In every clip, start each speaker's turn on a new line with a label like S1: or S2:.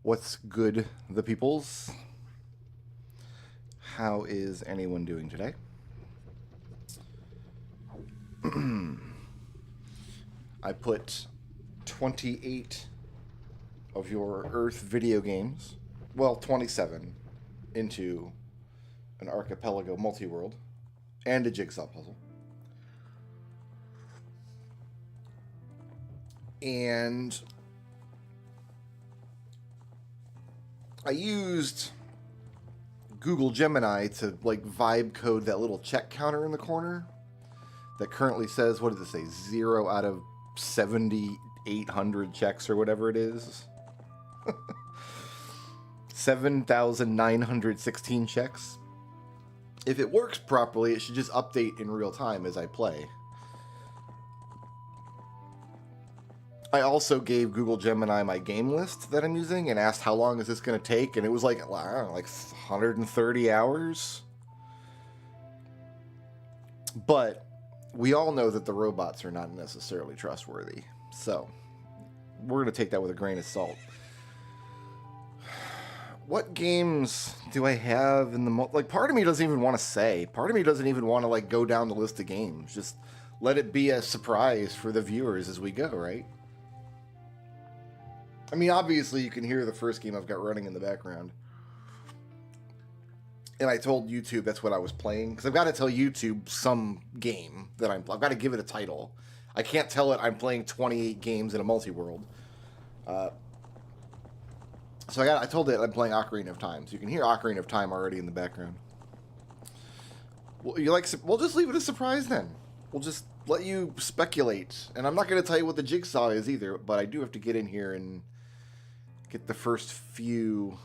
S1: What's good, the peoples? How is anyone doing today? I put 28 of your Earth video games, well, 27, into an archipelago multi-world and a jigsaw puzzle. And I used Google Gemini to vibe code that little check counter in the corner that currently says, what does it say, 0 out of 7,800 checks or whatever it is. 7,916 checks. If it works properly, it should just update in real time as I play. I also gave Google Gemini my game list that I'm using and asked how long is this going to take, and it was like 130 hours. But we all know that the robots are not necessarily trustworthy, so we're going to take that with a grain of salt. What games do I have in the... part of me doesn't even want to say. Part of me doesn't even want to go down the list of games. Just let it be a surprise for the viewers as we go, right? I mean, obviously, you can hear the first game I've got running in the background. And I told YouTube that's what I was playing. Because I've got to tell YouTube some game that I've got to give it a title. I can't tell it I'm playing 28 games in a multi-world. So I told it I'm playing Ocarina of Time. So you can hear Ocarina of Time already in the background. Well, we'll just leave it a surprise then. We'll just let you speculate. And I'm not going to tell you what the jigsaw is either. But I do have to get in here and get the first few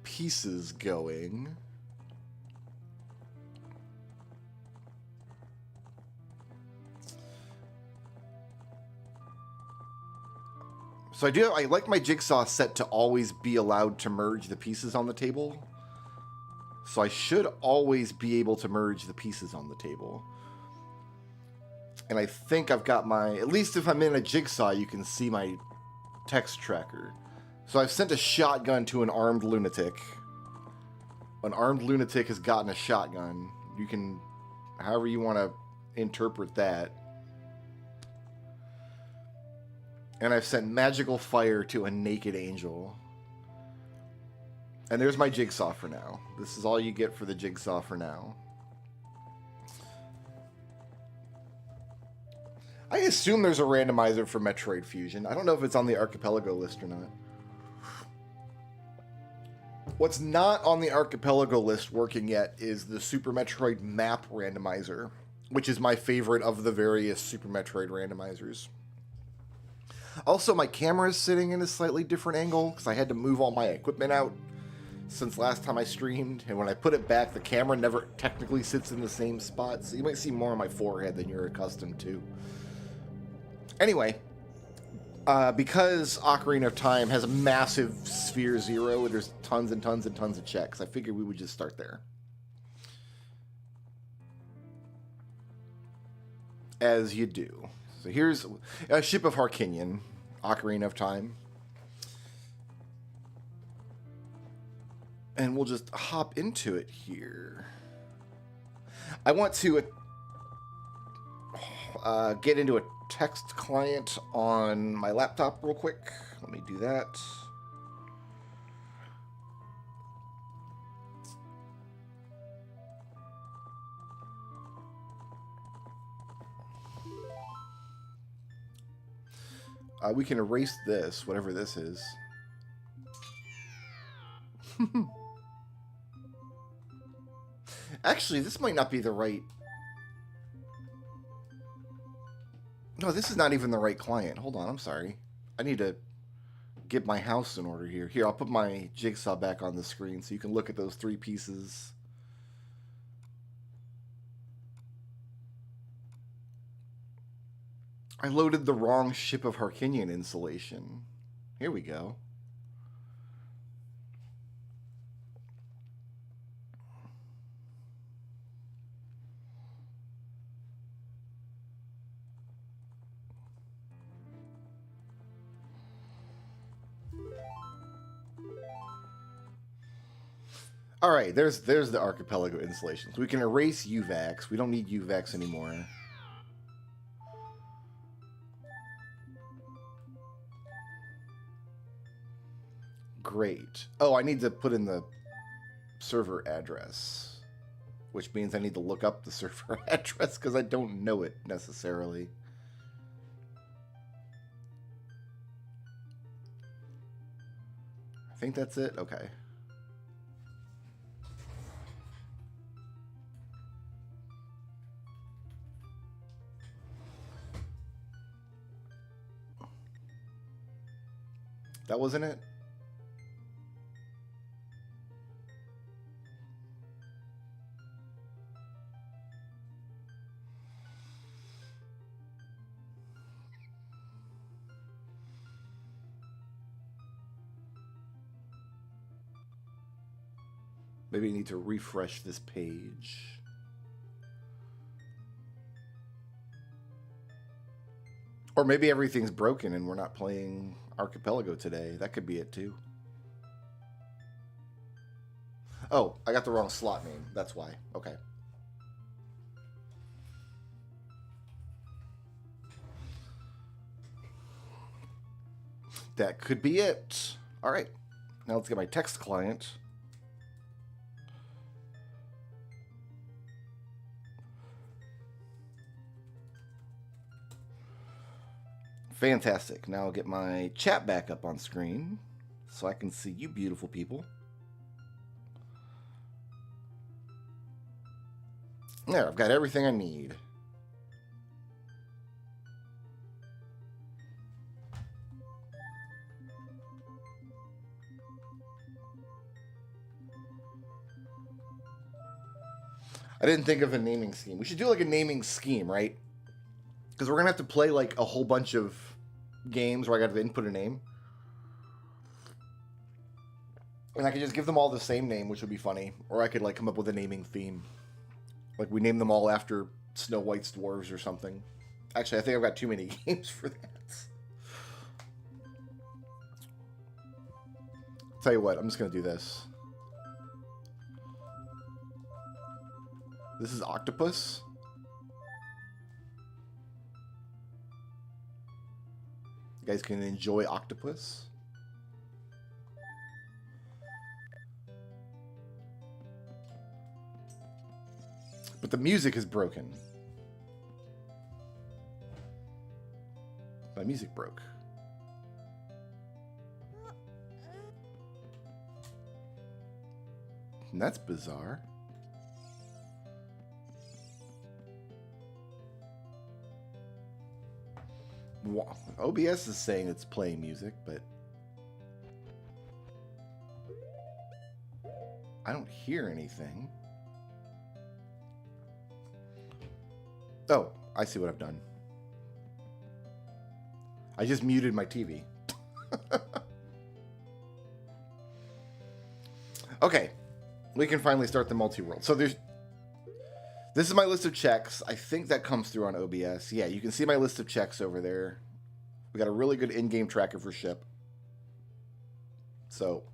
S1: pieces going. So I like my jigsaw set to always be allowed to merge the pieces on the table. So I should always be able to merge the pieces on the table. And I think I've got at least if I'm in a jigsaw, you can see my text tracker. So I've sent a shotgun to an armed lunatic. An armed lunatic has gotten a shotgun. You can, however you want to interpret that. And I've sent magical fire to a naked angel. And there's my jigsaw for now. This is all you get for the jigsaw for now. I assume there's a randomizer for Metroid Fusion. I don't know if it's on the Archipelago list or not. What's not on the Archipelago list working yet is the Super Metroid map randomizer, which is my favorite of the various Super Metroid randomizers. Also, my camera is sitting in a slightly different angle because I had to move all my equipment out since last time I streamed. And when I put it back, the camera never technically sits in the same spot. So you might see more on my forehead than you're accustomed to. Anyway, because Ocarina of Time has a massive Sphere Zero, and there's tons and tons and tons of checks, I figured we would just start there. As you do. So here's a Ship of Harkinian, Ocarina of Time. And we'll just hop into it here. I want to get into a text client on my laptop real quick. Let me do that. We can erase this, whatever this is. Actually, this might not be the right... No, this is not even the right client. Hold on, I'm sorry. I need to get my house in order here. Here, I'll put my jigsaw back on the screen so you can look at those three pieces. I loaded the wrong Ship of Harkinian installation. Here we go. All right, there's the archipelago installations. We can erase UVAX. We don't need UVAX anymore. Great. Oh, I need to put in the server address, which means I need to look up the server address because I don't know it necessarily. I think that's it. Okay. That wasn't it? Maybe I need to refresh this page. Or maybe everything's broken and we're not playing Archipelago today. That could be it too. Oh, I got the wrong slot name. That's why. Okay. That could be it. All right. Now let's get my text client. Fantastic. Now I'll get my chat back up on screen so I can see you beautiful people. There, I've got everything I need. I didn't think of a naming scheme. We should do like a naming scheme, right? Because we're going to have to play like a whole bunch of games where I got to input a name. And I could just give them all the same name, which would be funny. Or I could like come up with a naming theme. Like we name them all after Snow White's dwarves or something. Actually, I think I've got too many games for that. Tell you what, I'm just going to do this. This is Octopus. You guys can enjoy Octopus. But the music is broken. My music broke. And that's bizarre. OBS is saying it's playing music, but I don't hear anything. Oh, I see what I've done. I just muted my TV. Okay, we can finally start the multi-world. So this is my list of checks. I think that comes through on OBS. Yeah, you can see my list of checks over there. We got a really good in-game tracker for ship. So,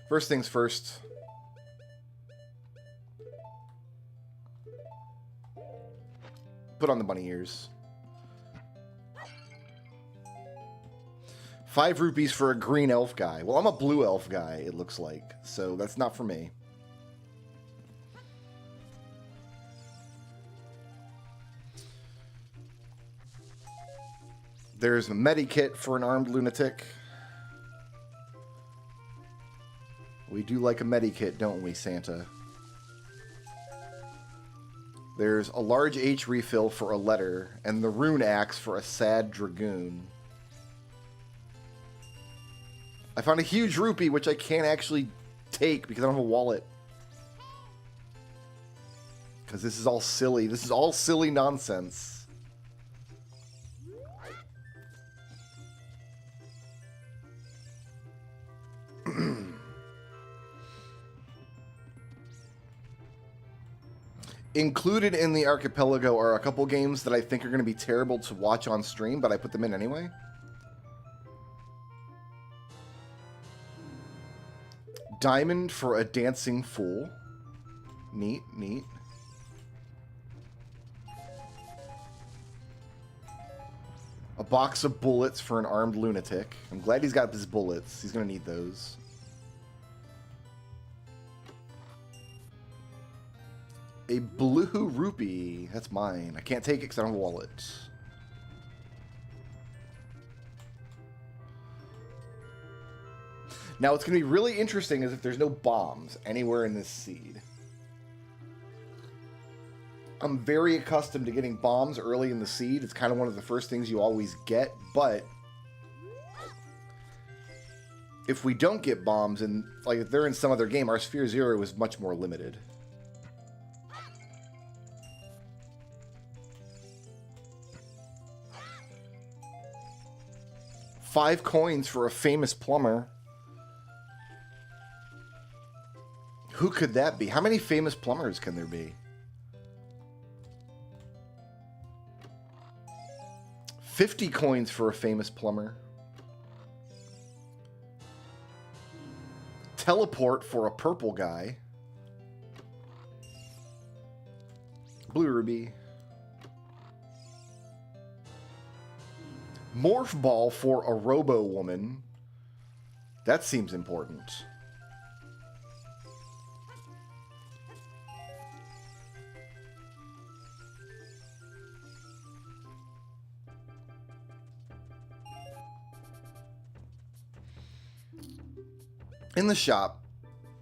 S1: first things first. Put on the bunny ears. 5 rupees for a green elf guy. Well, I'm a blue elf guy, it looks like. So that's not for me. There's a medikit for an armed lunatic. We do like a medikit, don't we, Santa? There's a large H refill for a letter, and the rune axe for a sad dragoon. I found a huge rupee, which I can't actually take because I don't have a wallet. Because this is all silly. This is all silly nonsense. Included in the archipelago are a couple games that I think are going to be terrible to watch on stream, but I put them in anyway. Diamond for a dancing fool. Neat, neat. A box of bullets for an armed lunatic. I'm glad he's got his bullets. He's going to need those. A blue rupee. That's mine. I can't take it because I don't have a wallet. Now, what's going to be really interesting is if there's no bombs anywhere in this seed. I'm very accustomed to getting bombs early in the seed. It's kind of one of the first things you always get, but if we don't get bombs, and like if they're in some other game, our Sphere Zero is much more limited. $5 coins for a famous plumber. Who could that be? How many famous plumbers can there be? 50 coins for a famous plumber. Teleport for a purple guy. Blue ruby. Morph ball for a robo woman. That seems important. In the shop,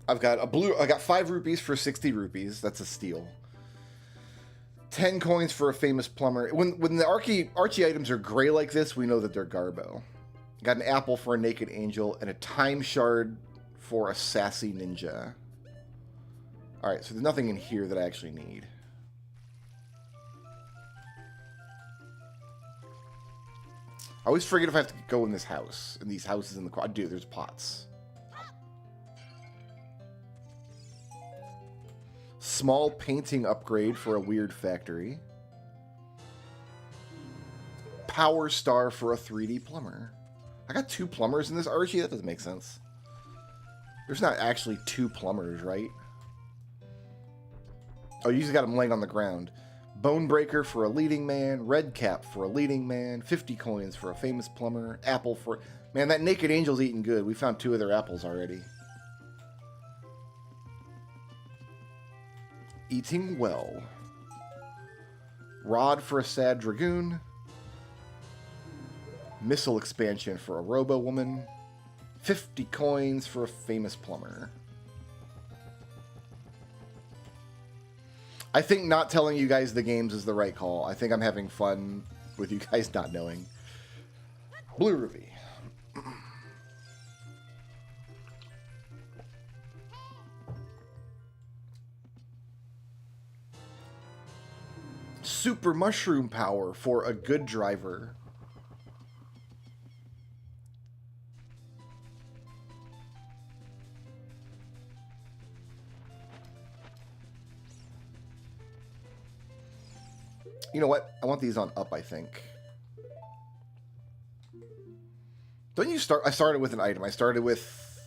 S1: I got 5 rupees for 60 rupees. That's a steal. 10 coins for a famous plumber. When the Archie items are gray like this, we know that they're Garbo. Got an apple for a naked angel and a time shard for a sassy ninja. Alright, so there's nothing in here that I actually need. I always forget if I have to go in this house. In these houses in the car. I do, there's pots. Small painting upgrade for a weird factory. Power star for a 3D plumber. I got 2 plumbers in this Archie? That doesn't make sense. There's not actually 2 plumbers, right? Oh, you just got them laying on the ground. Bone breaker for a leading man. Red cap for a leading man. 50 coins for a famous plumber. Apple for... Man, that naked angel's eating good. We found 2 of their apples already. Eating well. Rod for a sad dragoon. Missile expansion for a robo woman. 50 coins for a famous plumber. I think not telling you guys the games is the right call. I think I'm having fun with you guys not knowing. Blue ruby. Super mushroom power for a good driver. You know what? I want these on up, I think. Don't you start? I started with an item. I started with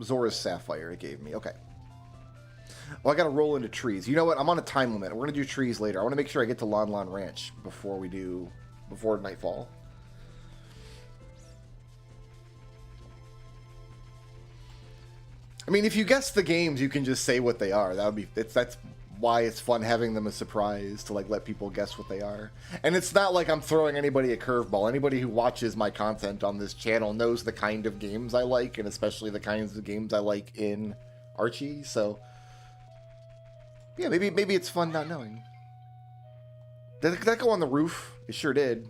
S1: Zora's Sapphire it gave me. Okay. Well, I got to roll into trees. You know what? I'm on a time limit. We're going to do trees later. I want to make sure I get to Lon Lon Ranch before nightfall. I mean, if you guess the games, you can just say what they are. That's why it's fun having them a surprise to like let people guess what they are. And it's not like I'm throwing anybody a curveball. Anybody who watches my content on this channel knows the kind of games I like, and especially the kinds of games I like in Archie. So yeah, maybe it's fun not knowing. Did that go on the roof? It sure did.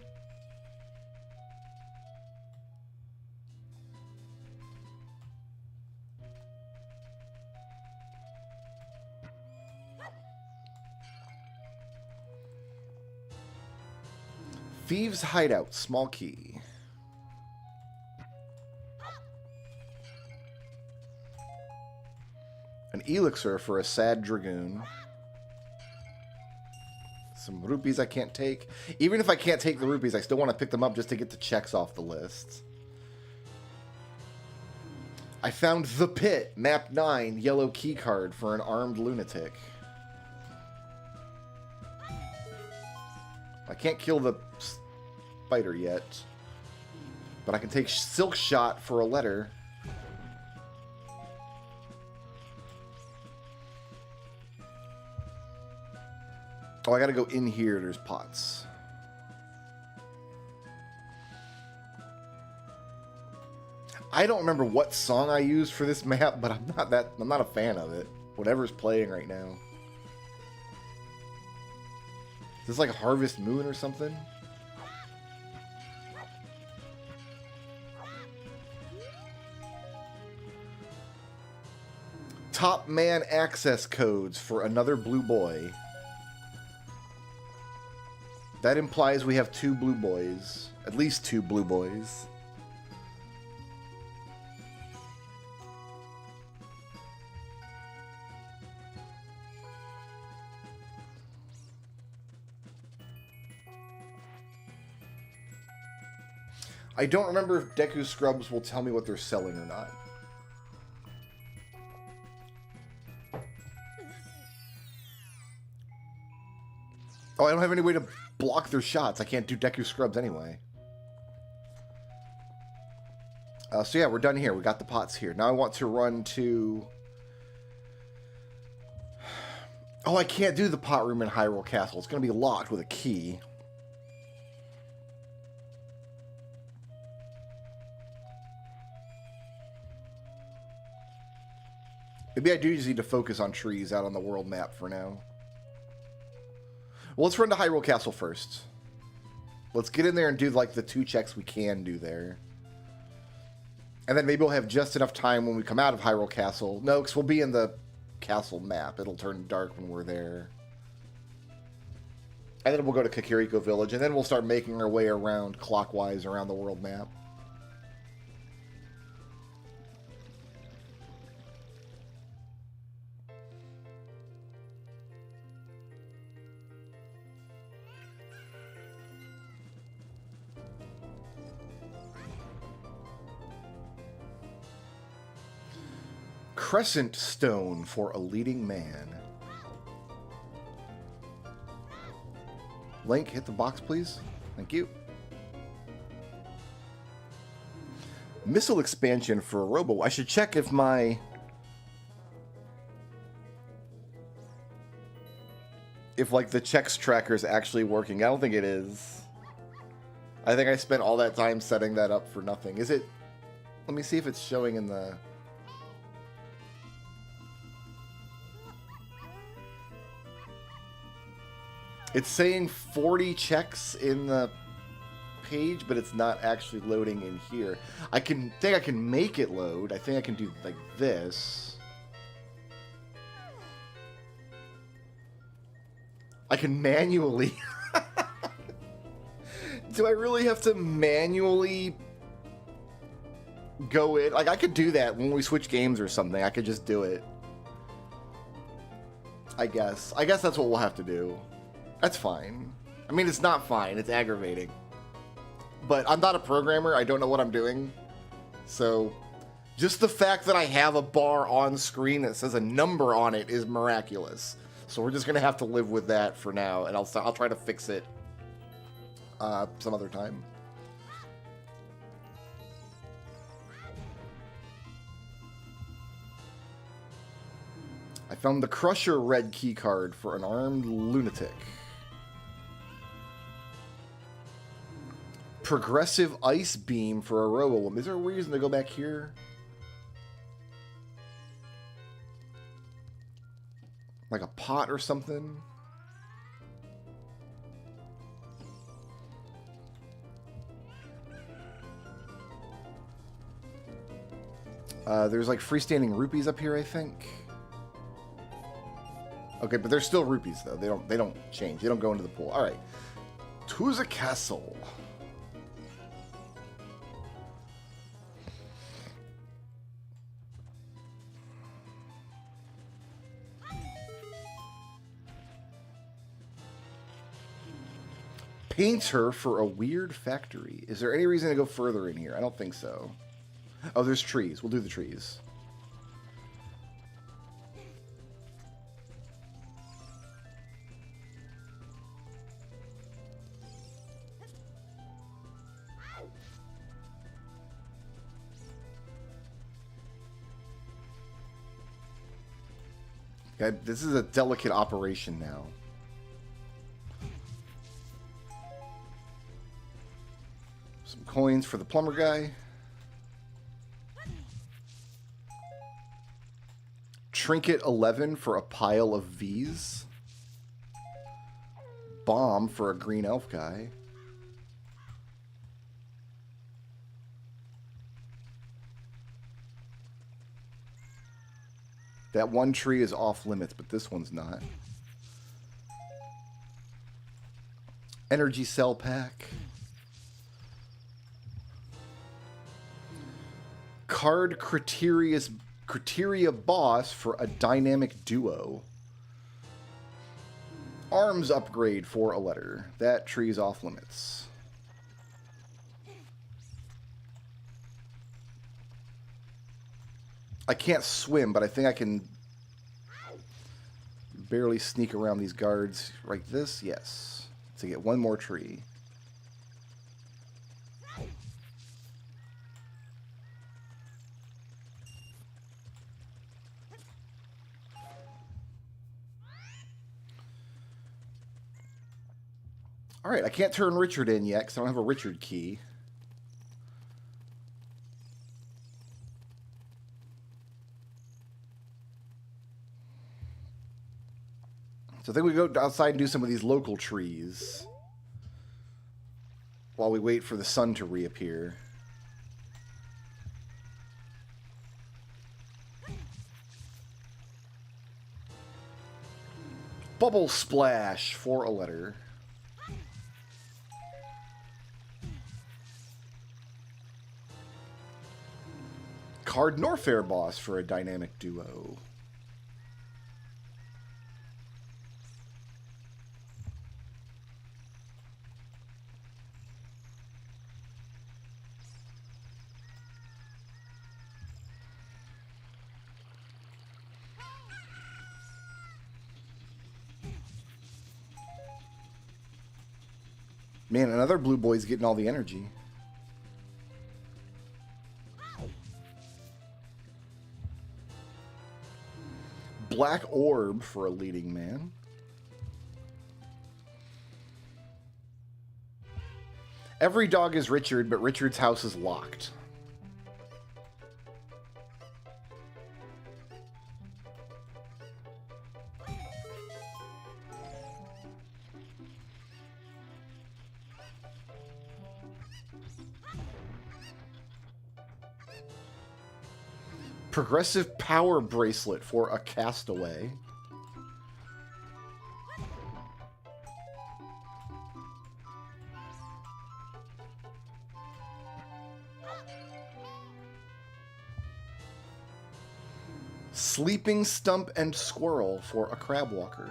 S1: Thieves' Hideout, small key. An elixir for a sad dragoon. Some rupees I can't take. Even if I can't take the rupees, I still want to pick them up just to get the checks off the list. I found the pit, map 9, yellow key card for an armed lunatic. I can't kill the spider yet, but I can take silk shot for a letter. Oh, I gotta go in here. There's pots. I don't remember what song I used for this map, but I'm not a fan of it. Whatever's playing right now. Is this like Harvest Moon or something? Top man access codes for another blue boy. That implies we have 2 blue boys. At least 2 blue boys. I don't remember if Deku Scrubs will tell me what they're selling or not. Oh, I don't have any way to block their shots. I can't do Deku Scrubs anyway. So yeah, we're done here. We got the pots here. Now I want to run to... Oh, I can't do the pot room in Hyrule Castle. It's going to be locked with a key. Maybe I do just need to focus on trees out on the world map for now. Well, let's run to Hyrule Castle first. Let's get in there and do like the 2 checks we can do there. And then maybe we'll have just enough time when we come out of Hyrule Castle. No, because we'll be in the castle map. It'll turn dark when we're there. And then we'll go to Kakariko Village, and then we'll start making our way around clockwise around the world map. Crescent Stone for a leading man. Link, hit the box, please. Thank you. Missile expansion for a robo. I should check if my... If, like, the checks tracker is actually working. I don't think it is. I think I spent all that time setting that up for nothing. Is it... Let me see if it's showing in the... It's saying 40 checks in the page, but it's not actually loading in here. I think I can make it load. I think I can do like this. I can manually... Do I really have to manually go in? Like, I could do that when we switch games or something. I could just do it. I guess. I guess that's what we'll have to do. That's fine. I mean, it's not fine. It's aggravating. But I'm not a programmer. I don't know what I'm doing. So, just the fact that I have a bar on screen that says a number on it is miraculous. So we're just going to have to live with that for now. And I'll try to fix it some other time. I found the Crusher red key card for an armed lunatic. Progressive ice beam for a robo. Is there a reason to go back here? Like a pot or something? There's like freestanding rupees up here, I think. Okay, but they're still rupees though. They don't change. They don't go into the pool. All right. To the castle. Painter for a weird factory. Is there any reason to go further in here? I don't think so. Oh, there's trees. We'll do the trees. Okay, this is a delicate operation now. Some coins for the plumber guy. Trinket 11 for a pile of V's. Bomb for a green elf guy. That one tree is off limits, but this one's not. Energy cell pack. Card Criteria boss for a dynamic duo. Arms upgrade for a letter. That tree's off limits. I can't swim, but I think I can barely sneak around these guards like this. Yes. To get one more tree. Alright, I can't turn Richard in yet because I don't have a Richard key. So I think we go outside and do some of these local trees while we wait for the sun to reappear. Bubble Splash for a letter. Card Norfair boss for a dynamic duo. Man, another blue boy's getting all the energy. Black Orb for a leading man. Every dog is Richard, but Richard's house is locked. Progressive Power Bracelet for a castaway. Sleeping Stump and Squirrel for a crab walker.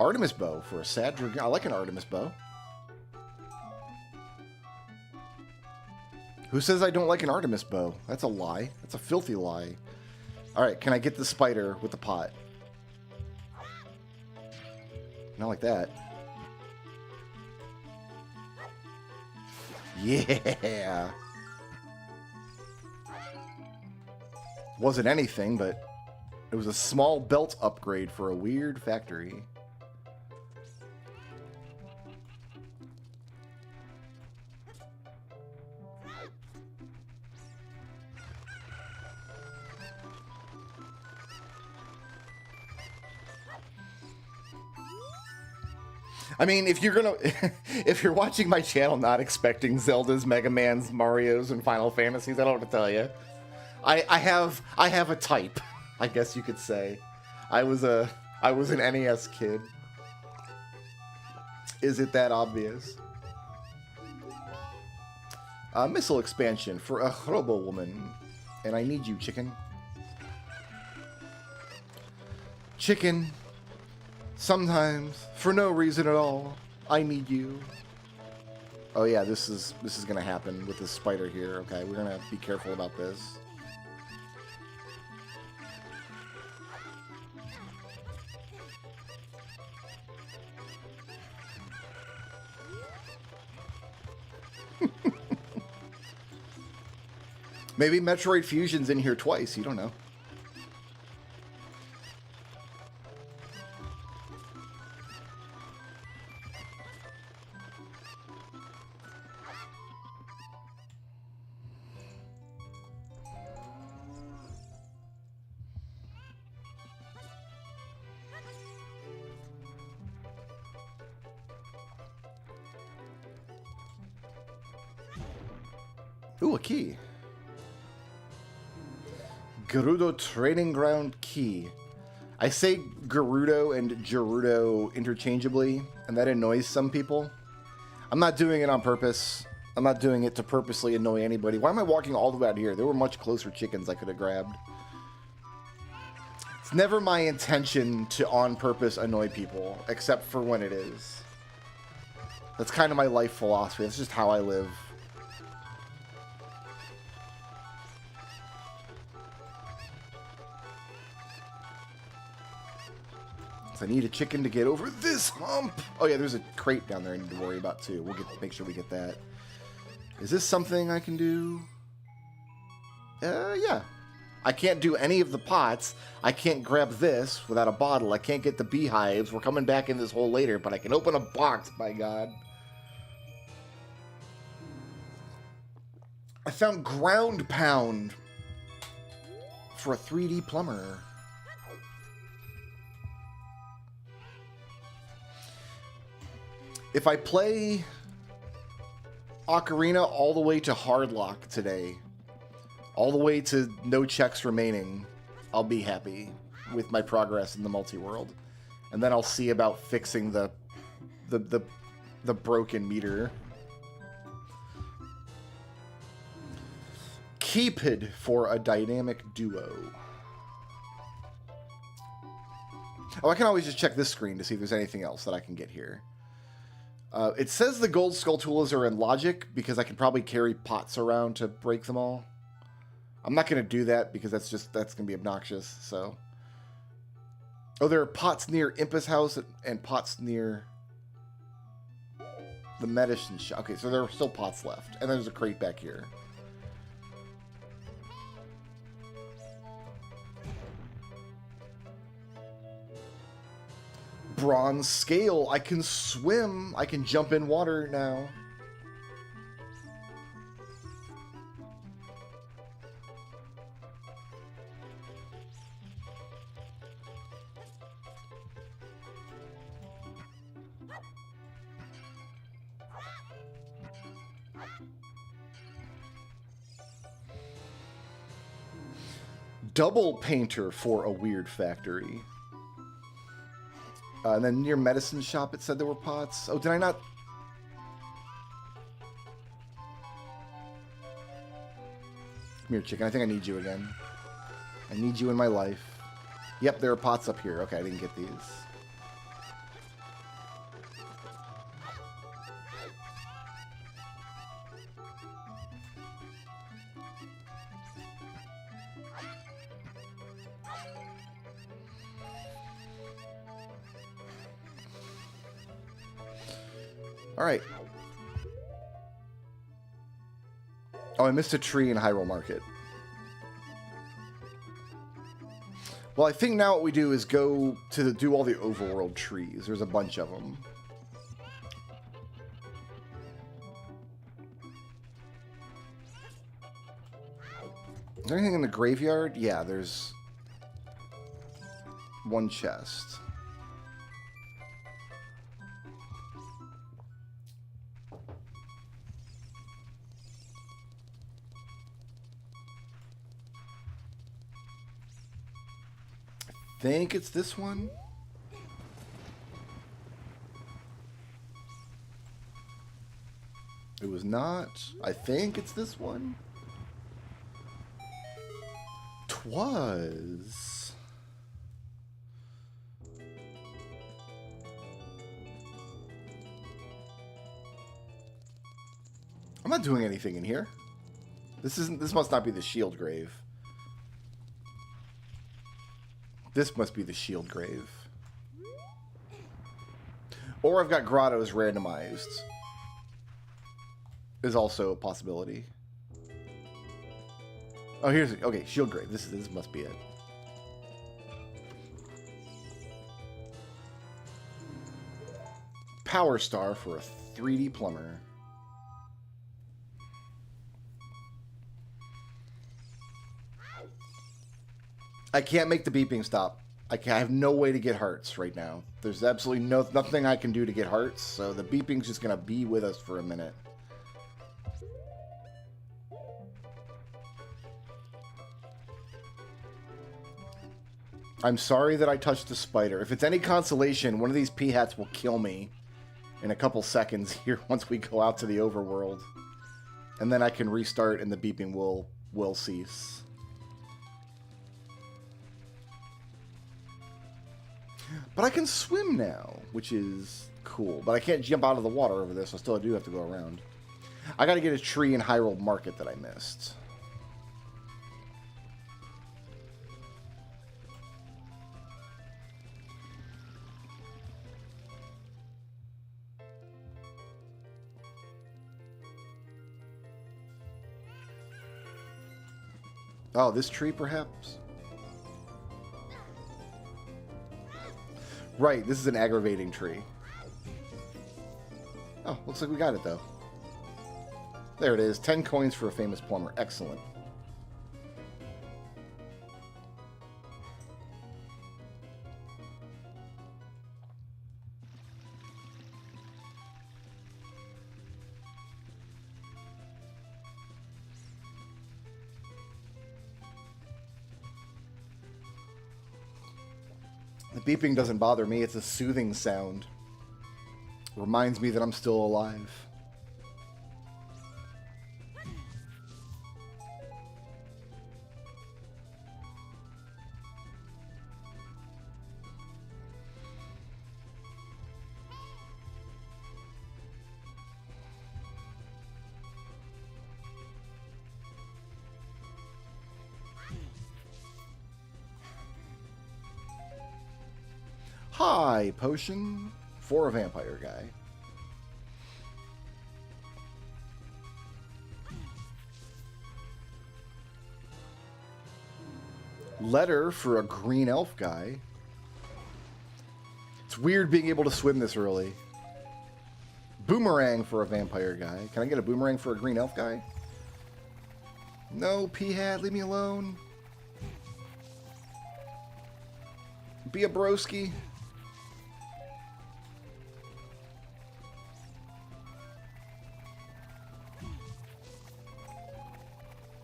S1: Artemis Bow for a sad dragoon. I like an Artemis Bow. Who says I don't like an Artemis Bow? That's a lie. That's a filthy lie. Alright, can I get the spider with the pot? Not like that. Yeah! Wasn't anything, but it was a small belt upgrade for a weird factory. I mean, if you're watching my channel not expecting Zeldas, Mega Mans, Marios, and Final Fantasies, I don't know what to tell you. I have a type, I guess you could say. I was an NES kid. Is it that obvious? Missile expansion for a Robo Woman, and I need you, chicken. Chicken. Sometimes, for no reason at all, I need you. Oh yeah, this is gonna happen with this spider here. Okay, we're gonna be careful about this. Maybe Metroid Fusion's in here twice. You don't know. Ooh, a key. Gerudo Training Ground key. I say Gerudo and Gerudo interchangeably, and that annoys some people. I'm not doing it on purpose. I'm not doing it to purposely annoy anybody. Why am I walking all the way out here? There were much closer chickens I could have grabbed. It's never my intention to on purpose annoy people, except for when it is. That's kind of my life philosophy. That's just how I live. I need a chicken to get over this hump. Oh yeah, there's a crate down there I need to worry about too. We'll make sure we get that. Is this something I can do? Yeah. I can't do any of the pots. I can't grab this without a bottle. I can't get the beehives. We're coming back in this hole later, but I can open a box, by God. I found ground pound for a 3D plumber. If I play Ocarina all the way to hardlock today, all the way to no checks remaining, I'll be happy with my progress in the multi-world. And then I'll see about fixing the broken meter. Keepid for a dynamic duo. Oh, I can always just check this screen to see if there's anything else that I can get here. It says the gold skull tools are in logic because I can probably carry pots around to break them all. I'm not going to do that because that's going to be obnoxious. So, oh, there are pots near Impa's house and pots near the medicine shop. Okay, so there are still pots left, and there's a crate back here. Bronze scale. I can swim. I can jump in water now. Double painter for a weird factory. And then near medicine shop, it said there were pots. Oh, did I not? Come here, chicken. I think I need you again. I need you in my life. Yep, there are pots up here. Okay, I didn't get these. All right. Oh, I missed a tree in Hyrule Market. Well, I think now what we do is go to do all the overworld trees. There's a bunch of them. Is there anything in the graveyard? Yeah, there's one chest. I think it's this one. It was not. I think it's this one. 'Twas. not doing anything in here. This must not be the shield grave. This must be the shield grave. Or I've got grottos randomized. Is also a possibility. Oh, here's... Okay, shield grave. This must be it. Power star for a 3D plumber. I can't make the beeping stop. I have no way to get hearts right now. There's absolutely nothing I can do to get hearts, so the beeping's just gonna be with us for a minute. I'm sorry that I touched the spider. If it's any consolation, one of these peahats will kill me in a couple seconds here once we go out to the overworld. And then I can restart and the beeping will cease. But I can swim now, which is cool. But I can't jump out of the water over this, so I still do have to go around. I gotta get a tree in Hyrule Market that I missed. Oh, this tree, perhaps? Right, this is an aggravating tree. Oh, looks like we got it, though. There it is. 10 coins for a famous plumber. Excellent. The beeping doesn't bother me. It's a soothing sound. Reminds me that I'm still alive. Hi, potion for a vampire guy. Letter for a green elf guy. It's weird being able to swim this early. Boomerang for a vampire guy. Can I get a boomerang for a green elf guy? No, Peahat, leave me alone. Be a broski.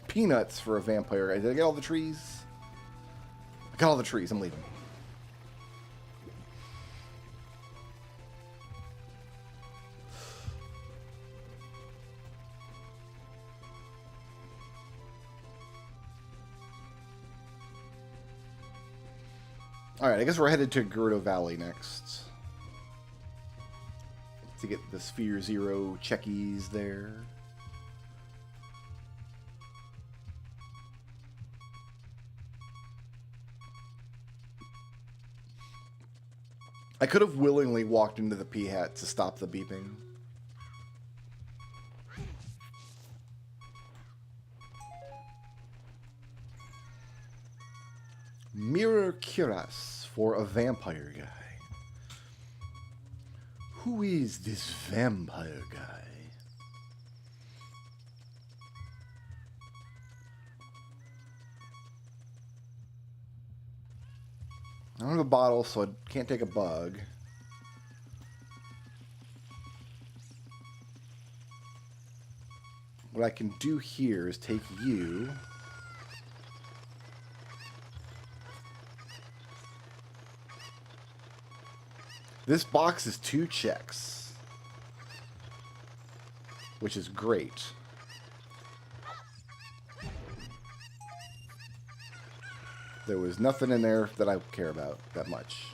S1: Peanuts for a vampire guy. Did I get all the trees? I got all the trees. I'm leaving. Alright, I guess we're headed to Gerudo Valley next. To get the Sphere Zero checkies there. I could have willingly walked into the Peahat to stop the beeping. Mirror Cuirass for a vampire guy. Who is this vampire guy? I don't have a bottle, so I can't take a bug. What I can do here is take you. This box is 2 checks, which is great. There was nothing in there that I care about that much.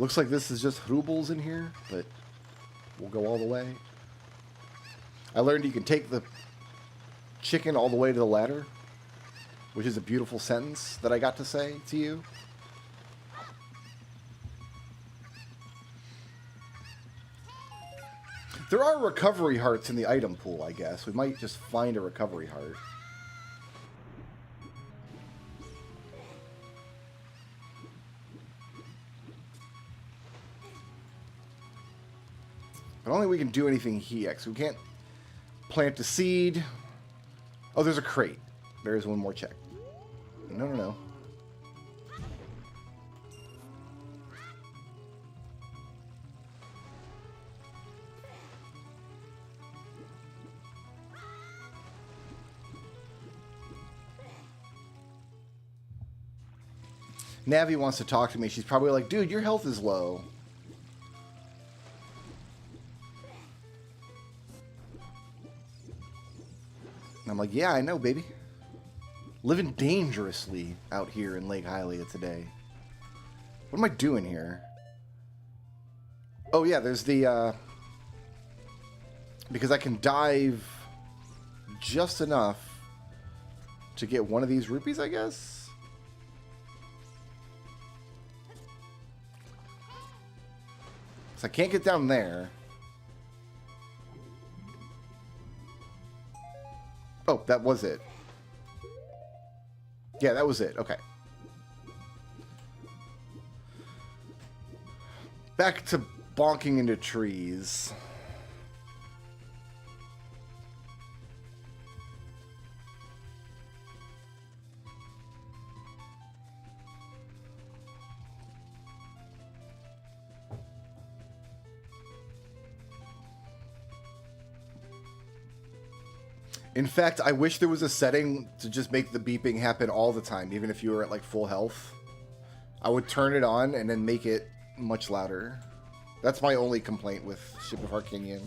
S1: Looks like this is just rubles in here, but we'll go all the way. I learned you can take the chicken all the way to the ladder, which is a beautiful sentence that I got to say to you. There are recovery hearts in the item pool, I guess. We might just find a recovery heart. I don't think we can do anything here, so we can't plant a seed. Oh, there's a crate. There's one more check. No, no, no. Navi wants to talk to me. She's probably like, dude, your health is low. And I'm like, yeah, I know, baby. Living dangerously out here in Lake Hylia today. What am I doing here? Oh, yeah, there's the, because I can dive just enough to get one of these rupees, I guess? So I can't get down there. Oh, that was it. Yeah, that was it. Okay. Back to bonking into trees. In fact, I wish there was a setting to just make the beeping happen all the time, even if you were at like full health. I would turn it on and then make it much louder. That's my only complaint with Ship of Harkinian.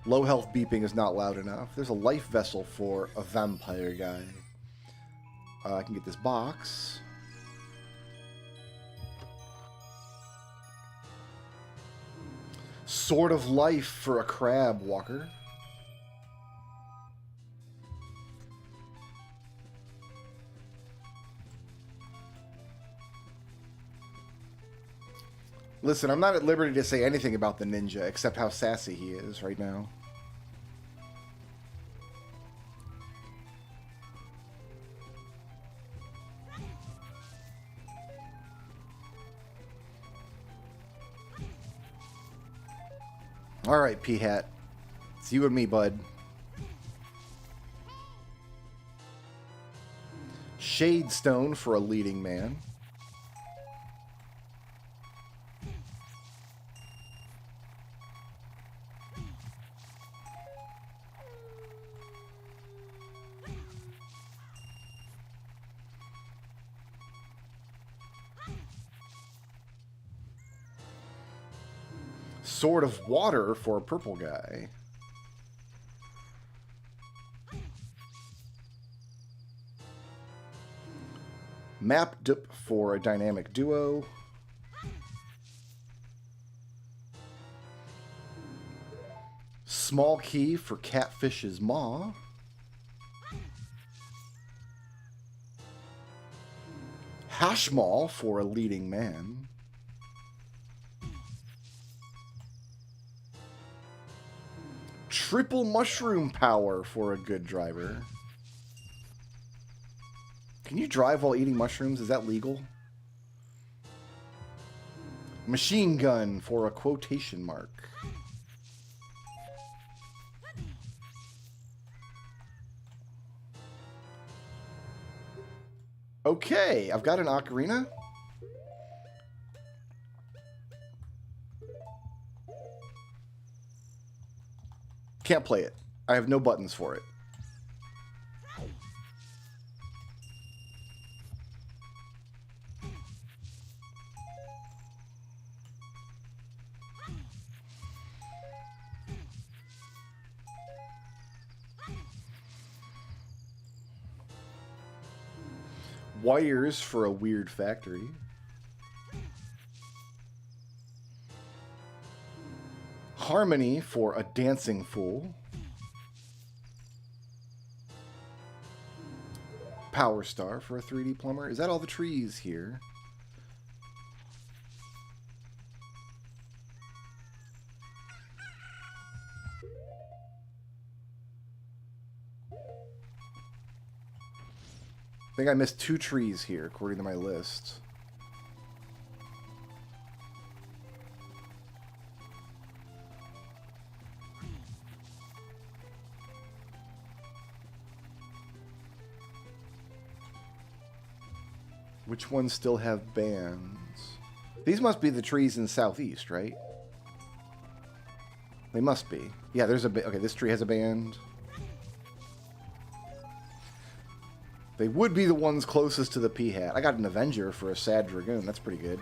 S1: Low health beeping is not loud enough. There's a life vessel for a vampire guy. I can get this box. Sword of Life for a crab walker. Listen, I'm not at liberty to say anything about the ninja, except how sassy he is right now. Alright, P-Hat. It's you and me, bud. Shade Stone for a leading man. Sword of Water for a purple guy. Map Dip for a dynamic duo. Small Key for Catfish's Maw. Hashmal for a leading man. Triple Mushroom Power for a good driver. Can you drive while eating mushrooms? Is that legal? Machine Gun for a quotation mark. Okay, I've got an ocarina. Can't play it. I have no buttons for it. Wires for a weird factory. Harmony for a dancing fool. Power Star for a 3D plumber. Is that all the trees here? I think I missed 2 trees here, according to my list. Which ones still have bands? These must be the trees in Southeast, right? They must be. Yeah, there's a... Okay, this tree has a band. They would be the ones closest to the P-Hat. I got an Avenger for a Sad Dragoon. That's pretty good.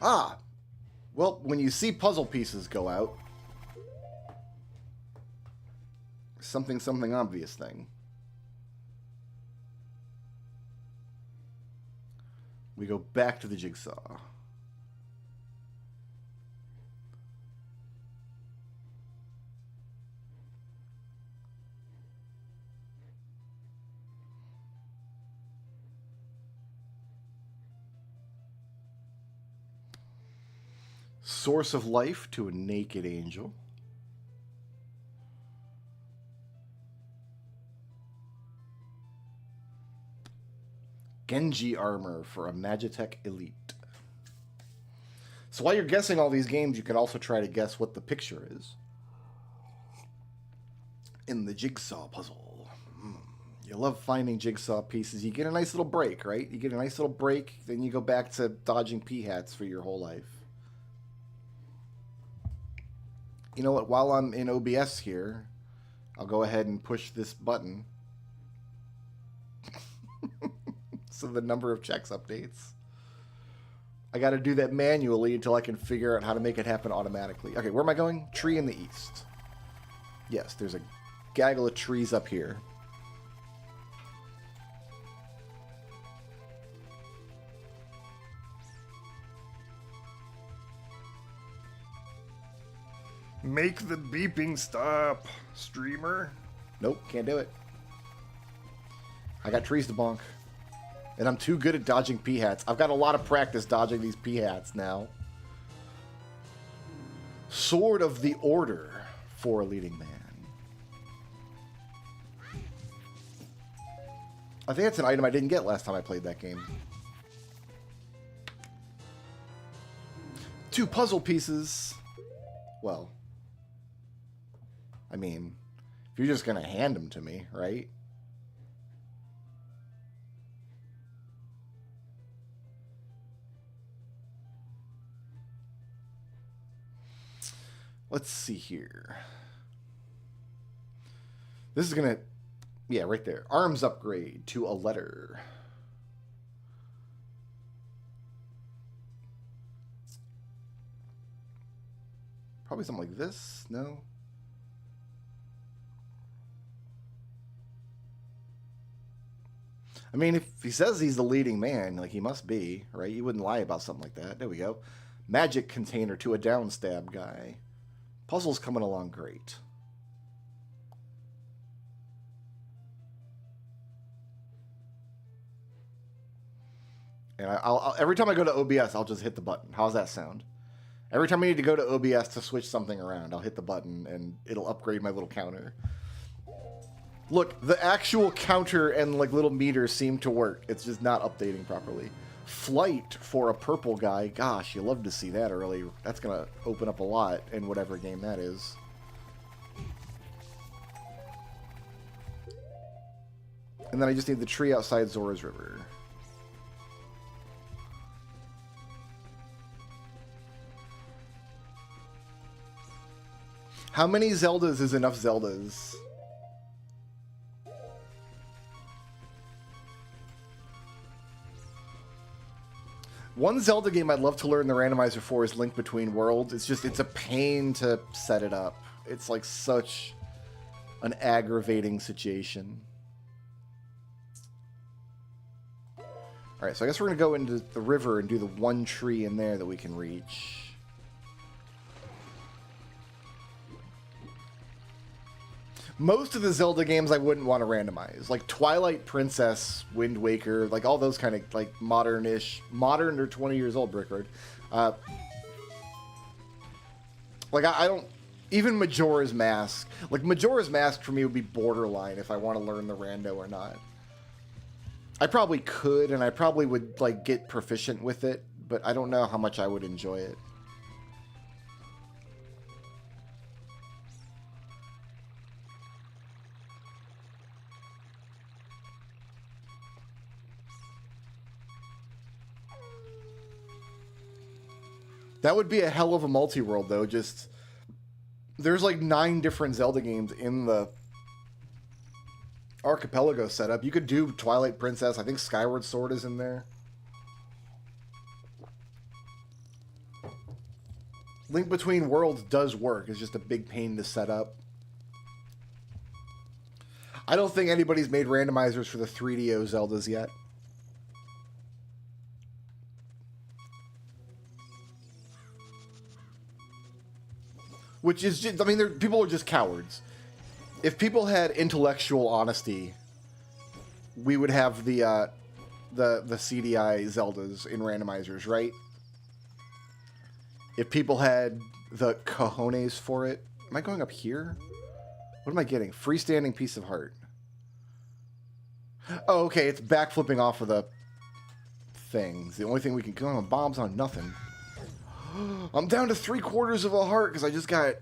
S1: Ah! Well, when you see puzzle pieces go out... Something obvious thing. We go back to the jigsaw. Source of life to a naked angel. Genji armor for a Magitech Elite. So while you're guessing all these games, you can also try to guess what the picture is in the jigsaw puzzle. You love finding jigsaw pieces. You get a nice little break, right? You get a nice little break, then you go back to dodging P-hats for your whole life. You know what? While I'm in OBS here, I'll go ahead and push this button. So the number of checks updates. I got to do that manually until I can figure out how to make it happen automatically. Okay, where am I going? Tree in the east. Yes, there's a gaggle of trees up here. Make the beeping stop, streamer. Nope, can't do it. I got trees to bonk. And I'm too good at dodging P-hats. I've got a lot of practice dodging these P-hats now. Sword of the Order for a leading man. I think that's an item I didn't get last time I played that game. 2 puzzle pieces. Well, I mean, if you're just going to hand them to me, right? Let's see here. This is going to... Yeah, right there. Arms upgrade to a letter. Probably something like this. No? I mean, if he says he's the leading man, like he must be, right? You wouldn't lie about something like that. There we go. Magic container to a downstab guy. Puzzle's coming along great. And I'll every time I go to OBS, I'll just hit the button. How's that sound? Every time I need to go to OBS to switch something around, I'll hit the button and it'll upgrade my little counter. Look, the actual counter and like little meters seem to work. It's just not updating properly. Flight for a purple guy. Gosh, you love to see that early. That's going to open up a lot in whatever game that is. And then I just need the tree outside Zora's River. How many Zeldas is enough Zeldas? One Zelda game I'd love to learn the randomizer for is Link Between Worlds. It's a pain to set it up. It's like such an aggravating situation. All Alright, so I guess we're going to go into the river and do the one tree in there that we can reach. Most of the Zelda games I wouldn't want to randomize. Like Twilight Princess, Wind Waker, like all those kind of like modern-ish, modern or 20 years old brickroad. Like I don't, even Majora's Mask. Like Majora's Mask for me would be borderline if I want to learn the rando or not. I probably could, and I probably would like get proficient with it, but I don't know how much I would enjoy it. That would be a hell of a multi-world, though. Just, there's like 9 different Zelda games in the archipelago setup. You could do Twilight Princess. I think Skyward Sword is in there. Link Between Worlds does work. It's just a big pain to set up. I don't think anybody's made randomizers for the 3DO Zeldas yet. Which is just, I mean, people are just cowards. If people had intellectual honesty, we would have the CDI Zeldas in randomizers, right? If people had the cojones for it. Am I going up here? What am I getting? Freestanding Piece of Heart. Oh, okay, it's backflipping off of the things. The only thing we can go on bombs on nothing. I'm down to 3/4 of a heart because I just got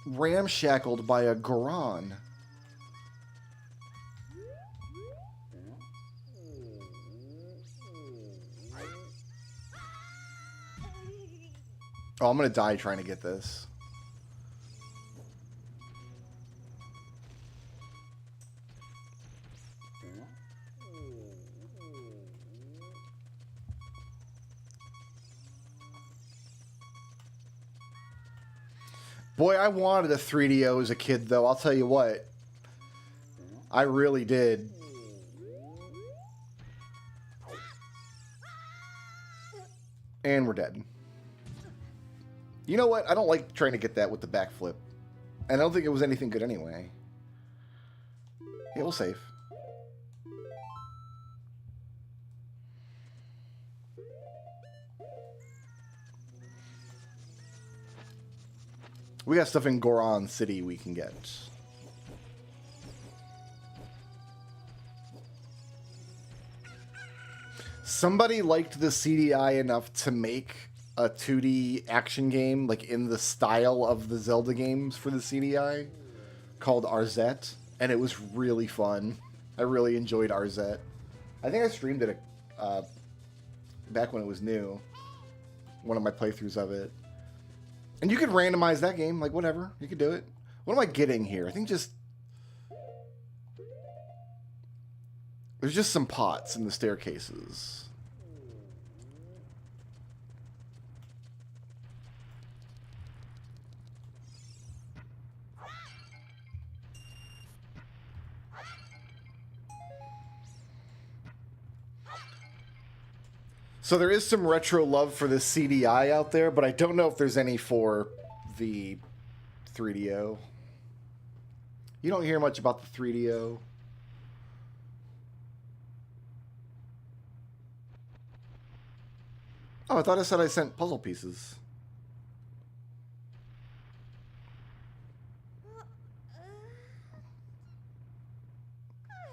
S1: ramshackled by a Goron. Oh, I'm gonna die trying to get this. Boy, I wanted a 3DO as a kid, though. I'll tell you what. I really did. And we're dead. You know what? I don't like trying to get that with the backflip. And I don't think it was anything good anyway. Yeah, we'll save. We got stuff in Goron City we can get. Somebody liked the CDI enough to make a 2D action game, like in the style of the Zelda games for the CDI, called Arzette, and it was really fun. I really enjoyed Arzette. I think I streamed it back when it was new. One of my playthroughs of it. And you could randomize that game, like whatever. You could do it. What am I getting here? I think just... There's just some pots in the staircases. So there is some retro love for the CDI out there, but I don't know if there's any for the 3DO. You don't hear much about the 3DO. Oh, I thought I said I sent puzzle pieces.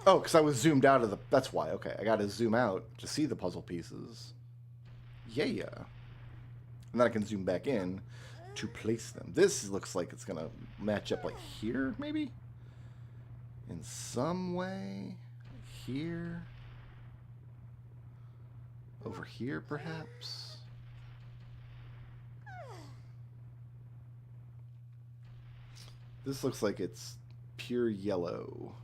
S1: Oh, because I was zoomed out of the... That's why. Okay, I got to zoom out to see the puzzle pieces. Yeah. And then I can zoom back in to place them. This looks like it's going to match up like here, maybe? In some way. Here. Over here, perhaps. This looks like it's pure yellow.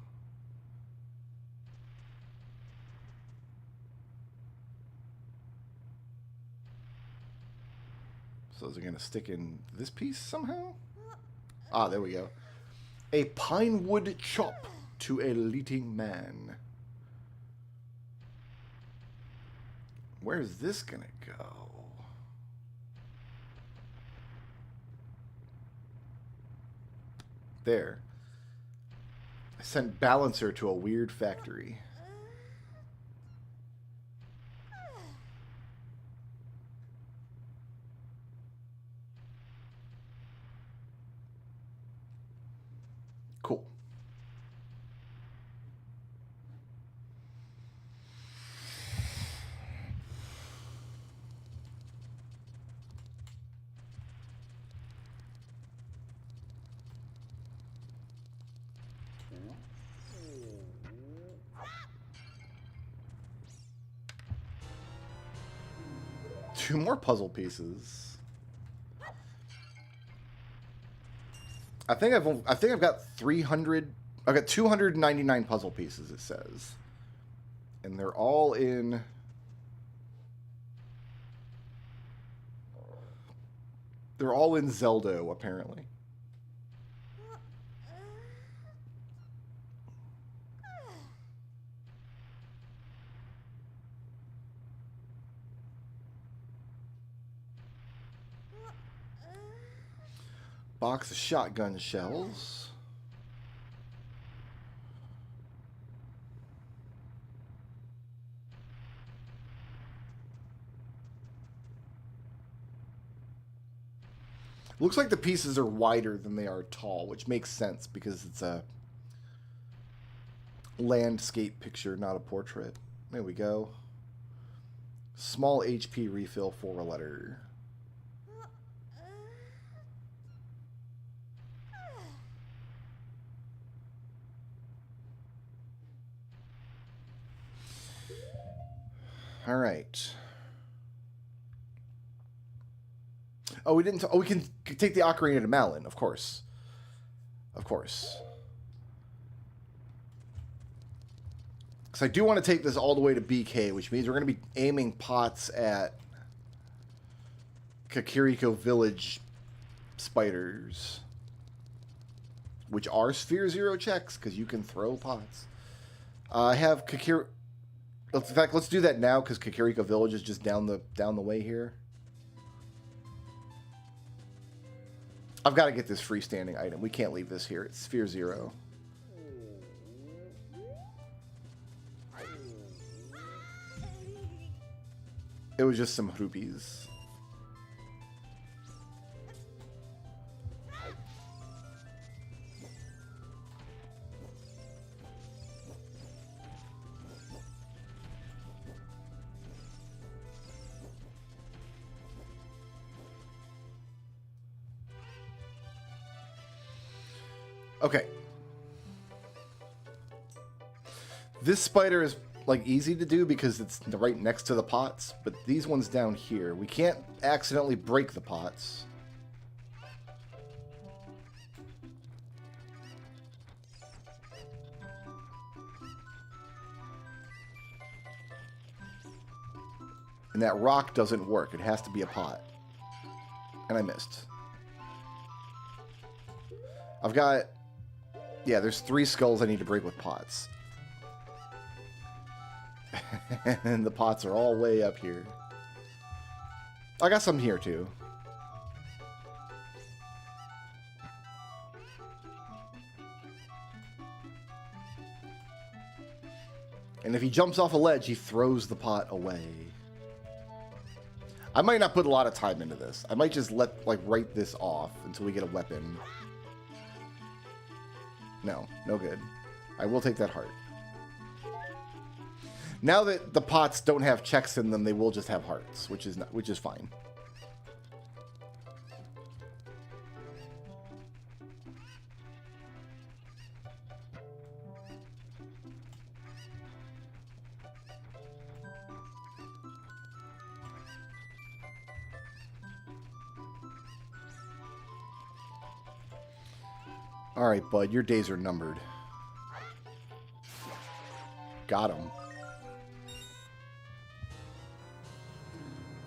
S1: So is it going to stick in this piece somehow? Ah, there we go. A pine wood chop to a leading man. Where's this gonna go? There. I sent Balancer to a weird factory. Cool. Two more puzzle pieces. I think I've got 300. I've got 299 puzzle pieces. It says, and they're all in. They're all in Zeldo, apparently. Box of shotgun shells. Looks like the pieces are wider than they are tall, which makes sense because it's a landscape picture, not a portrait. There we go. Small HP refill for a letter. All right. Oh, we didn't. Oh, we can take the ocarina to Malin, of course. Of course. Because I do want to take this all the way to BK, which means we're going to be aiming pots at Kakariko Village spiders, which are Sphere Zero checks because you can throw pots. I have Kakir. In fact, let's do that now because Kakariko Village is just down the way here. I've got to get this freestanding item. We can't leave this here. It's Sphere Zero. It was just some rupees. Okay. This spider is like easy to do because it's right next to the pots, but these ones down here, we can't accidentally break the pots. And that rock doesn't work. It has to be a pot. And I missed. I've got... Yeah, there's 3 skulls I need to break with pots. And the pots are all way up here. I got some here, too. And if he jumps off a ledge, he throws the pot away. I might not put a lot of time into this. I might just write this off until we get a weapon. No, no good. I will take that heart. Now that the pots don't have checks in them, they will just have hearts, which is fine. All right, bud, your days are numbered. Got him.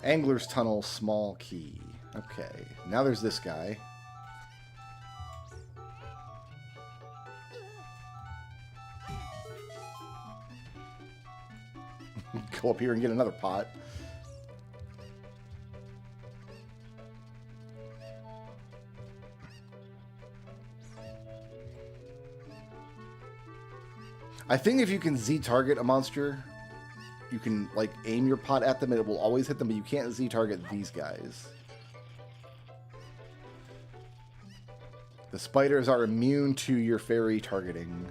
S1: Angler's Tunnel, small key. Okay, now there's this guy. Go up here and get another pot. I think if you can Z-target a monster, you can, like, aim your pot at them and it will always hit them, but you can't Z-target these guys. The spiders are immune to your fairy targeting.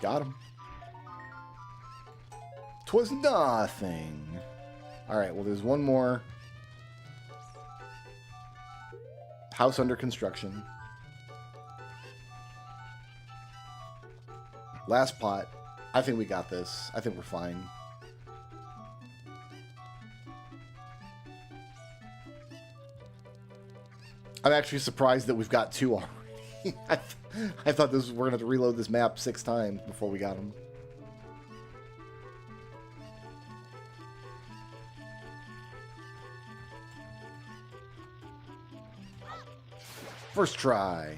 S1: Got him. 'Twas nothing. Alright, well, there's one more. House under construction. Last pot. I think we got this. I think we're fine. I'm actually surprised that we've got 2 already. I thought we're going to have to reload this map 6 times before we got them. First try.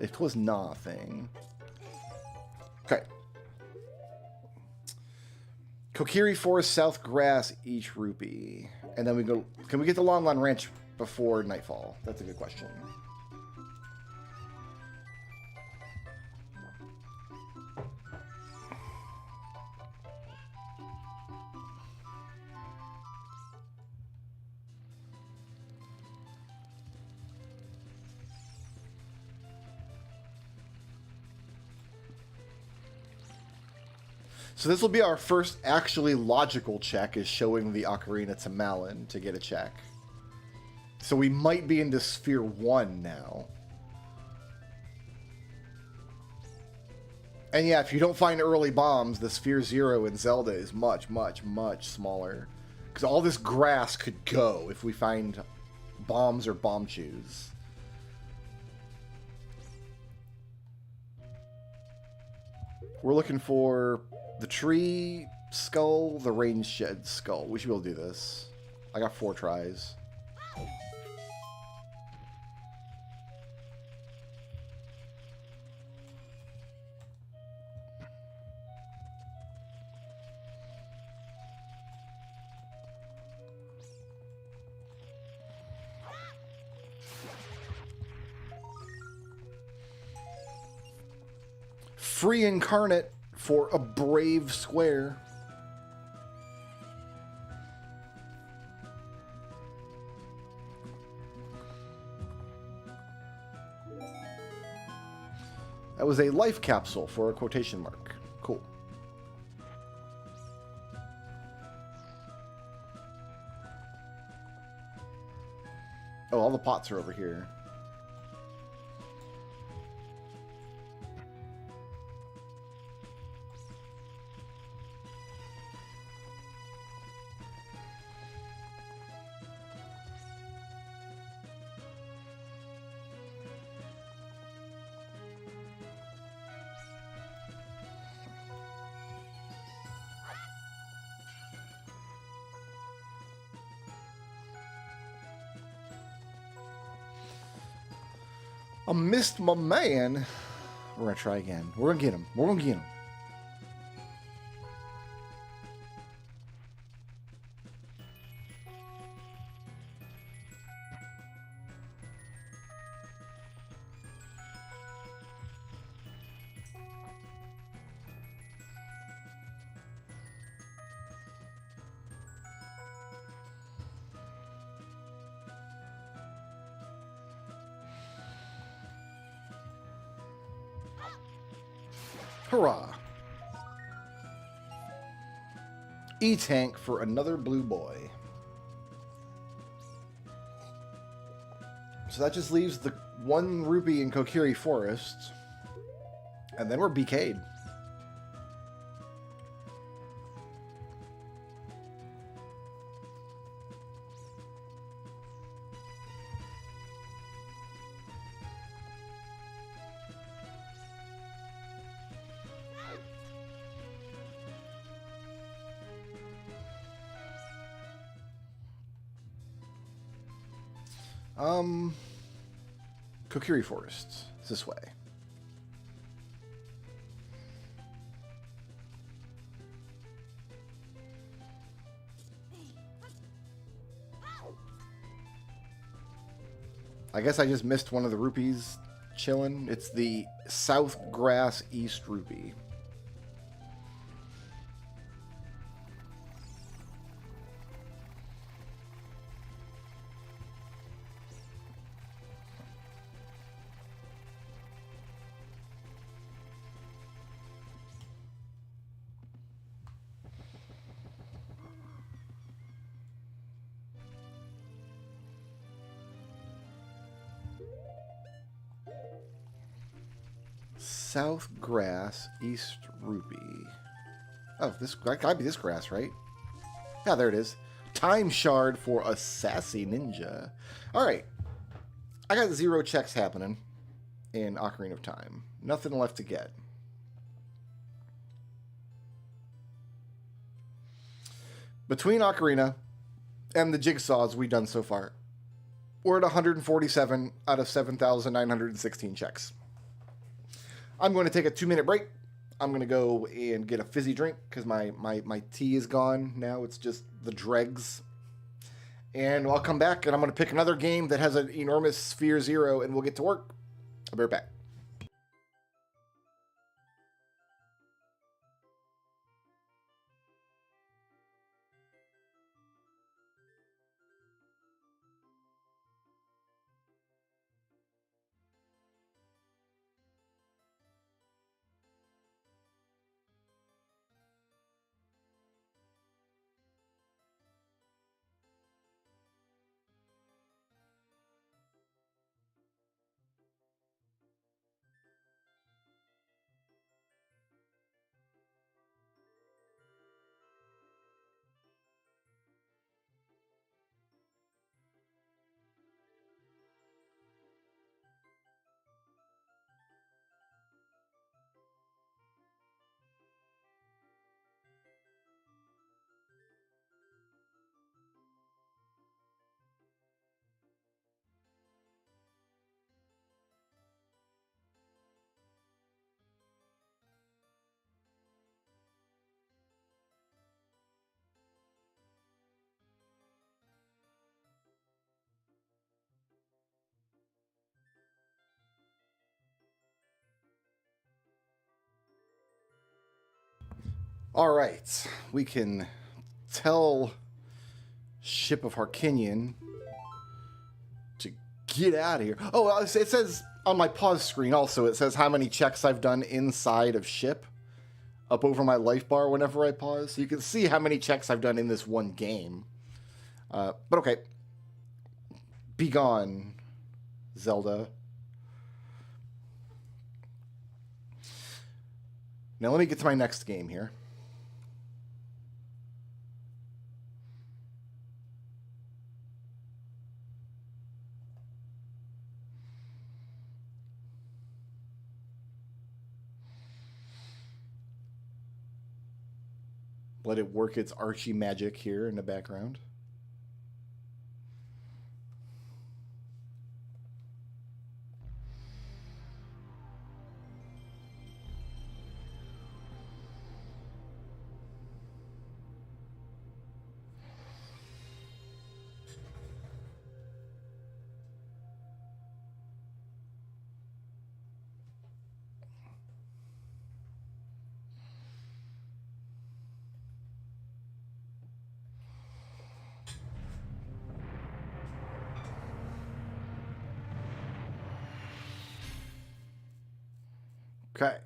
S1: It was nothing. Okay. Kokiri Forest South Grass, each rupee. And then we go... Can we get the Long Lawn Ranch before nightfall? That's a good question. So this will be our first actually logical check, is showing the Ocarina to Malin to get a check. So we might be into Sphere 1 now. And yeah, if you don't find early bombs, the Sphere 0 in Zelda is much, much, much smaller. Because all this grass could go if we find bombs or bomb chews. We're looking for the tree skull, the rain shed skull. We should be able to do this. I got 4 tries. Free incarnate for a brave square. That was a life capsule for a quotation mark. Cool. Oh, all the pots are over here. I missed my man. We're going to try again. We're going to get him. We're going to get him. Hurrah! E-tank for another blue boy. So that just leaves the 1 rupee in Kokiri Forest. And then we're BK'd. Kokiri Forest. It's this way. I guess I just missed one of the rupees chilling. It's the South Grass East Rupee. South Grass East Rupee. Oh, this that gotta be this grass, right? Yeah, there it is. Time shard for a sassy ninja. Alright. I got 0 checks happening in Ocarina of Time. Nothing left to get. Between Ocarina and the jigsaws we've done so far, we're at 147 out of 7,916 checks. I'm going to take a 2-minute break. I'm going to go and get a fizzy drink because my tea is gone. Now it's just the dregs. And I'll come back and I'm going to pick another game that has an enormous Sphere Zero and we'll get to work. I'll be right back. All right, we can tell Ship of Harkinian to get out of here. Oh, it says on my pause screen also, it says how many checks I've done inside of Ship up over my life bar whenever I pause. So you can see how many checks I've done in this one game. But okay. Be gone, Zelda. Now let me get to my next game here. Let it work its Archie magic here in the background. Okay.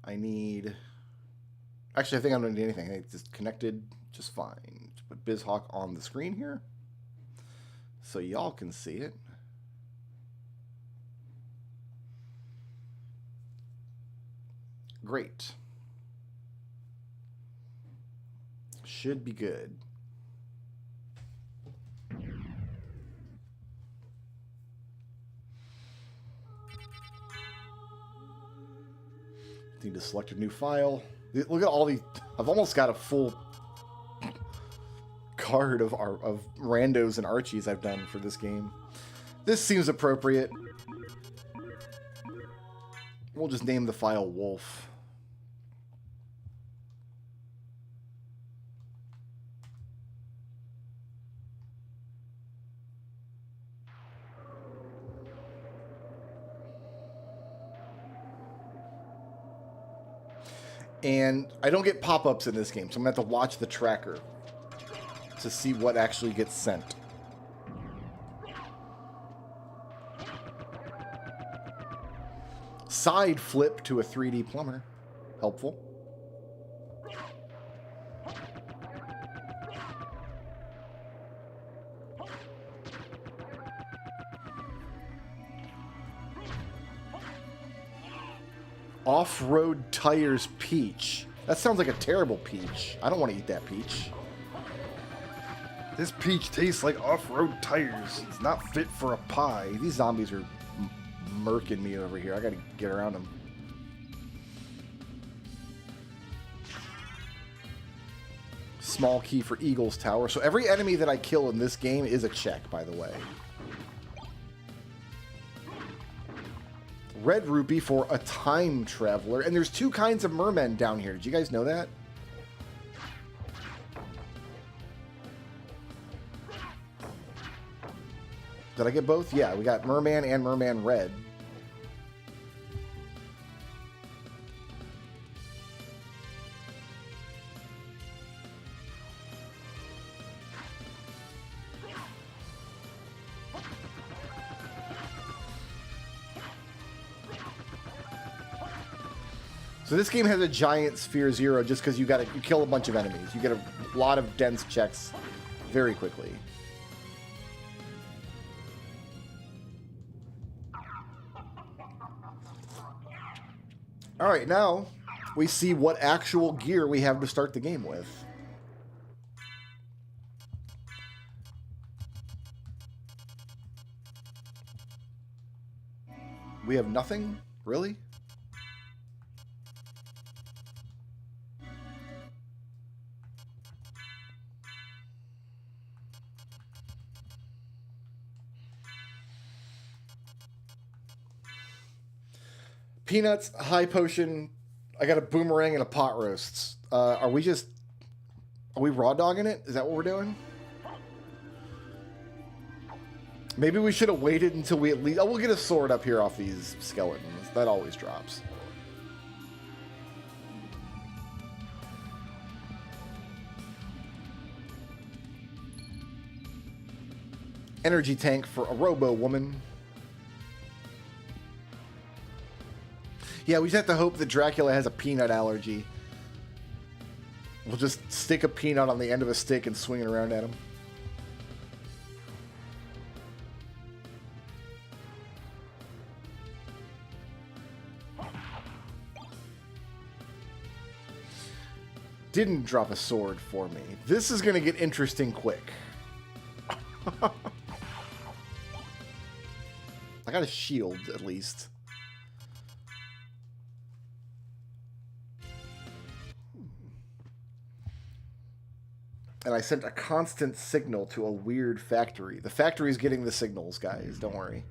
S1: I need... Actually, I think I don't need anything. I think it's just connected just fine. Just put BizHawk on the screen here so y'all can see it. Great. Should be good. Need to select a new file. Look at all these. I've almost got a full card of randos and Archies I've done for this game. This seems appropriate. We'll just name the file Wolf. And I don't get pop-ups in this game, so I'm going to have to watch the tracker to see what actually gets sent. Side flip to a 3D plumber. Helpful. Off-road tires peach. That sounds like a terrible peach. I don't want to eat that peach.
S2: This peach tastes like off-road tires. It's not fit for a pie.
S1: These zombies are murking me over here. I gotta get around them. Small key for Eagle's Tower. So every enemy that I kill in this game is a check, by the way. Red rupee for a time traveler. And there's two kinds of mermen down here. Did you guys know that? Did I get both? Yeah, we got merman and merman red. So this game has a giant sphere 0 just because you kill a bunch of enemies. You get a lot of dense checks very quickly. Alright, now we see what actual gear we have to start the game with. We have nothing? Really? Peanuts, high potion. I got a boomerang and a pot roasts. Are we raw dogging it? Is that what we're doing? Maybe we should have waited until we at least... Oh, we'll get a sword up here off these skeletons. That always drops. Energy tank for a robo woman. Yeah, we just have to hope that Dracula has a peanut allergy. We'll just stick a peanut on the end of a stick and swing it around at him. Didn't drop a sword for me. This is going to get interesting quick. I got a shield, at least. And I sent a constant signal to a weird factory. The factory's getting the signals, guys. Don't worry.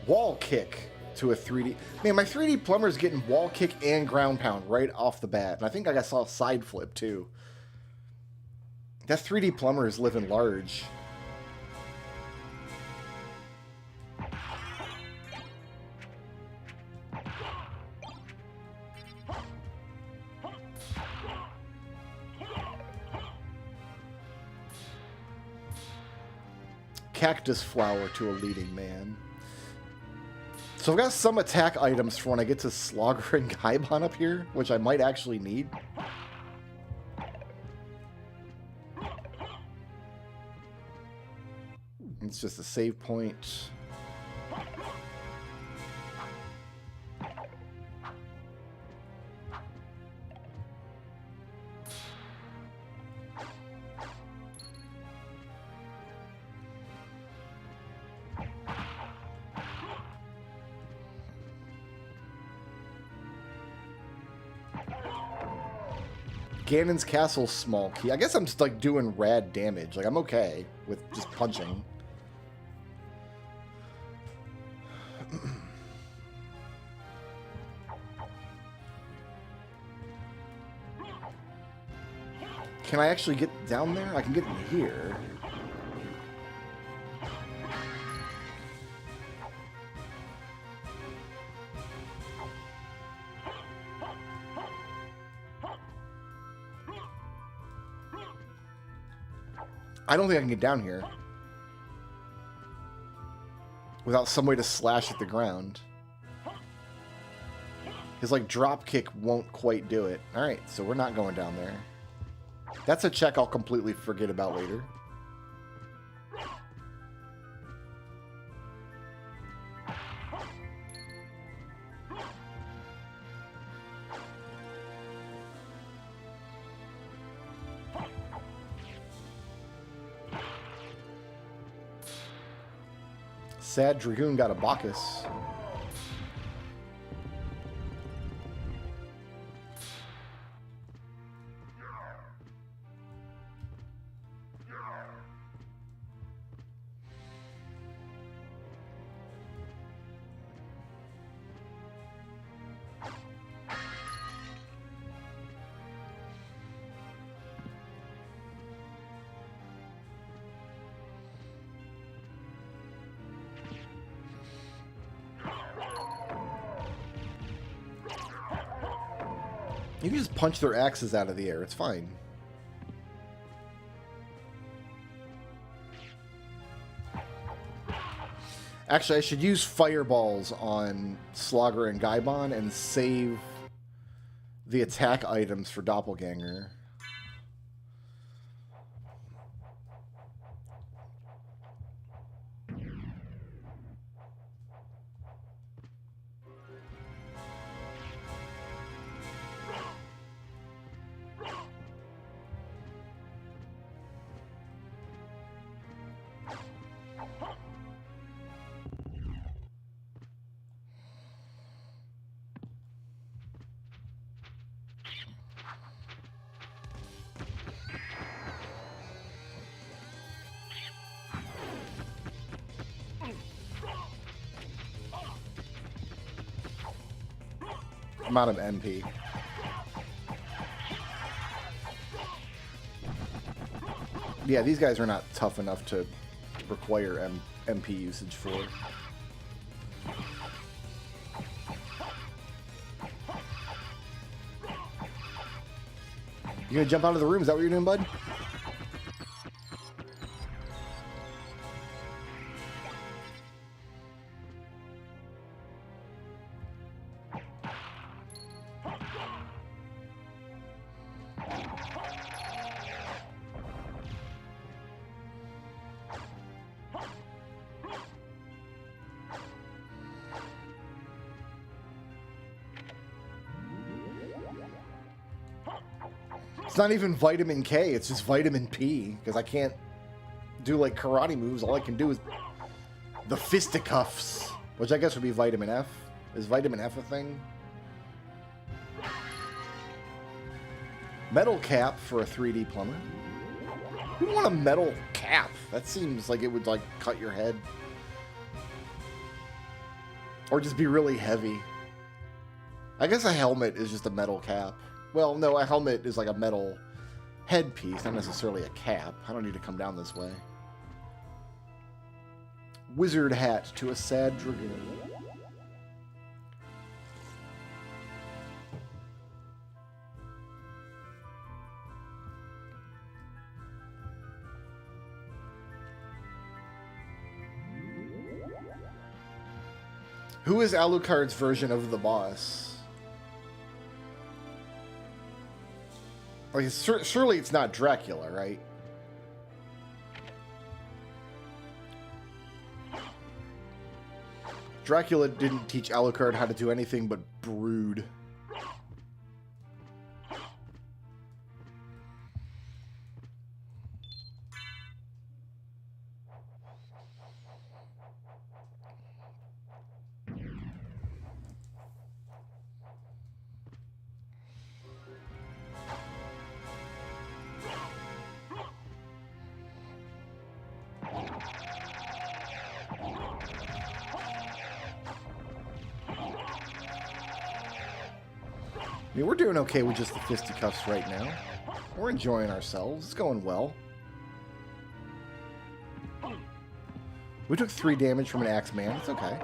S1: Wall kick to a 3D. Man, my 3D plumber's getting wall kick and ground pound right off the bat. And I think I saw a side flip, too. That 3D plumber is living large. Cactus flower to a leading man. So I've got some attack items for when I get to Slogger and Gaibon up here, which I might actually need. It's just a save point. Ganon's Castle small key. I guess I'm just like doing rad damage. Like I'm okay with just punching. Can I actually get down there? I can get in here. I don't think I can get down here without some way to slash at the ground. His, like, drop kick won't quite do it. Alright, so we're not going down there. That's a check I'll completely forget about later. Sad Dragoon got a Bacchus. You can just punch their axes out of the air. It's fine. Actually, I should use fireballs on Slogger and Gaibon and save the attack items for Doppelganger. I'm out of MP. Yeah, these guys are not tough enough to require MP usage for. You gonna jump out of the room? Is that what you're doing, bud? It's not even vitamin K, it's just vitamin P, because I can't do like karate moves. All I can do is the fisticuffs, which I guess would be vitamin F. Is vitamin F a thing? Metal cap for a 3D plumber. Who would want a metal cap? That seems like it would like cut your head. Or just be really heavy. I guess a helmet is just a metal cap. Well, no, a helmet is like a metal headpiece, not necessarily a cap. I don't need to come down this way. Wizard hat to a sad dragoon. Who is Alucard's version of the boss? Like, surely it's not Dracula, right? Dracula didn't teach Alucard how to do anything but brood. I mean, we're doing okay with just the fisticuffs right now. We're enjoying ourselves. It's going well. We took 3 damage from an axe man. It's okay.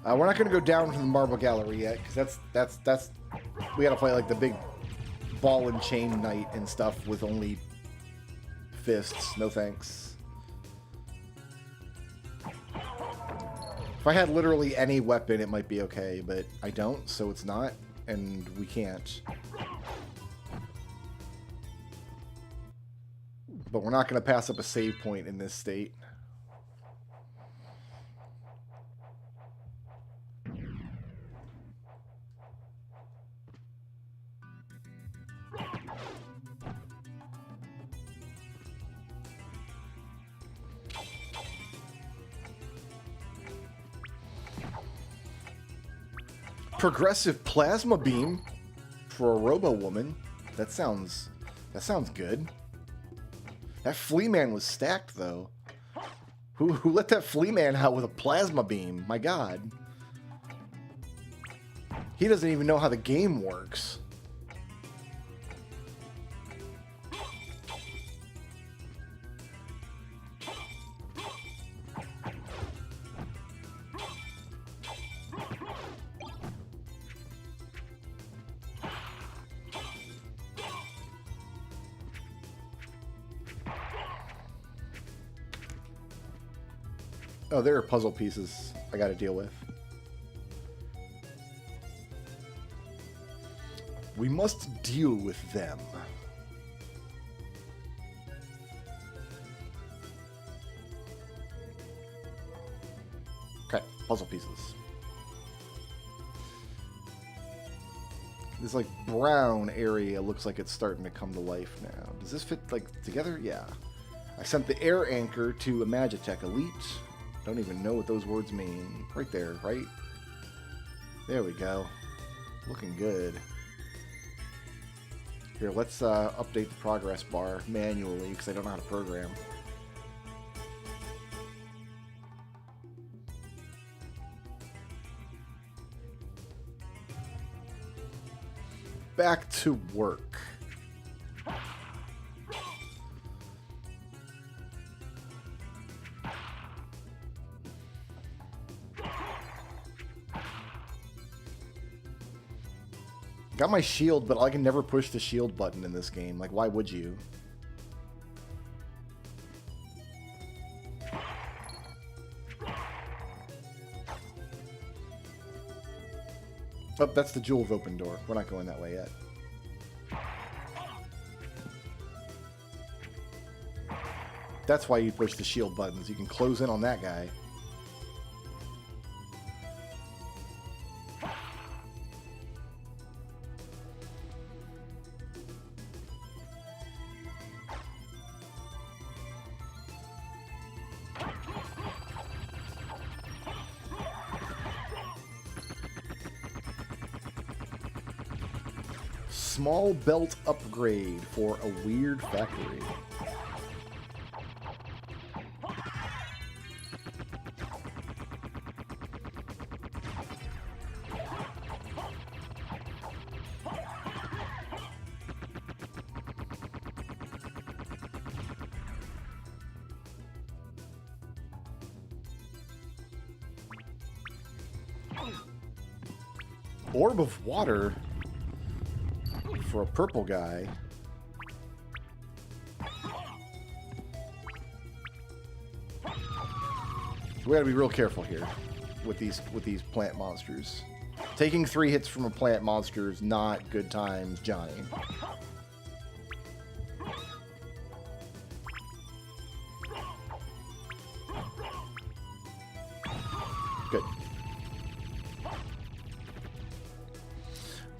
S2: We're not going to go down to the marble gallery yet, because that's we got to play like the big ball and chain knight and stuff with only fists. No thanks. If I had literally any weapon, it might be okay, but I don't, so it's not, and we can't. But we're not going to pass up a save point in this state. Progressive plasma beam for a robo woman. That sounds good. That flea man was stacked though. Who let that flea man out with a plasma beam? My God. He doesn't even know how the game works. Oh, there are puzzle pieces I gotta deal with. We must deal with them. Okay, puzzle pieces. This like brown area looks like it's starting to come to life now. Does this fit like together? Yeah. I sent the air anchor to Imagitech Elite. Don't even know what those words mean. Right there, right? There we go. Looking good. Here, let's update the progress bar manually because I don't know how to program. Back to work. Got my shield, but I can never push the shield button in this game. Like, why would you? Oh, that's the Jewel of Open Door. We're not going that way yet. That's why you push the shield buttons. You can close in on that guy. Small belt upgrade for a weird factory. Orb of water for a purple guy. We gotta be real careful here with these plant monsters. Taking 3 hits from a plant monster is not good times, Johnny. Good.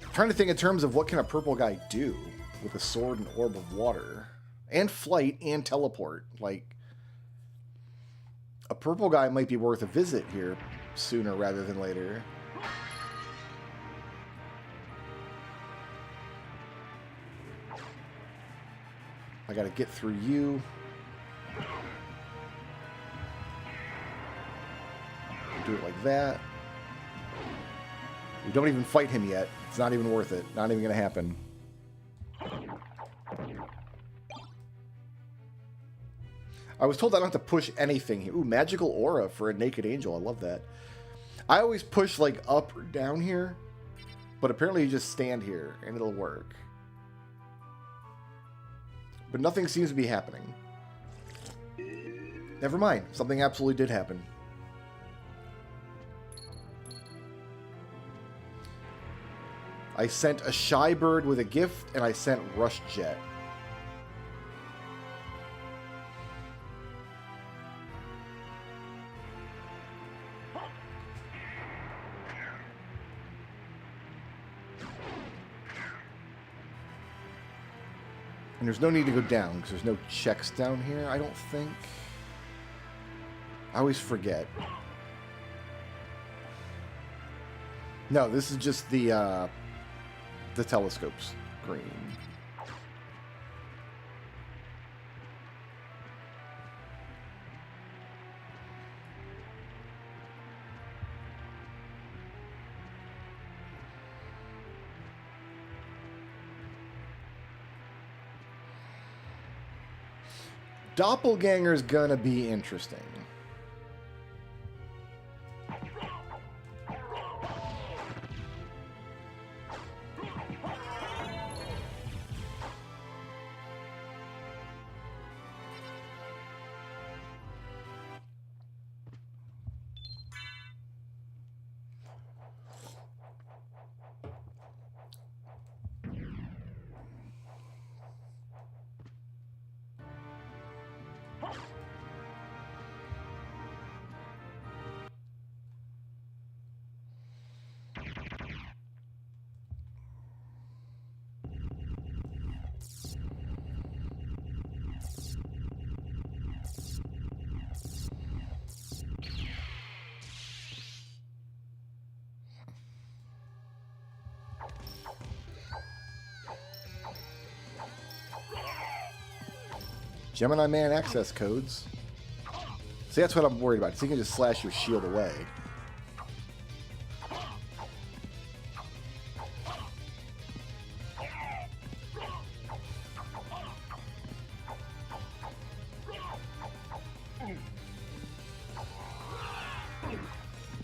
S2: I'm trying to think in terms of what can a purple guy do with a sword and orb of water and flight and teleport. Like, a purple guy might be worth a visit here sooner rather than later. I gotta get through you. Do it like that. We don't even fight him yet. It's not even worth it. Not even gonna happen. I was told I don't have to push anything here. Ooh, magical aura for a naked angel. I love that. I always push like up or down here, but apparently you just stand here and it'll work. But nothing seems to be happening. Never mind. Something absolutely did happen. I sent a shy bird with a gift, and I sent Rush Jet. And there's no need to go down, because there's no checks down here, I don't think. I always forget. No, this is just the telescope screen. Doppelganger's gonna be interesting. Gemini Man access codes. See, that's what I'm worried about. So you can just slash your shield away.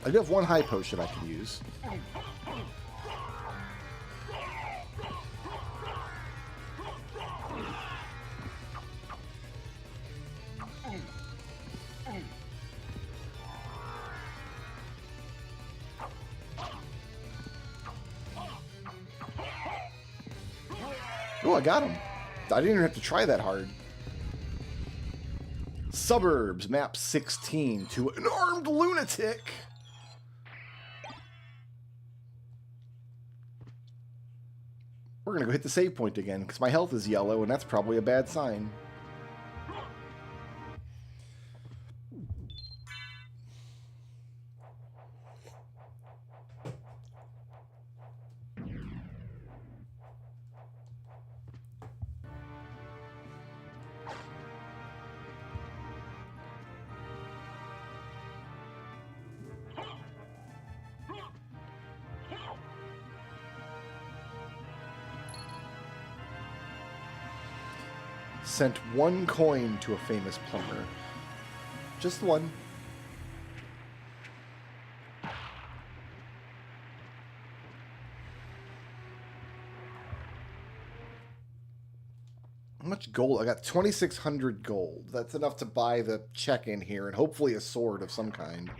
S2: I do have one high potion I can use. Oh, I got him. I didn't even have to try that hard. Suburbs, map 16, to an armed lunatic. We're going to go hit the save point again, because my health is yellow, and that's probably a bad sign. Sent one coin to a famous plumber. Just one. How much gold? I got 2,600 gold. That's enough to buy the check in here and hopefully a sword of some kind.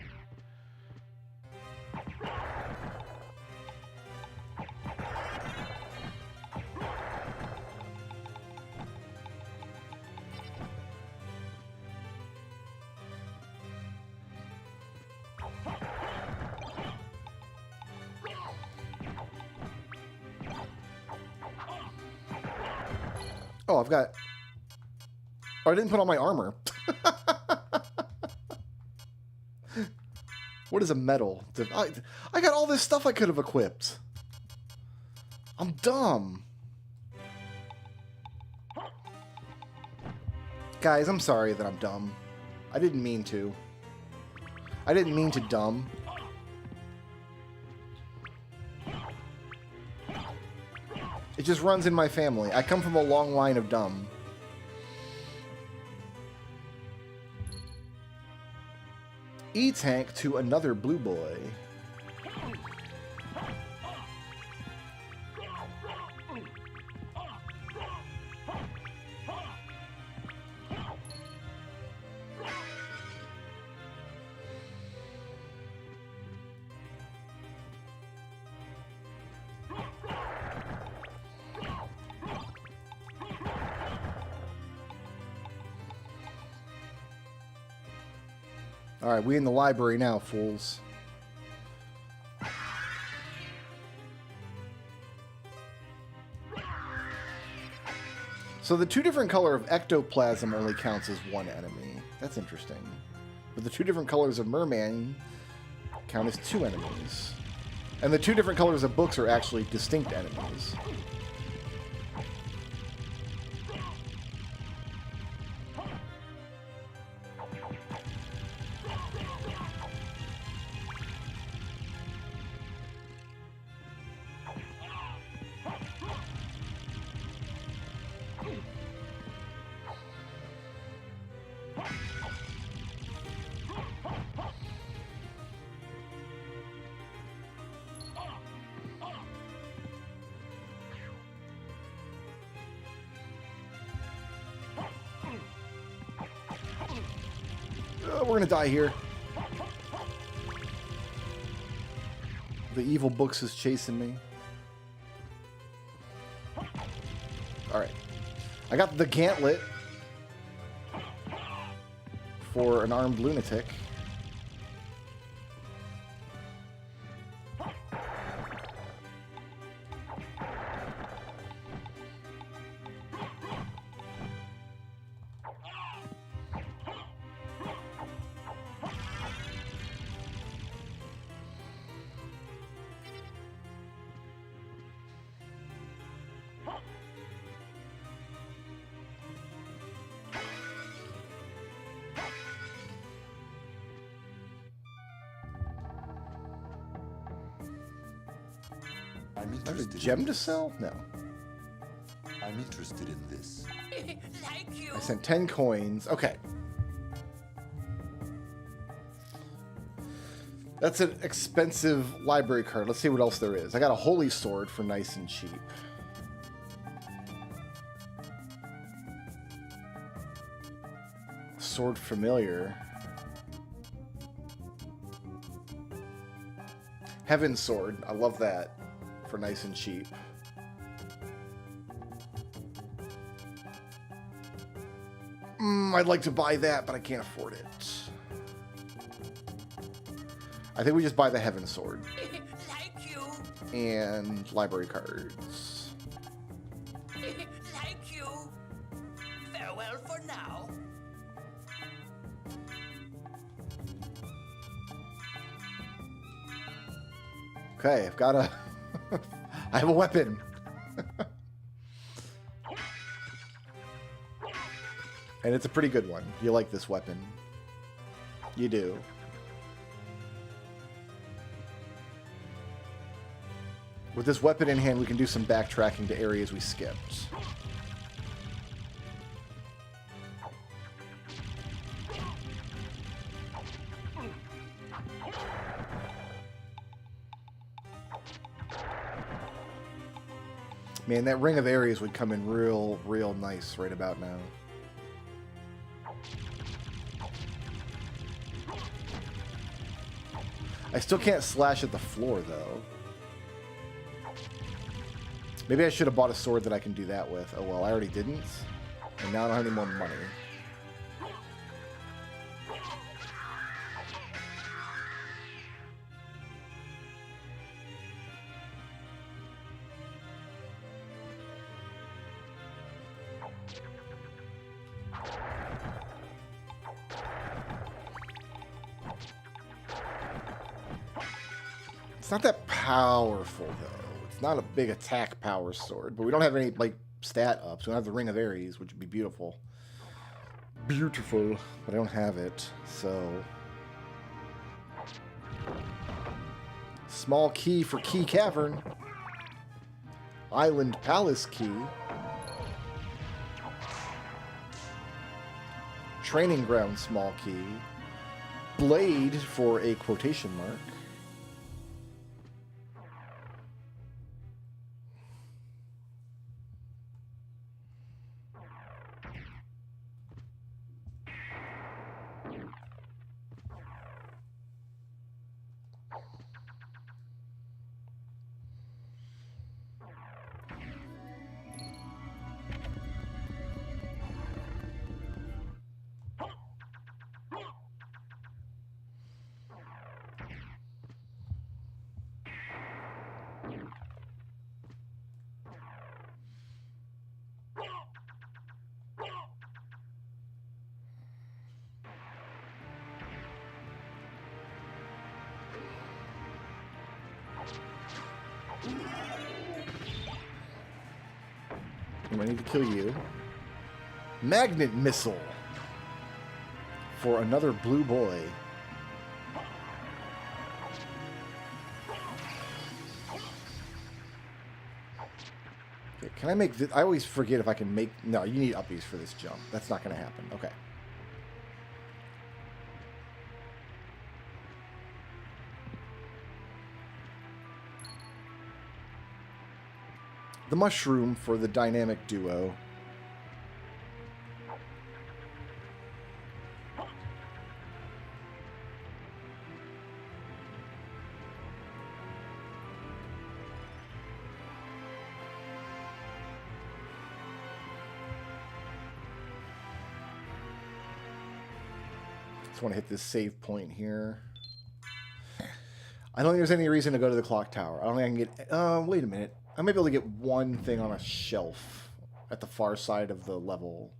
S2: Oh, I've got... Oh, I didn't put on my armor. What is a medal? I got all this stuff I could have equipped. I'm dumb. Guys, I'm sorry that I'm dumb. I didn't mean to. I didn't mean to dumb. It just runs in my family. I come from a long line of dumb. E-tank to another blue boy. Alright, we in the library now, fools. So the 2 different color of ectoplasm only counts as 1 enemy. That's interesting. But the 2 different colors of merman count as 2 enemies. And the 2 different colors of books are actually distinct enemies. We're gonna die here. The evil books is chasing me. Alright. I got the gauntlet for an armed lunatic. There's a gem to sell? No.
S3: I'm interested in this.
S4: Like you.
S2: I sent 10 coins. Okay. That's an expensive library card. Let's see what else there is. I got a holy sword for nice and cheap. Sword familiar. Heaven sword. I love that for nice and cheap. I'd like to buy that, but I can't afford it. I think we just buy the Heaven Sword.
S4: Like you.
S2: And library cards.
S4: Like you. Farewell for now.
S2: Okay, I've got a... I have a weapon. And it's a pretty good one. You like this weapon. You do. With this weapon in hand, we can do some backtracking to areas we skipped. Man, that ring of areas would come in real nice right about now. I still can't slash at the floor, though. Maybe I should have bought a sword that I can do that with. Oh, well, I already didn't. And now I don't have any more money. It's not that powerful, though. It's not a big attack power sword, but we don't have any, like, stat ups. We don't have the Ring of Ares, which would be beautiful. Beautiful, but I don't have it, so... Small key for Key Cavern. Island Palace key. Training ground small key. Blade for a quotation mark. I need to kill you. Magnet missile for another blue boy. Okay, can I make this? I always forget if I can make... No, you need uppies for this jump. That's not going to happen. Okay. The mushroom for the dynamic duo. Just want to hit this save point here. I don't think there's any reason to go to the clock tower. I don't think I can get... wait a minute. I might be able to get one thing on a shelf at the far side of the level.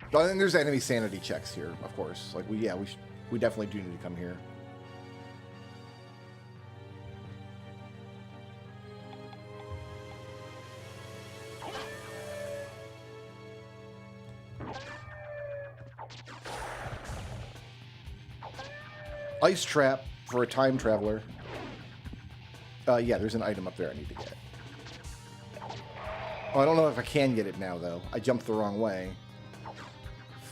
S2: I think there's enemy sanity checks here, of course. Like we definitely do need to come here. Ice trap for a time traveler. Yeah, there's an item up there I need to get. Oh, I don't know if I can get it now, though. I jumped the wrong way.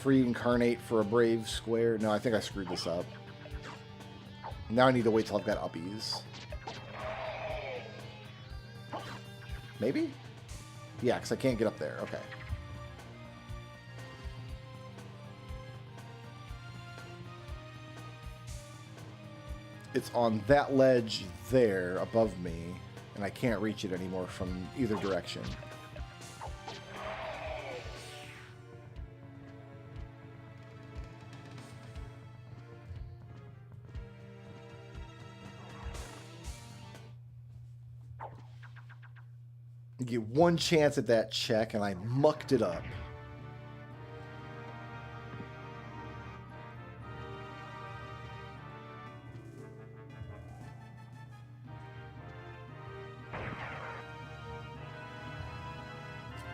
S2: Free incarnate for a brave square. No, I think I screwed this up. Now I need to wait till I've got uppies. Maybe? Yeah, because I can't get up there. Okay. It's on that ledge there above me, and I can't reach it anymore from either direction. You get one chance at that check, and I mucked it up.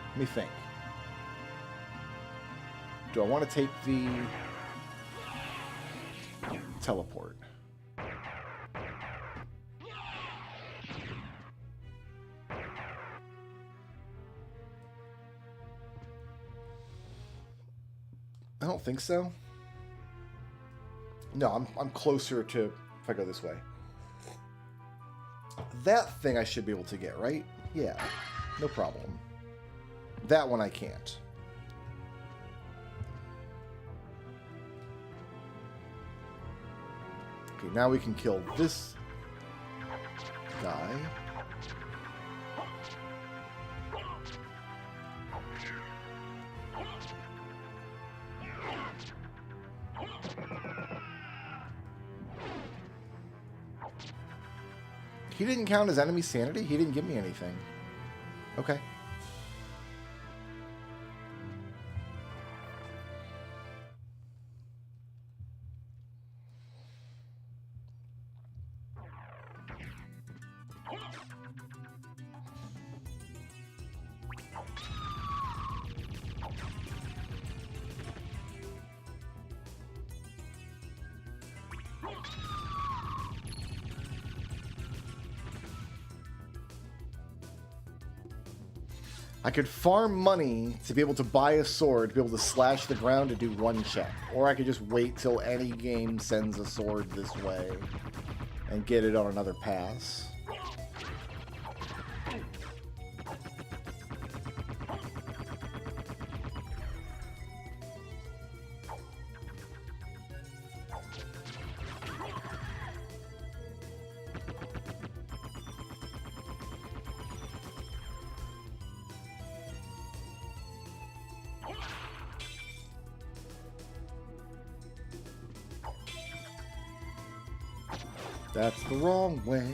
S2: Let me think. Do I want to take the teleport? I don't think so. No, I'm closer to if I go this way. That thing I should be able to get, right? Yeah, no problem. That one I can't. Okay, now we can kill this guy. He didn't count as enemy sanity? He didn't give me anything. Okay. I could farm money to be able to buy a sword, to be able to slash the ground to do one check. Or I could just wait till any game sends a sword this way and get it on another pass. That's the wrong way.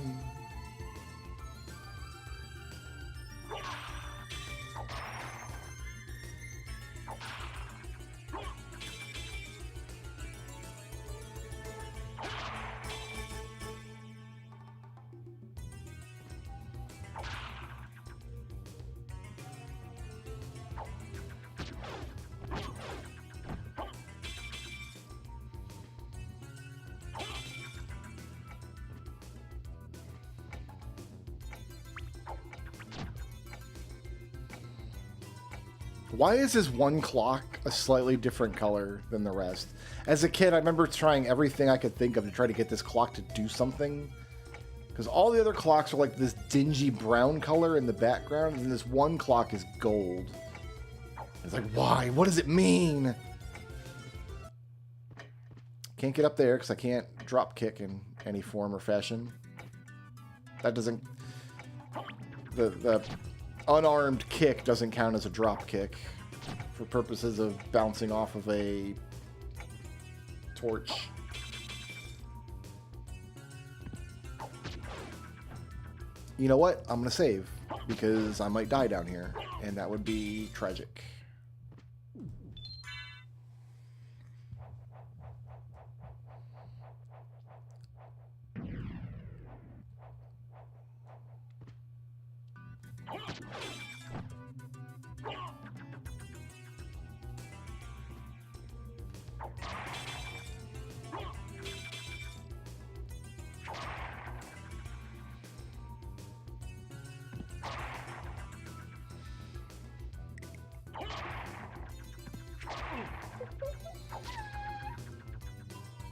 S2: Why is this one clock a slightly different color than the rest? As a kid, I remember trying everything I could think of to try to get this clock to do something. Because all the other clocks are like this dingy brown color in the background, and this one clock is gold. It's like, why? What does it mean? Can't get up there because I can't drop kick in any form or fashion. That doesn't... The unarmed kick doesn't count as a drop kick for purposes of bouncing off of a torch. You know what? I'm going to save because I might die down here, and that would be tragic.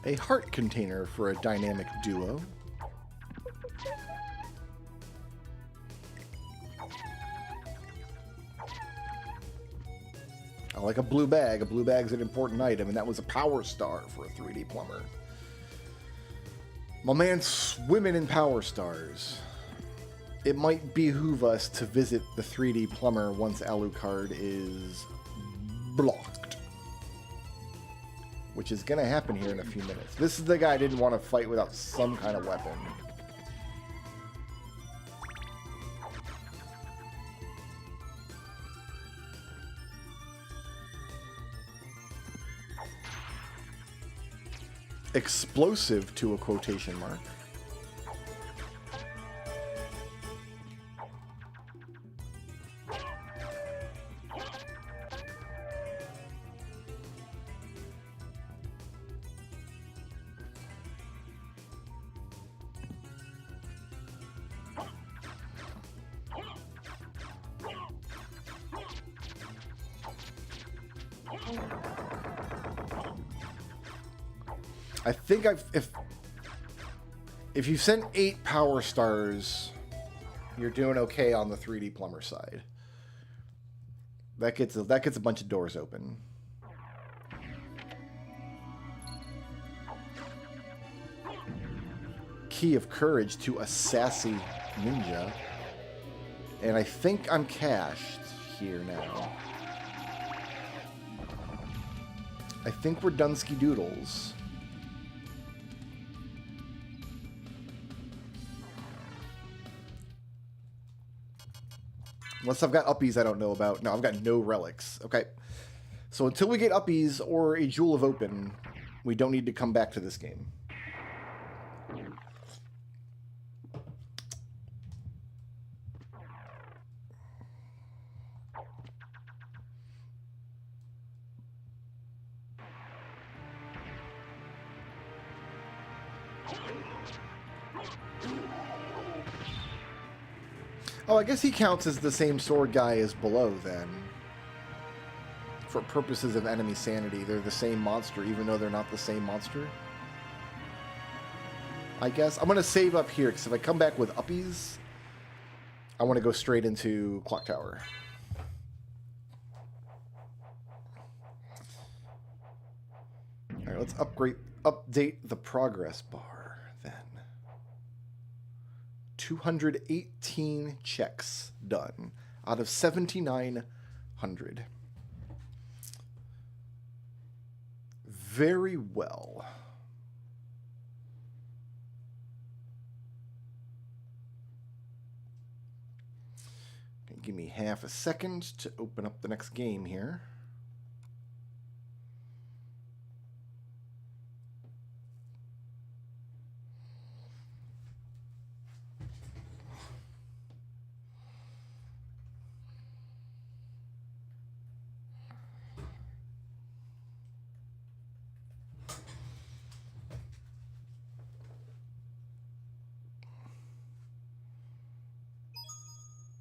S2: A heart container for a dynamic duo. I like a blue bag. A blue bag's an important item, and that was a power star for a 3D plumber. My man's swimming in power stars. It might behoove us to visit the 3D plumber once Alucard is blocked. Which is going to happen here in a few minutes. This is the guy I didn't want to fight without some kind of weapon. Explosive to a quotation mark. I think if you send 8 power stars, you're doing okay on the 3D plumber side. That gets a bunch of doors open. Key of courage to a sassy ninja. And I think I'm cached here now. I think we're Dunsky Doodles. Unless I've got uppies I don't know about. No, I've got no relics. Okay. So until we get uppies or a Jewel of Open, we don't need to come back to this game. Oh, I guess he counts as the same sword guy as below, then. For purposes of enemy sanity, they're the same monster, even though they're not the same monster. I guess. I'm going to save up here, because if I come back with uppies, I want to go straight into Clock Tower. Alright, let's update the progress bar, then. 218 checks done out of 7,900. Very well. Give me half a second to open up the next game here.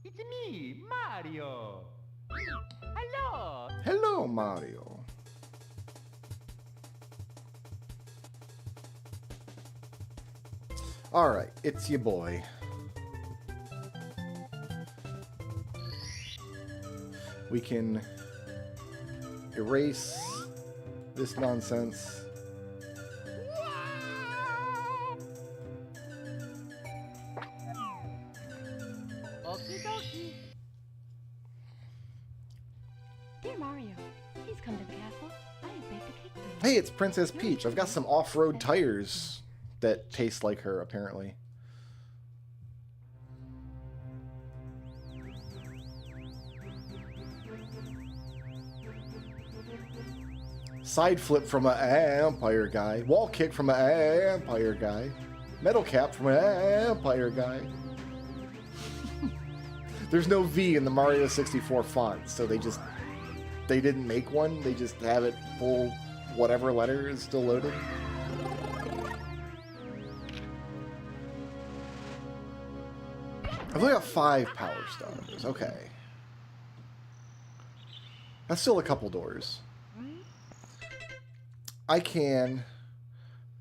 S5: It's me, Mario. Hello.
S2: Hello, Mario. Alright, it's your boy. We can erase this nonsense.
S5: Okie dokie.
S6: Dear Mario, please come to the castle. I have baked a cake for you.
S2: Hey, it's Princess Peach. I've got some off-road tires that taste like her, apparently. Side flip from an Empire guy. Wall kick from an Empire guy. Metal cap from an Empire guy. There's no V in the Mario 64 font, so they didn't make one. They just have it full whatever letter is still loaded. I've only got 5 power stones. Okay. That's still a couple doors. I can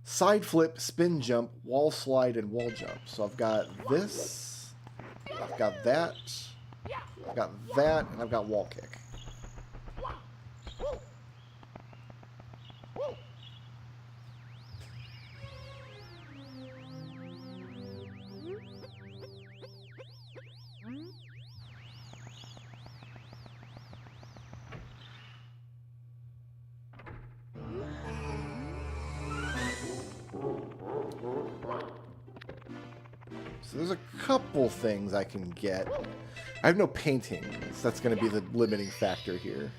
S2: side flip, spin jump, wall slide, and wall jump. So I've got this, I've got that, I've got that, and I've got wall kick. So there's a couple things I can get. I have no paintings. That's going to be the limiting factor here.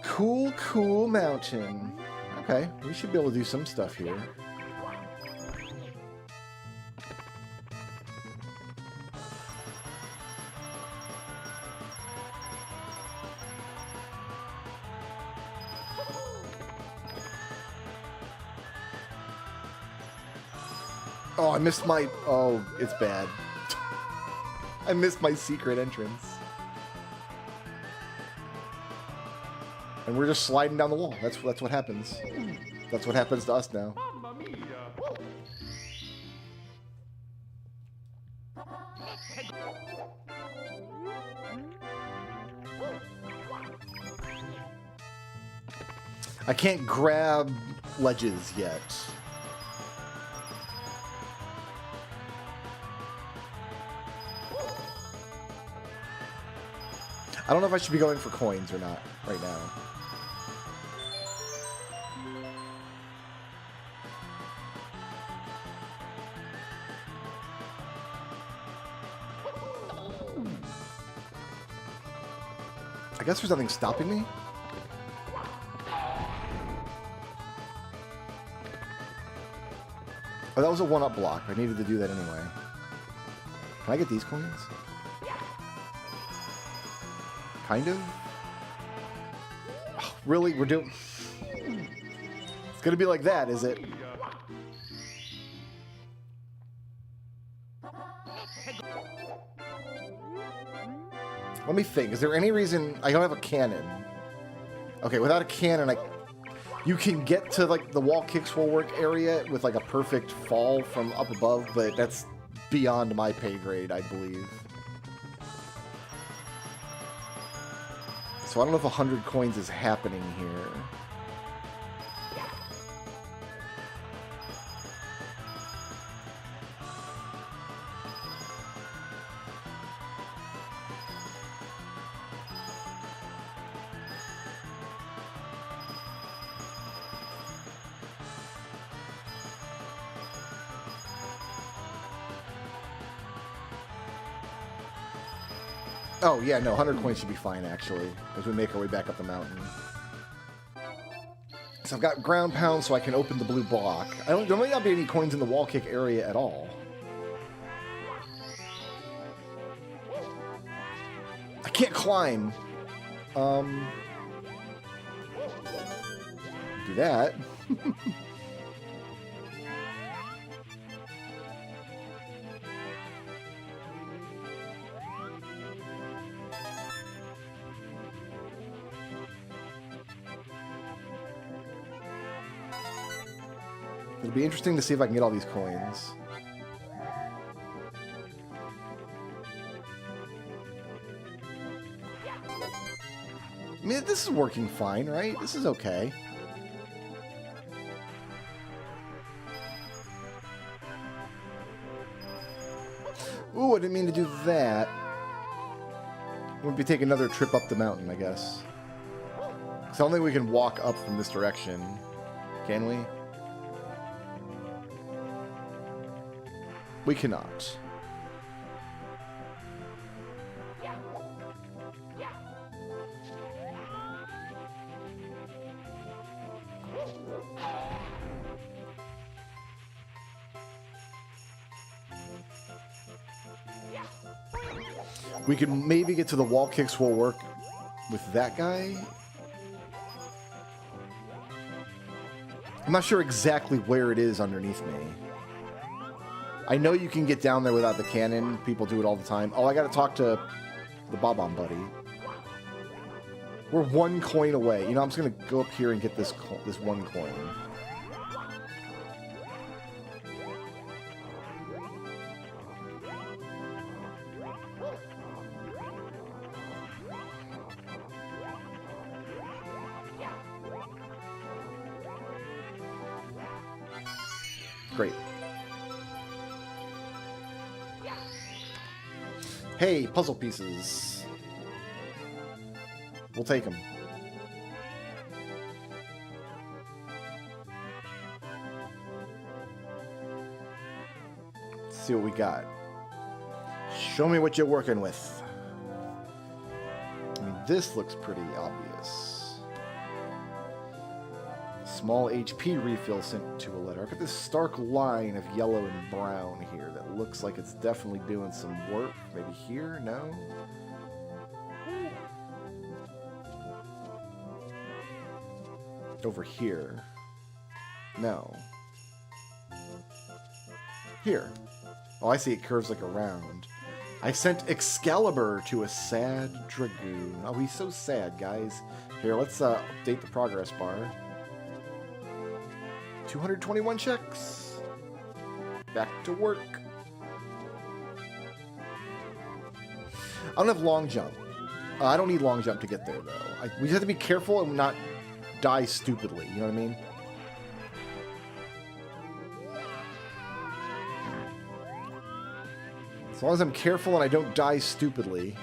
S2: Cool, cool mountain. Okay, we should be able to do some stuff here. Oh, I missed my... Oh, it's bad. I missed my secret entrance. And we're just sliding down the wall. That's what happens. That's what happens to us now.
S5: Mamma mia.
S2: I can't grab ledges yet. I don't know if I should be going for coins or not right now. I guess there's nothing stopping me. Oh, that was a one-up block. I needed to do that anyway. Can I get these coins? Kind of? Oh, really? We're doing... It's gonna be like that, is it? Let me think. Is there any reason... I don't have a cannon. Okay, without a cannon, you can get to, like, the wall kick swirl work area with, like, a perfect fall from up above, but that's beyond my pay grade, I believe. So I don't know if 100 coins is happening here. Oh, yeah, no, 100 coins should be fine, actually, as we make our way back up the mountain. So I've got ground pound, so I can open the blue block. There might not be any coins in the wall kick area at all. I can't climb. Do that. It'll be interesting to see if I can get all these coins. I mean, this is working fine, right? This is okay. Ooh, I didn't mean to do that. We'll be taking another trip up the mountain, I guess. Because I don't think we can walk up from this direction. Can we? We cannot. We can maybe get to the wall kicks will work with that guy. I'm not sure exactly where it is underneath me. I know you can get down there without the cannon. People do it all the time. Oh, I gotta talk to the Bob-omb buddy. We're 1 coin away. You know, I'm just gonna go up here and get this 1 coin. Great. Hey, puzzle pieces. We'll take them. Let's see what we got. Show me what you're working with. I mean, this looks pretty obvious. Small HP refill sent to a letter. I've got this stark line of yellow and brown here that looks like it's definitely doing some work. Maybe here? No? Over here. No. Here. Oh, I see it curves like around. I sent Excalibur to a sad dragoon. Oh, he's so sad, guys. Here, let's update the progress bar. 221 checks. Back to work. I don't have long jump. I don't need long jump to get there, though. We just have to be careful and not die stupidly. You know what I mean? As long as I'm careful and I don't die stupidly.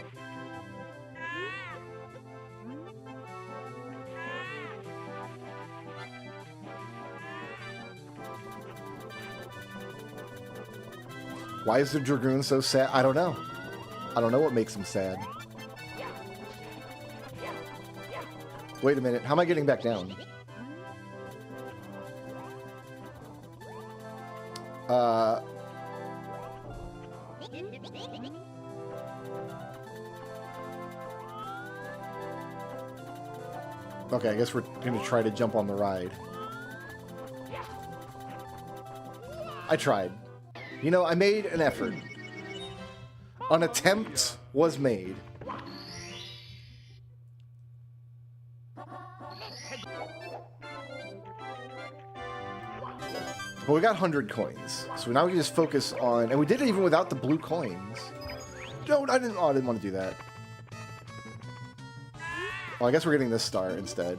S2: Why is the dragoon so sad? I don't know. I don't know what makes him sad. Wait a minute. How am I getting back down? Okay, I guess we're going to try to jump on the ride. I tried. You know, I made an effort. An attempt was made. Well, we got 100 coins. So now we can just focus on... And we did it even without the blue coins. No, I didn't want to do that. Well, I guess we're getting this star instead.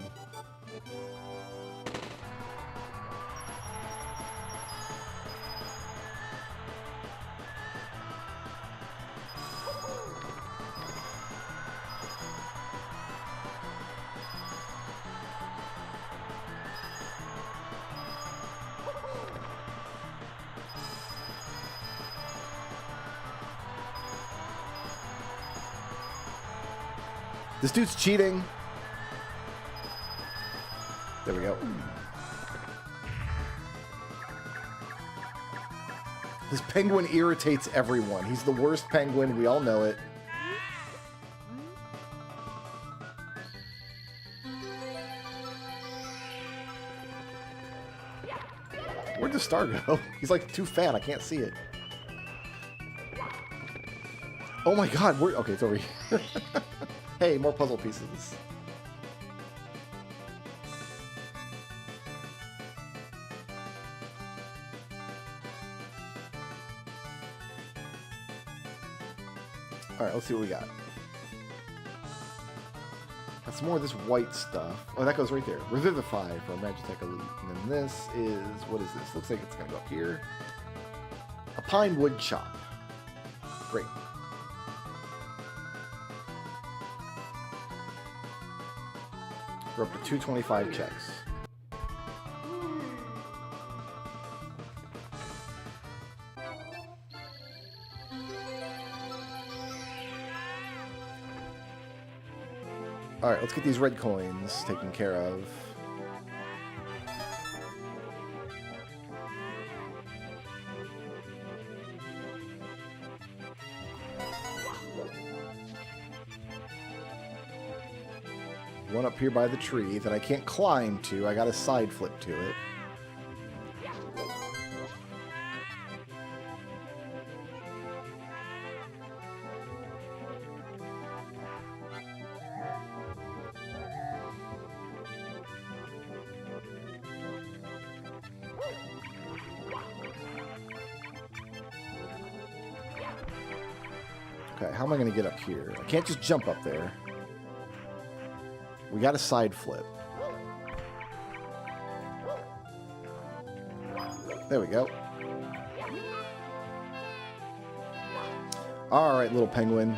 S2: This dude's cheating. There we go. This penguin irritates everyone. He's the worst penguin. We all know it. Where'd the star go? He's like too fat. I can't see it. Oh my god. Okay, it's over here. Hey, more puzzle pieces. Alright, let's see what we got. Got some more of this white stuff. Oh, that goes right there. Revivify for Magitech Elite. And then this is... What is this? Looks like it's going to go up here. A pine wood chop. Great. We're up to 225 checks. Alright, let's get these red coins taken care of. One up here by the tree that I can't climb to. I got a side flip to it. Okay, how am I going to get up here? I can't just jump up there. We got a side flip. There we go. Alright, little penguin.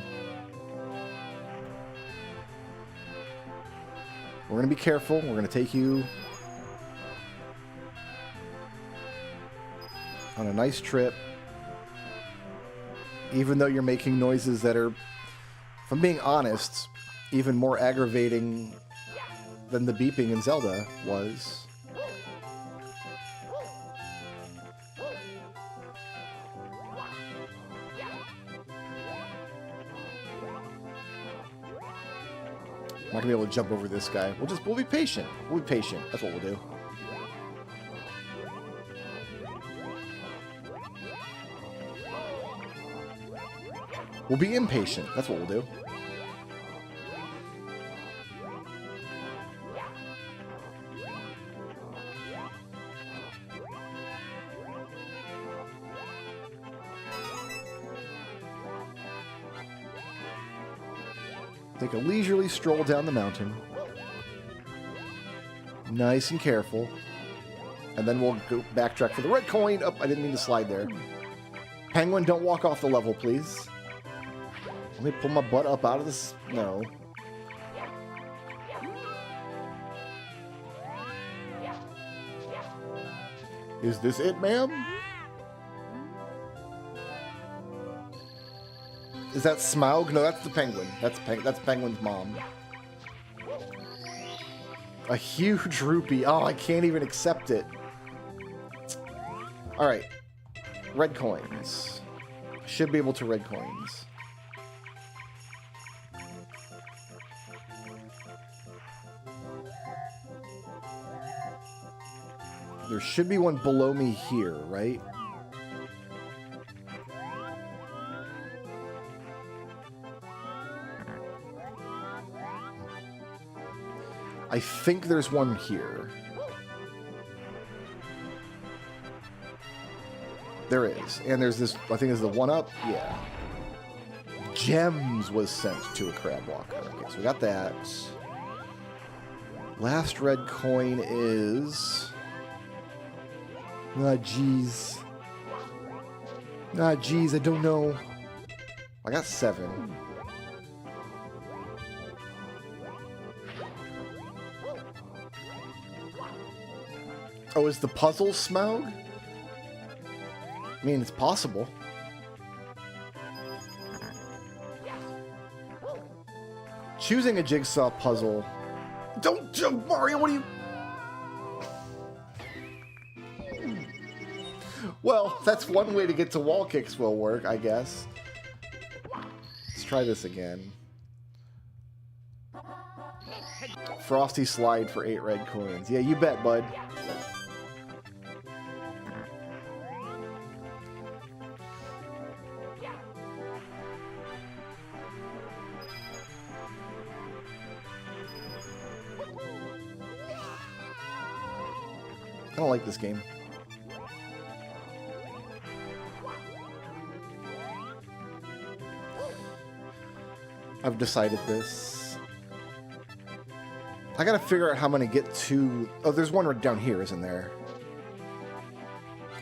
S2: We're going to be careful. We're going to take you on a nice trip. Even though you're making noises that are, if I'm being honest, even more aggravating than the beeping in Zelda was. I'm not gonna be able to jump over this guy. We'll be patient. We'll be patient. That's what we'll do. We'll be impatient. That's what we'll do. Take a leisurely stroll down the mountain. Nice and careful. And then we'll go backtrack for the red coin. Oh, I didn't mean to slide there. Penguin, don't walk off the level, please. Let me pull my butt up out of this. No. Is this it, ma'am? Is that Smaug? No, that's the penguin. That's Penguin's mom. A huge rupee. Oh, I can't even accept it. Alright. Red coins. Should be able to red coins. There should be one below me here, right? I think there's one here. There is. And there's this, I think is the one up? Yeah. Gems was sent to a crab walker. Okay, so we got that. Last red coin is... Ah, jeez. Ah, jeez, I don't know. I got 7. Oh, is the puzzle Smaug? I mean, it's possible. Choosing a jigsaw puzzle... Don't jump, Mario, what are you... Well, that's one way to get to wall kicks will work, I guess. Let's try this again. Frosty slide for 8 red coins. Yeah, you bet, bud. I don't like this game. I've decided this. I gotta figure out how I'm gonna get to... Oh, there's one right down here, isn't there?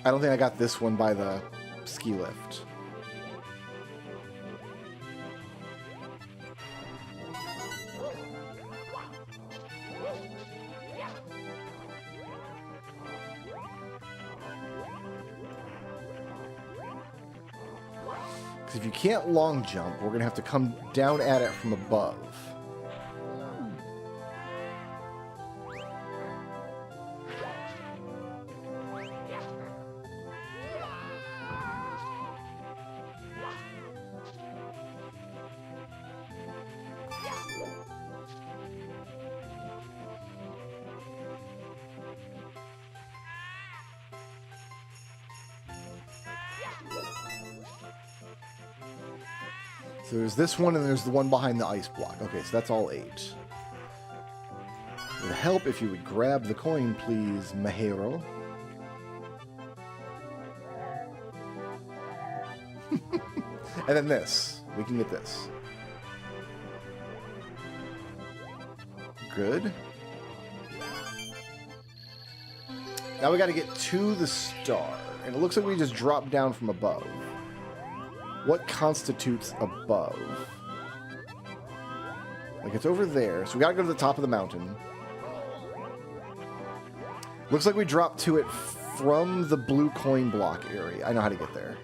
S2: I don't think I got this one by the ski lift. Because if you can't long jump, we're gonna have to come down at it from above. So there's this one, and there's the one behind the ice block. Okay, so that's all 8. It would help if you would grab the coin, please, Mahero. And then this. We can get this. Good. Now we got to get to the star. And it looks like we just dropped down from above. What constitutes above? Like, it's over there, so we gotta go to the top of the mountain. Looks like we dropped to it from the blue coin block area. I know how to get there.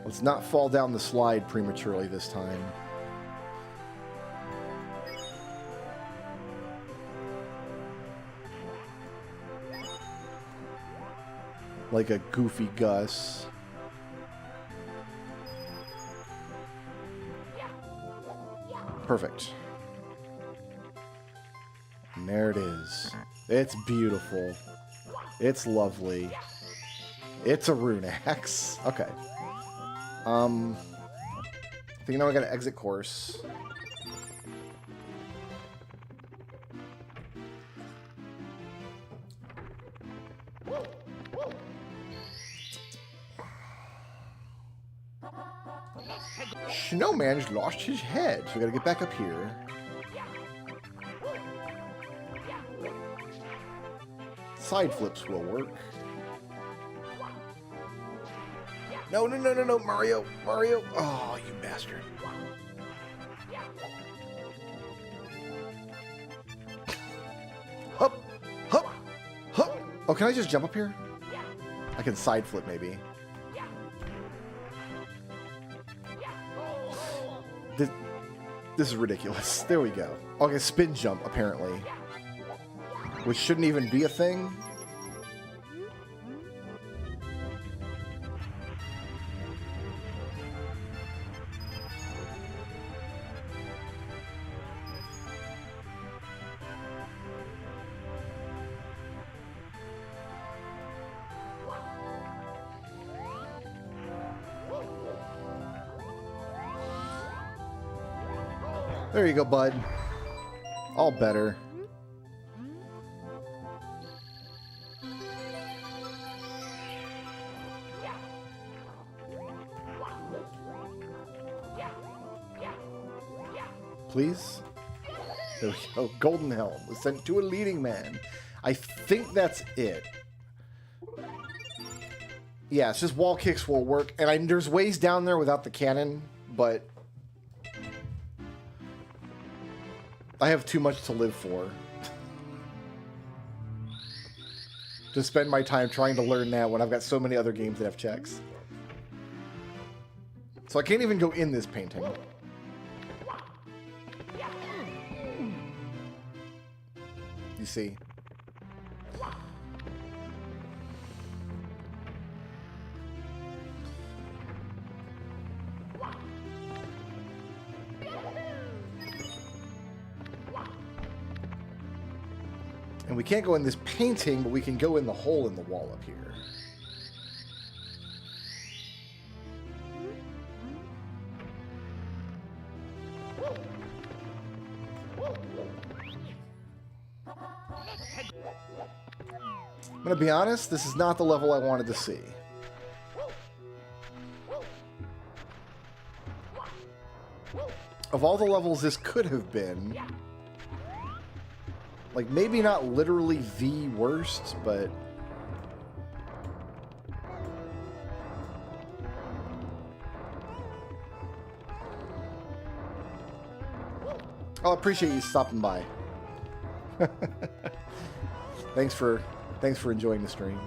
S2: Let's not fall down the slide prematurely this time. Like a goofy Gus. Perfect. And there it is. It's beautiful. It's lovely. It's a rune axe. Okay. I think now I gotta exit course. Snowman's lost his head, so we gotta get back up here. Side flips will work. No, no, no, no, no, Mario. Mario. Oh, you bastard. Hup, hup, hup. Oh, can I just jump up here? I can side flip, maybe. This is ridiculous. There we go. Okay, spin jump, apparently. Which shouldn't even be a thing. There you go, bud. All better. Please? There we go. Golden Helm was sent to a leading man. I think that's it. Yeah, it's just wall kicks will work. And there's ways down there without the cannon, but I have too much to live for to spend my time trying to learn that when I've got so many other games that have checks. So I can't even go in this painting. You see? And we can't go in this painting, but we can go in the hole in the wall up here. gonna be honest, this is not the level I wanted to see. Of all the levels this could have been, like, maybe not literally the worst, but... I'll appreciate you stopping by. Thanks for enjoying the stream.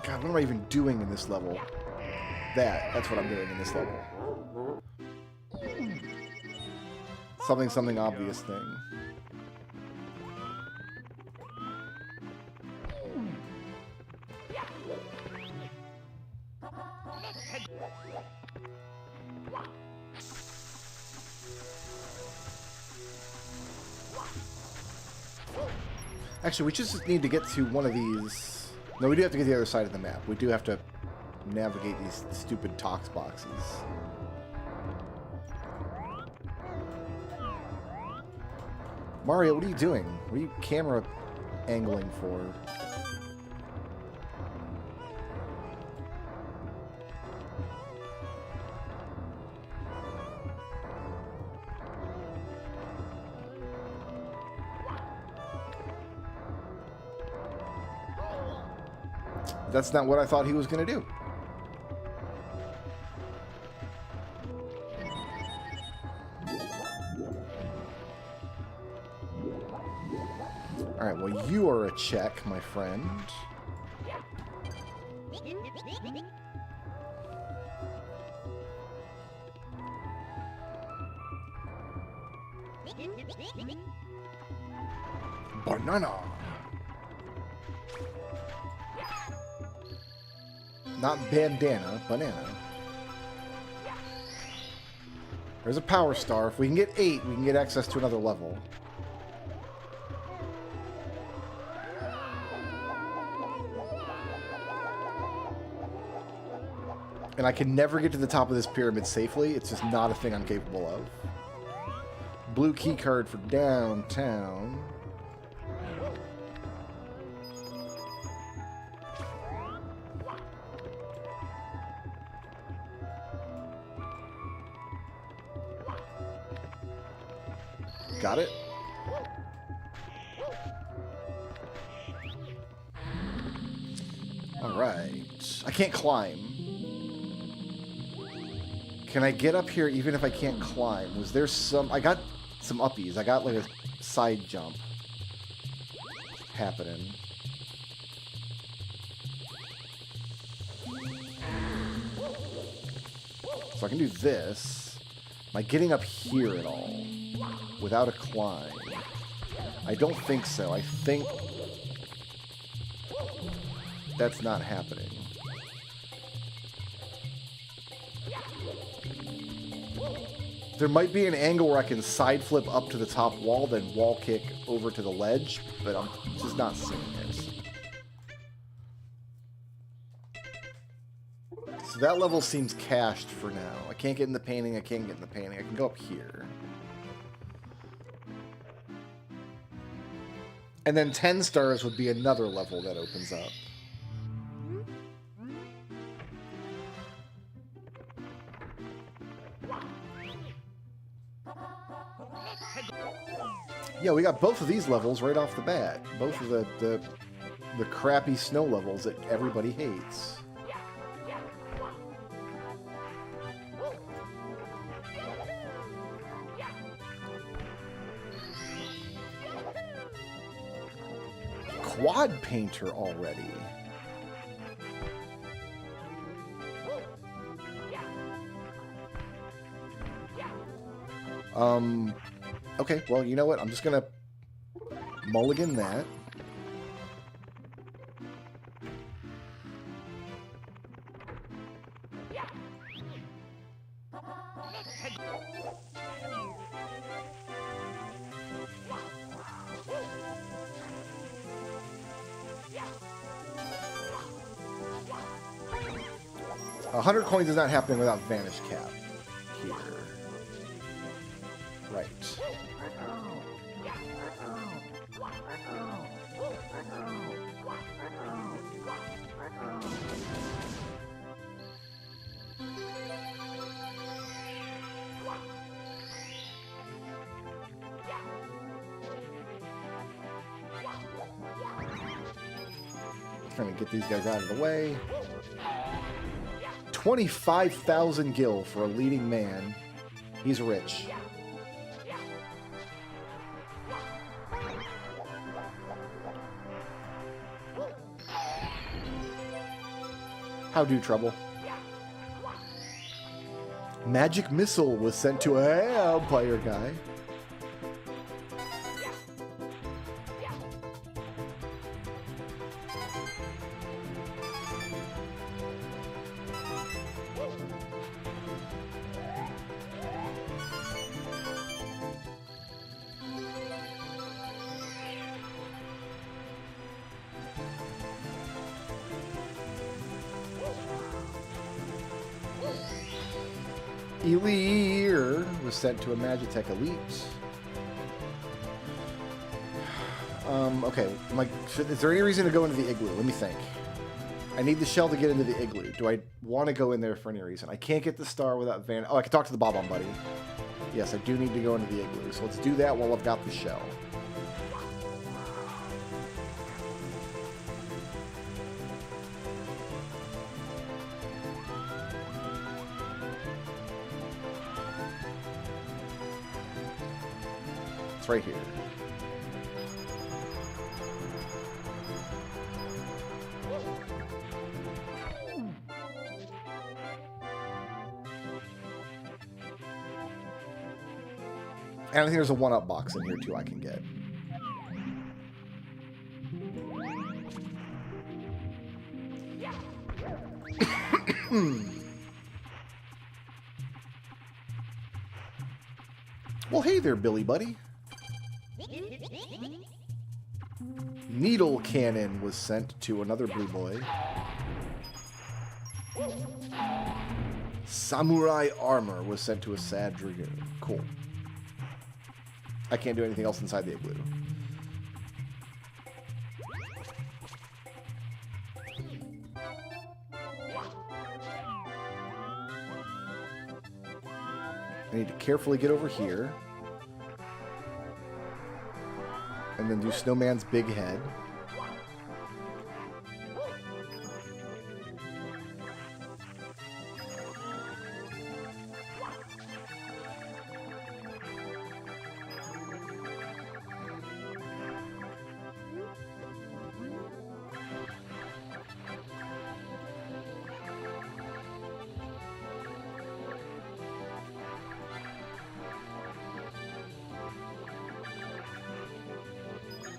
S2: God, what am I even doing in this level? That's what I'm doing in this level. Something obvious thing. Actually, we just need to get to one of these. No, we do have to get to the other side of the map. We do have to navigate these stupid tox boxes. Mario, what are you doing? What are you camera angling for? That's not what I thought he was going to do. Alright, well, you are a check, my friend. Banana! Not bandana, banana. There's a power star. If we can get 8, we can get access to another level. And I can never get to the top of this pyramid safely. It's just not a thing I'm capable of. Blue key card for downtown. Got it. All right. I can't climb. Can I get up here even if I can't climb? Was there some... I got some uppies. I got like a side jump happening. So I can do this. Am I getting up here at all? Without a climb? I don't think so. I think that's not happening. There might be an angle where I can side flip up to the top wall, then wall kick over to the ledge, but I'm just not seeing it. So that level seems cached for now. I can't get in the painting, I can't get in the painting. I can go up here. And then 10 stars would be another level that opens up. Yeah, we got both of these levels right off the bat. Both of the crappy snow levels that everybody hates. Quad painter already. Okay, well, you know what? I'm just gonna mulligan that. A 100 coins is not happening without Vanish Cap here. Right. Trying to get these guys out of the way. 25,000 gil for a leading man. He's rich. How do, Trouble? Magic Missile was sent to a Empire guy. Elir was sent to a Magitech Elite. Okay, is there any reason to go into the igloo? Let me think. I need the shell to get into the igloo. Do I want to go in there for any reason? I can't get the star without Van... Oh, I can talk to the Bob-omb Buddy. Yes, I do need to go into the igloo. So let's do that while I've got the shell. It's right here. And I think there's a one-up box in here, too, I can get. Well, hey there, Billy Buddy. Needle Cannon was sent to another blue boy. Samurai Armor was sent to a Sad Dragoon. Cool. I can't do anything else inside the igloo. I need to carefully get over here. And then do Snowman's big head.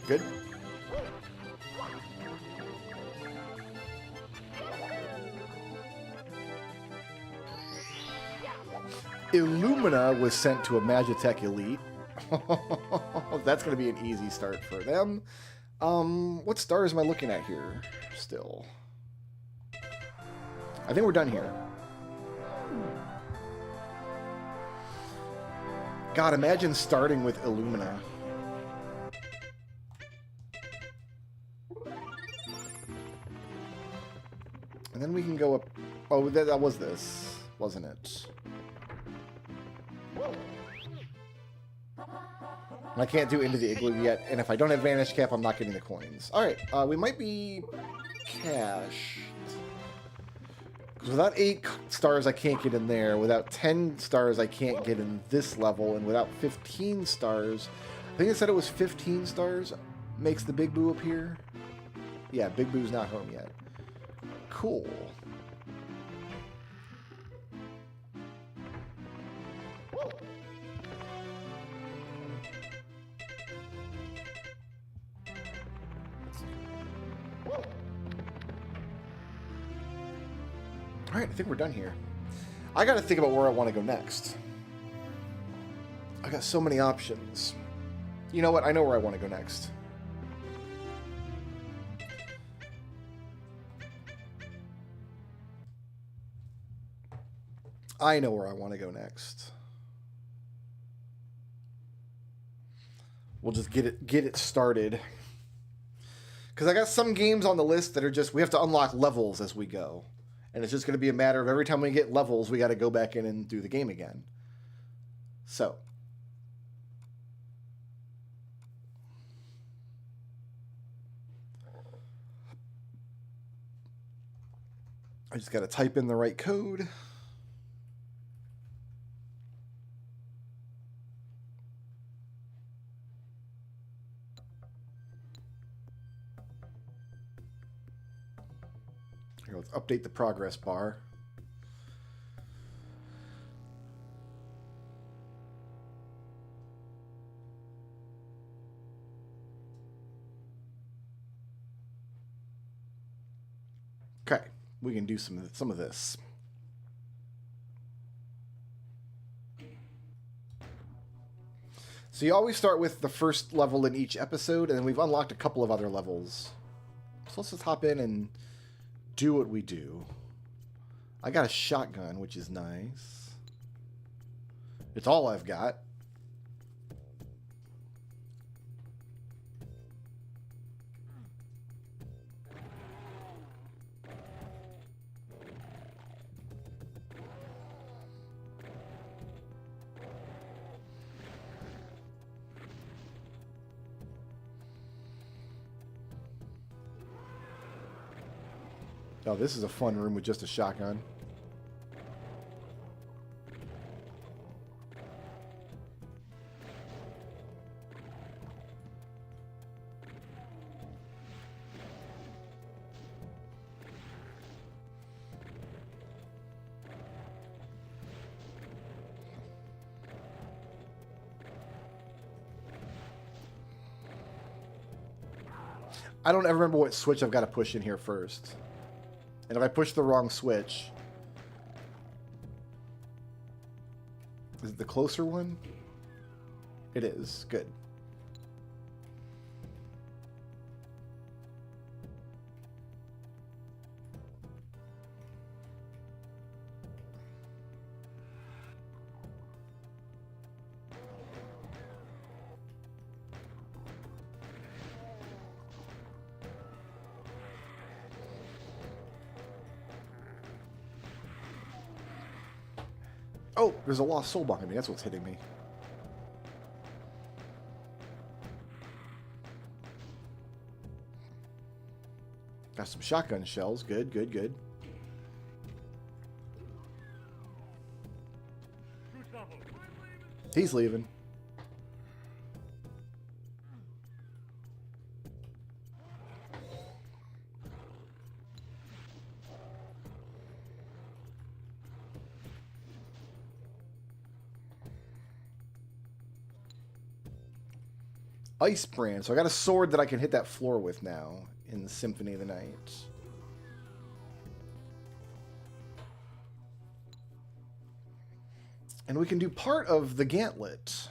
S2: Good. Illumina was sent to a Magitech Elite. That's going to be an easy start for them. What stars am I looking at here still? I think we're done here. God, imagine starting with Illumina. And then we can go up... Oh, that was this, wasn't it? I can't do Into the Igloo yet, and if I don't have Vanish Cap, I'm not getting the coins. Alright, we might be cashed. Because without 8 stars, I can't get in there. Without 10 stars, I can't get in this level. And without 15 stars... I think it said it was 15 stars makes the Big Boo appear. Yeah, Big Boo's not home yet. Cool. Alright, I think we're done here. I gotta think about where I want to go next. I got so many options. You know what? I know where I want to go next. I know where I want to go next. We'll just get it started. Because I got some games on the list that are just, we have to unlock levels as we go. And it's just going to be a matter of every time we get levels, we got to go back in and do the game again. So. I just got to type in the right code. Here, let's update the progress bar. Okay, we can do some of this. So you always start with the first level in each episode, and then we've unlocked a couple of other levels. So let's just hop in and do what we do. I got a shotgun, which is nice. It's all I've got. Oh, this is a fun room with just a shotgun. I don't ever remember what switch I've got to push in here first. And if I push the wrong switch... Is it the closer one? It is. Good. Oh, there's a lost soul behind me. That's what's hitting me. Got some shotgun shells. Good, good, good. He's leaving. Ice brand. So I got a sword that I can hit that floor with now in the Symphony of the Night. And we can do part of the gauntlet.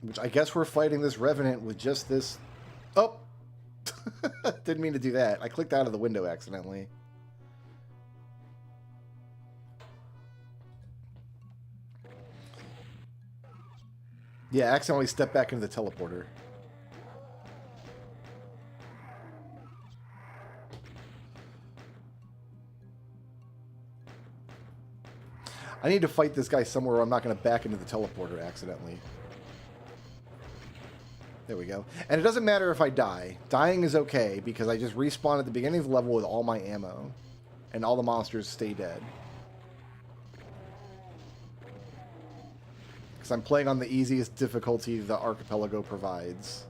S2: Which I guess we're fighting this Revenant with just this... Oh! Didn't mean to do that. I clicked out of the window accidentally. Yeah, I accidentally stepped back into the teleporter. I need to fight this guy somewhere where I'm not going to back into the teleporter accidentally. There we go. And it doesn't matter if I die. Dying is okay because I just respawn at the beginning of the level with all my ammo. And all the monsters stay dead. Because I'm playing on the easiest difficulty the archipelago provides.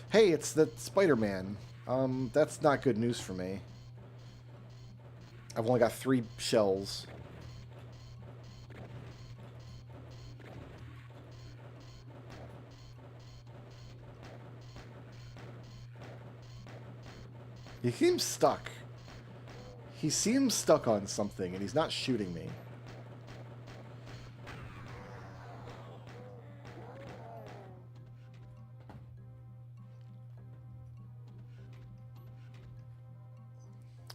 S2: Hey, it's the Spider-Man. That's not good news for me. I've only got 3 shells. He seems stuck. He seems stuck on something, and he's not shooting me.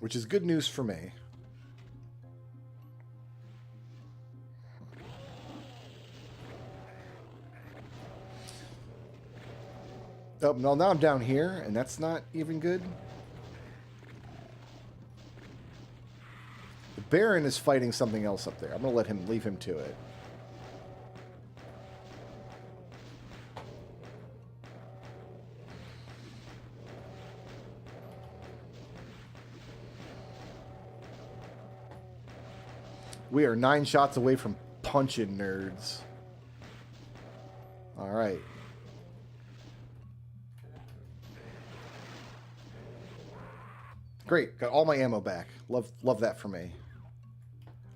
S2: Which is good news for me. Oh, no, now I'm down here, and that's not even good. Baron is fighting something else up there. I'm going to leave him to it. We are 9 shots away from punching nerds. All right. Great. Got all my ammo back. Love that for me.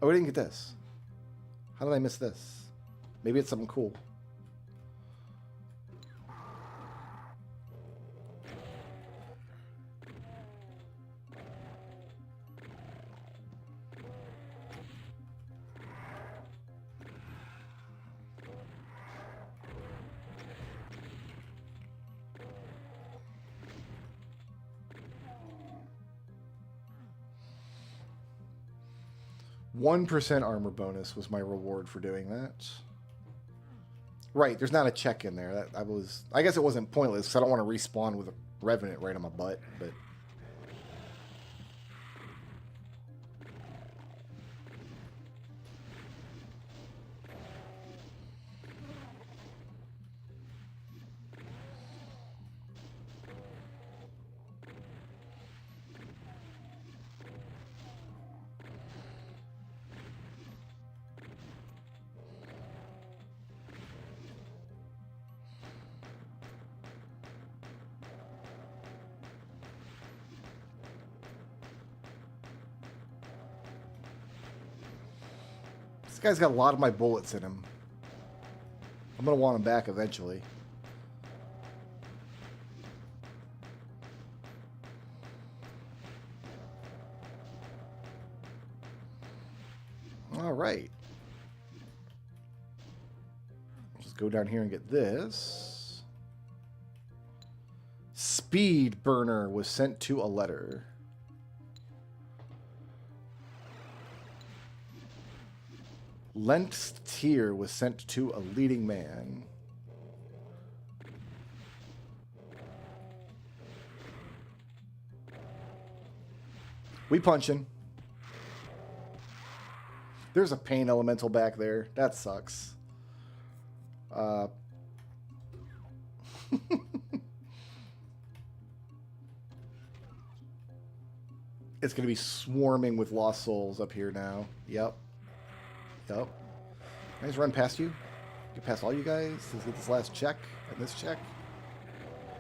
S2: Oh, I didn't get this. How did I miss this? Maybe it's something cool. %1 armor bonus was my reward for doing that. Right, there's not a check in there. I guess it wasn't pointless because I don't want to respawn with a Revenant right on my butt, but this guy's got a lot of my bullets in him. I'm going to want him back eventually. All right. Just go down here and get this. Speed burner was sent to a letter. Lent's tear was sent to a leading man. We punching. There's a pain elemental back there. That sucks. It's going to be swarming with lost souls up here now. Yep. Can I just run past you? Get past all you guys? Let's get this last check and this check.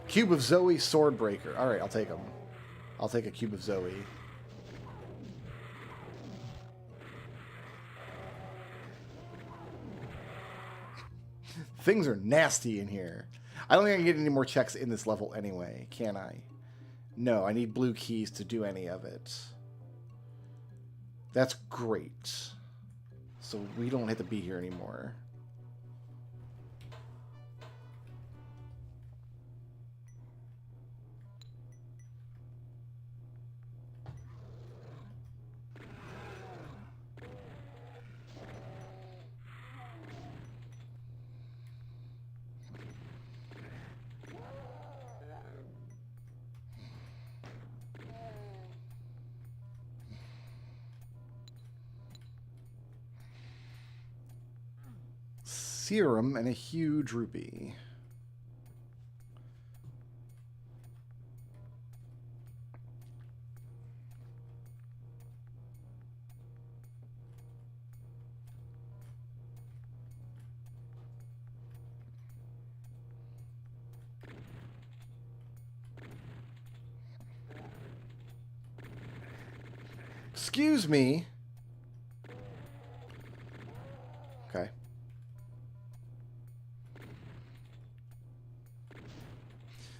S2: Cube of Zoe, Swordbreaker. Alright, I'll take them. I'll take a Cube of Zoe. Things are nasty in here. I don't think I can get any more checks in this level anyway, can I? No, I need blue keys to do any of it. That's great. So we don't have to be here anymore. Serum and a huge rupee. Excuse me. Okay.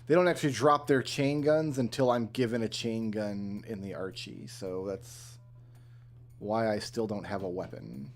S2: They don't actually drop their chain guns until I'm given a chain gun in the Archie, so that's why I still don't have a weapon.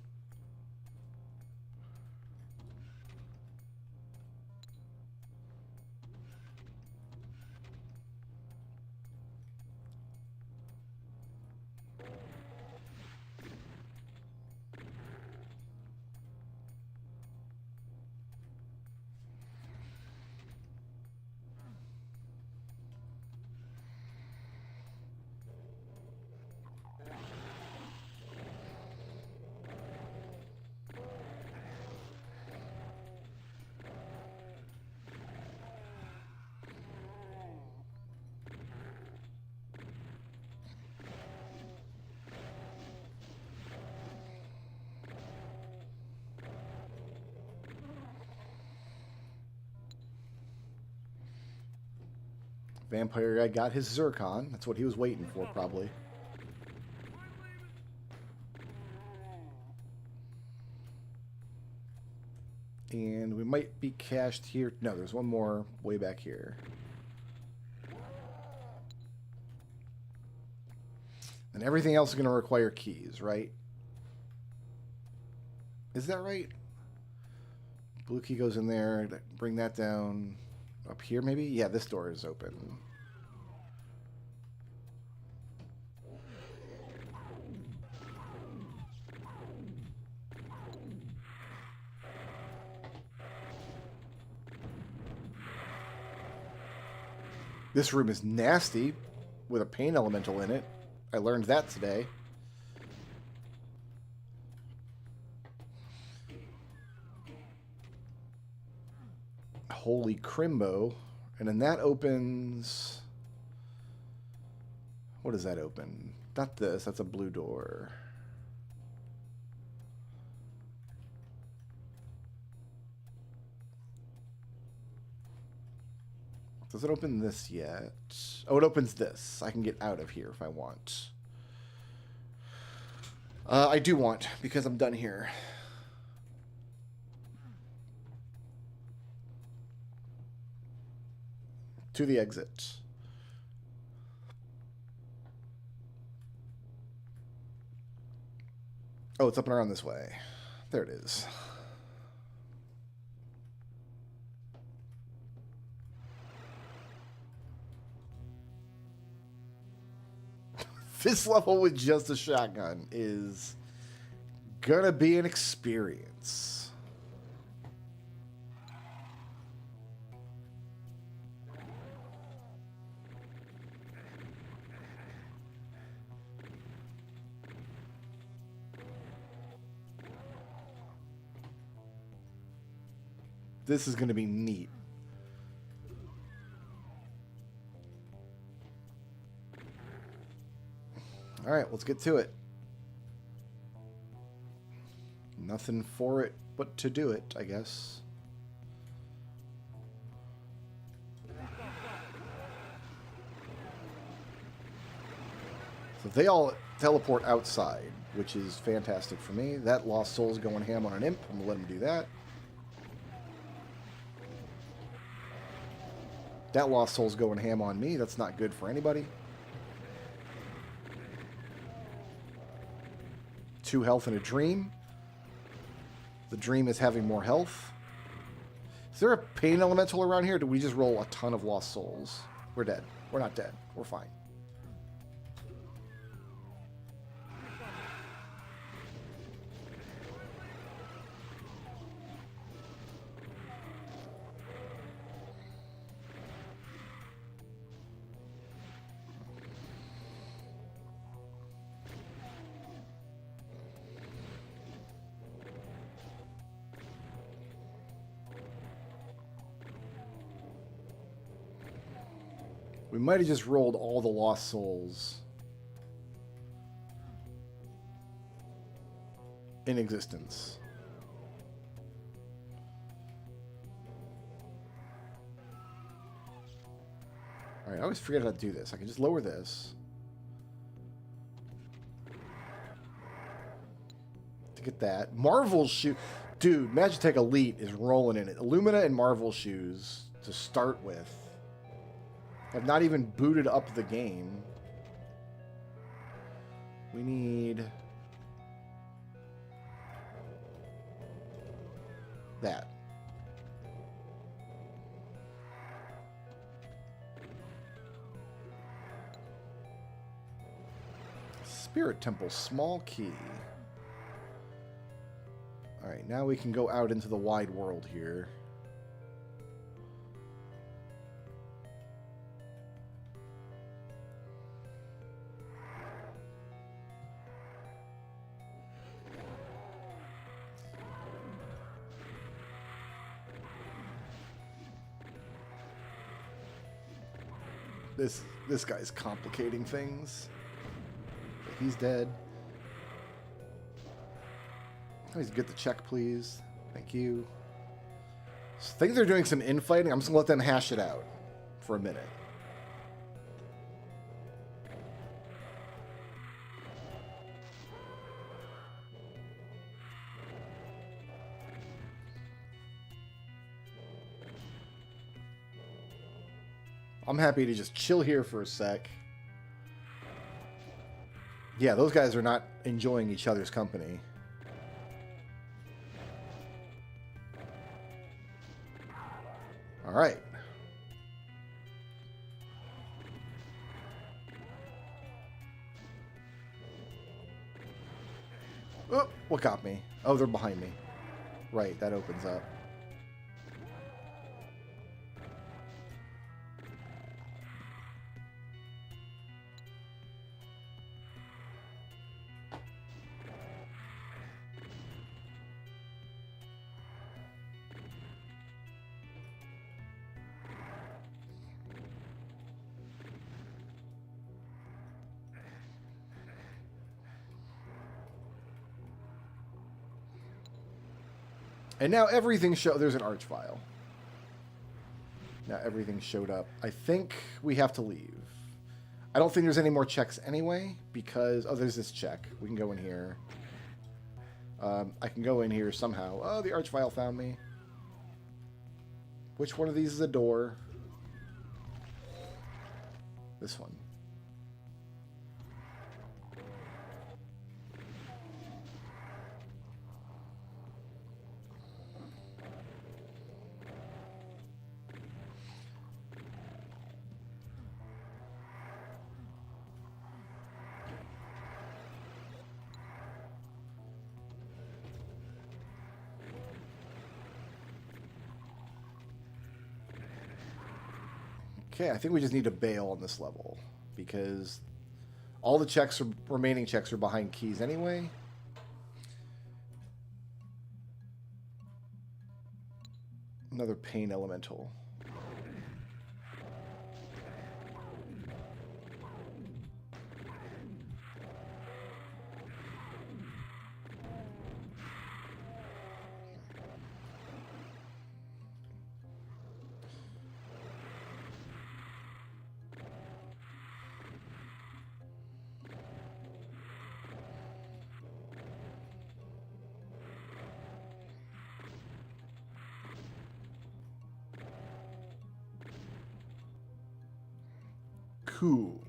S2: Vampire guy got his zircon. That's what he was waiting for, probably. And we might be cached here. No, there's one more way back here. And everything else is going to require keys, right? Is that right? Blue key goes in there. Bring that down. Up here, maybe? Yeah, this door is open. This room is nasty with a pain elemental in it. I learned that today. Holy Crimbo. And then that opens... What does that open? Not this. That's a blue door. Does it open this yet? Oh, it opens this. I can get out of here if I want. I do want, because I'm done here. To the exit. Oh, it's up and around this way. There it is. This level with just a shotgun is gonna be an experience. This is gonna be neat. All right, let's get to it. Nothing for it but to do it, I guess. So they all teleport outside, which is fantastic for me. That Lost Soul's going ham on an imp. I'm gonna let him do that. That Lost Soul's going ham on me. That's not good for anybody. 2 health and a dream. The dream is having more health. Is there a pain elemental around here? Or do we just roll a ton of Lost Souls? We're dead. We're not dead. We're fine. We might have just rolled all the Lost Souls in existence. Alright, I always forget how to do this. I can just lower this. To get that. Marvel shoe. Dude, Magitech Elite is rolling in it. Illumina and Marvel shoes to start with. Have not even booted up the game. We need that. Spirit Temple, small key. Alright, now we can go out into the wide world here. This guy's complicating things. He's dead. Please get the check, please. Thank you. I think they're doing some infighting. I'm just gonna let them hash it out for a minute. I'm happy to just chill here for a sec. Yeah, those guys are not enjoying each other's company. All right. Oh, what got me? Oh, they're behind me. Right, that opens up. And now everything there's an arch file. Now everything showed up. I think we have to leave. I don't think there's any more checks anyway, because... Oh, there's this check. We can go in here. I can go in here somehow. Oh, the arch file found me. Which one of these is a door? This one. Okay, I think we just need to bail on this level, because all the remaining checks are behind keys anyway. Another pain elemental. Cool.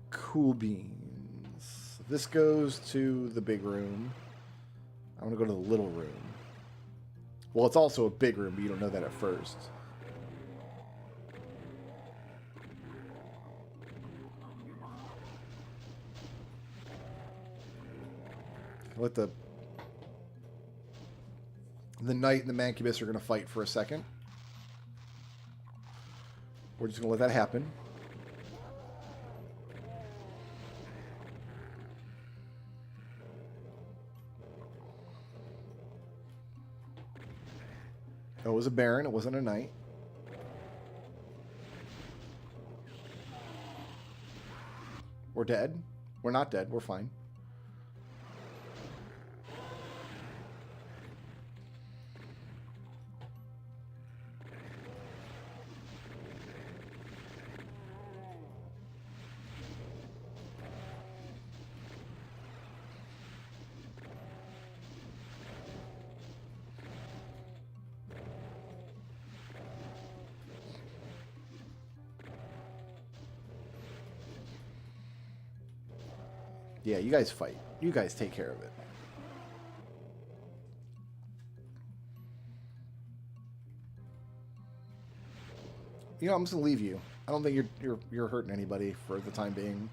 S2: Cool beans. This goes to the big room. I want to go to the little room. Well, it's also a big room, but you don't know that at first. Let the knight and the mancubus are going to fight for a second. We're just going to let that happen. Oh, it was a baron. It wasn't a knight. We're dead. We're not dead. We're fine. Yeah, you guys fight. You guys take care of it. You know, I'm just gonna leave you. I don't think you're hurting anybody for the time being.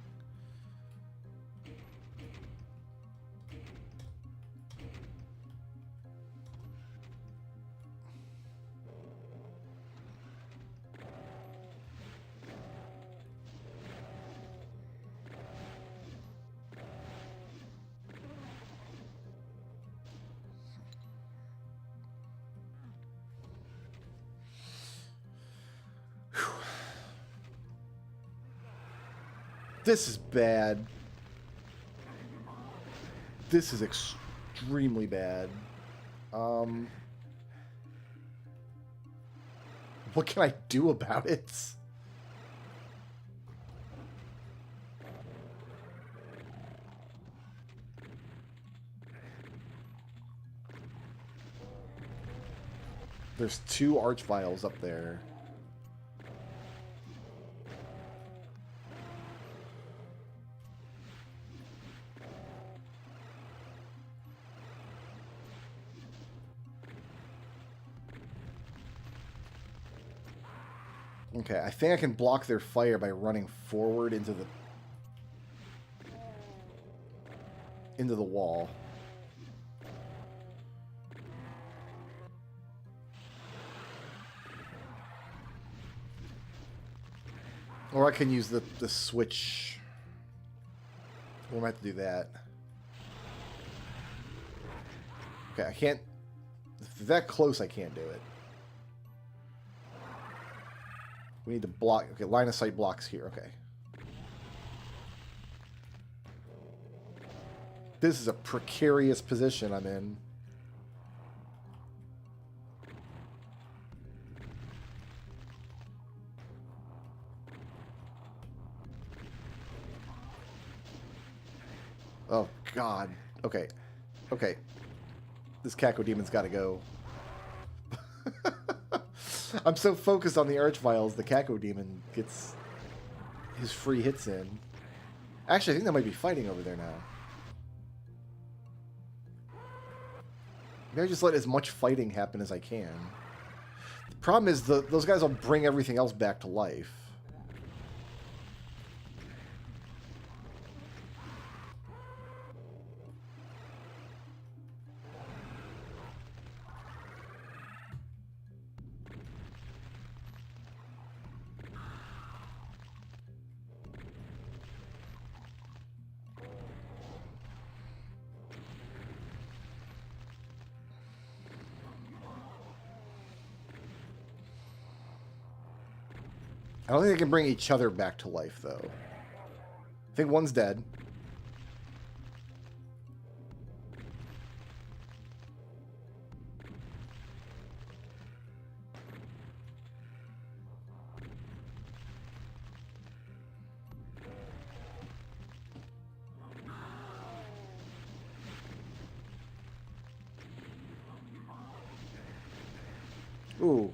S2: This is bad. This is extremely bad. What can I do about it? There's two arch vials up there. Okay, I think I can block their fire by running forward into the wall. Or I can use the switch. We might have to do that. Okay, I can't... If they're that close, I can't do it. We need to block... Okay, line of sight blocks here. Okay. This is a precarious position I'm in. Oh, God. Okay. Okay. This Cacodemon's got to go. I'm so focused on the Archviles, the Cacodemon gets his free hits in. Actually, I think they might be fighting over there now. Maybe I just let as much fighting happen as I can. The problem is those guys will bring everything else back to life. I don't think they can bring each other back to life, though. I think one's dead. Ooh.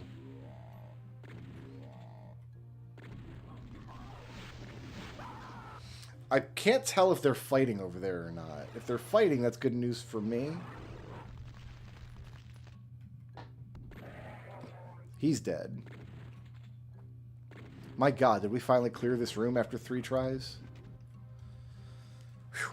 S2: I can't tell if they're fighting over there or not. If they're fighting, that's good news for me. He's dead. My God, did we finally clear this room after 3 tries? Whew.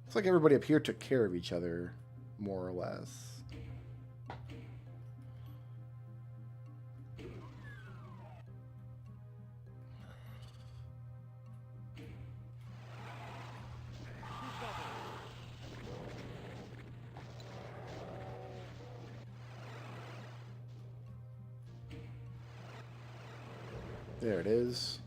S2: Looks like everybody up here took care of each other, more or less. There it is.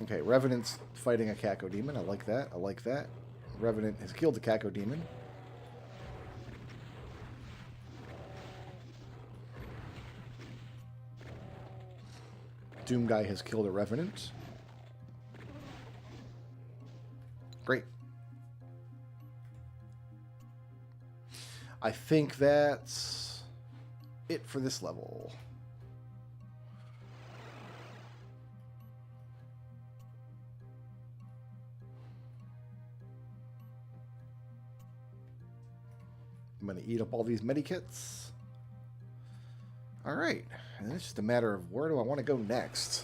S2: Okay, Revenant's fighting a Cacodemon. I like that. I like that. Revenant has killed the Cacodemon. Doom Guy has killed a Revenant. Great. I think that's it for this level. I'm going to eat up all these medikits. All right. And it's just a matter of where do I want to go next?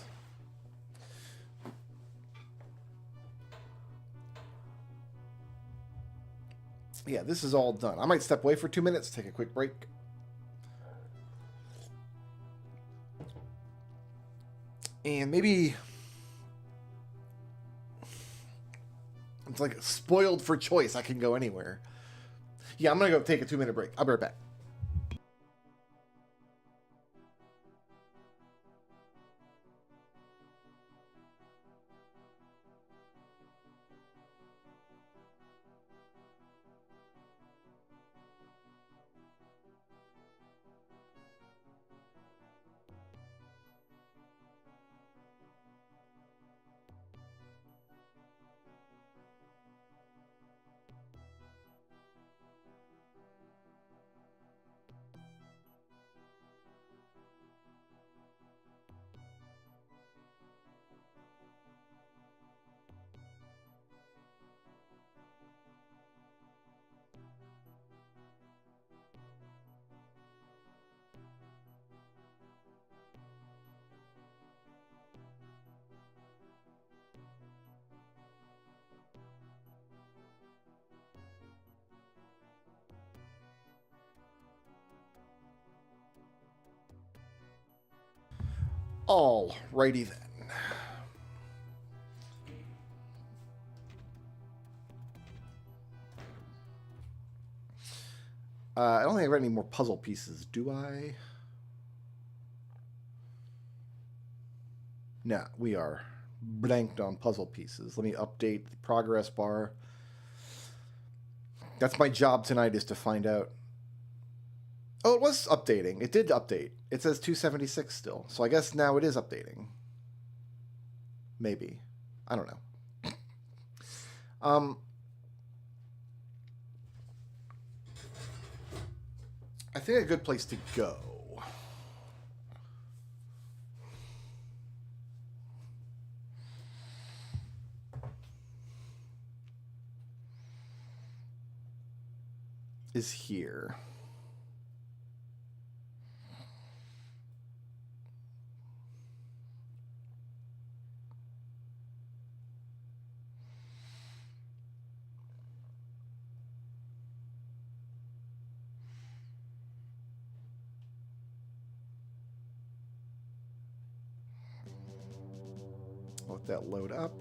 S2: Yeah, this is all done. I might step away for 2 minutes, take a quick break. And maybe... It's like spoiled for choice. I can go anywhere. Yeah, I'm going to go take a 2-minute break. I'll be right back. All righty then. I don't think I have any more puzzle pieces, do I? No, we are blanked on puzzle pieces. Let me update the progress bar. That's my job tonight, is to find out. Oh, it was updating. It did update. It says 276 still. So I guess now it is updating. Maybe. I don't know. I think a good place to go is here. Let that load up.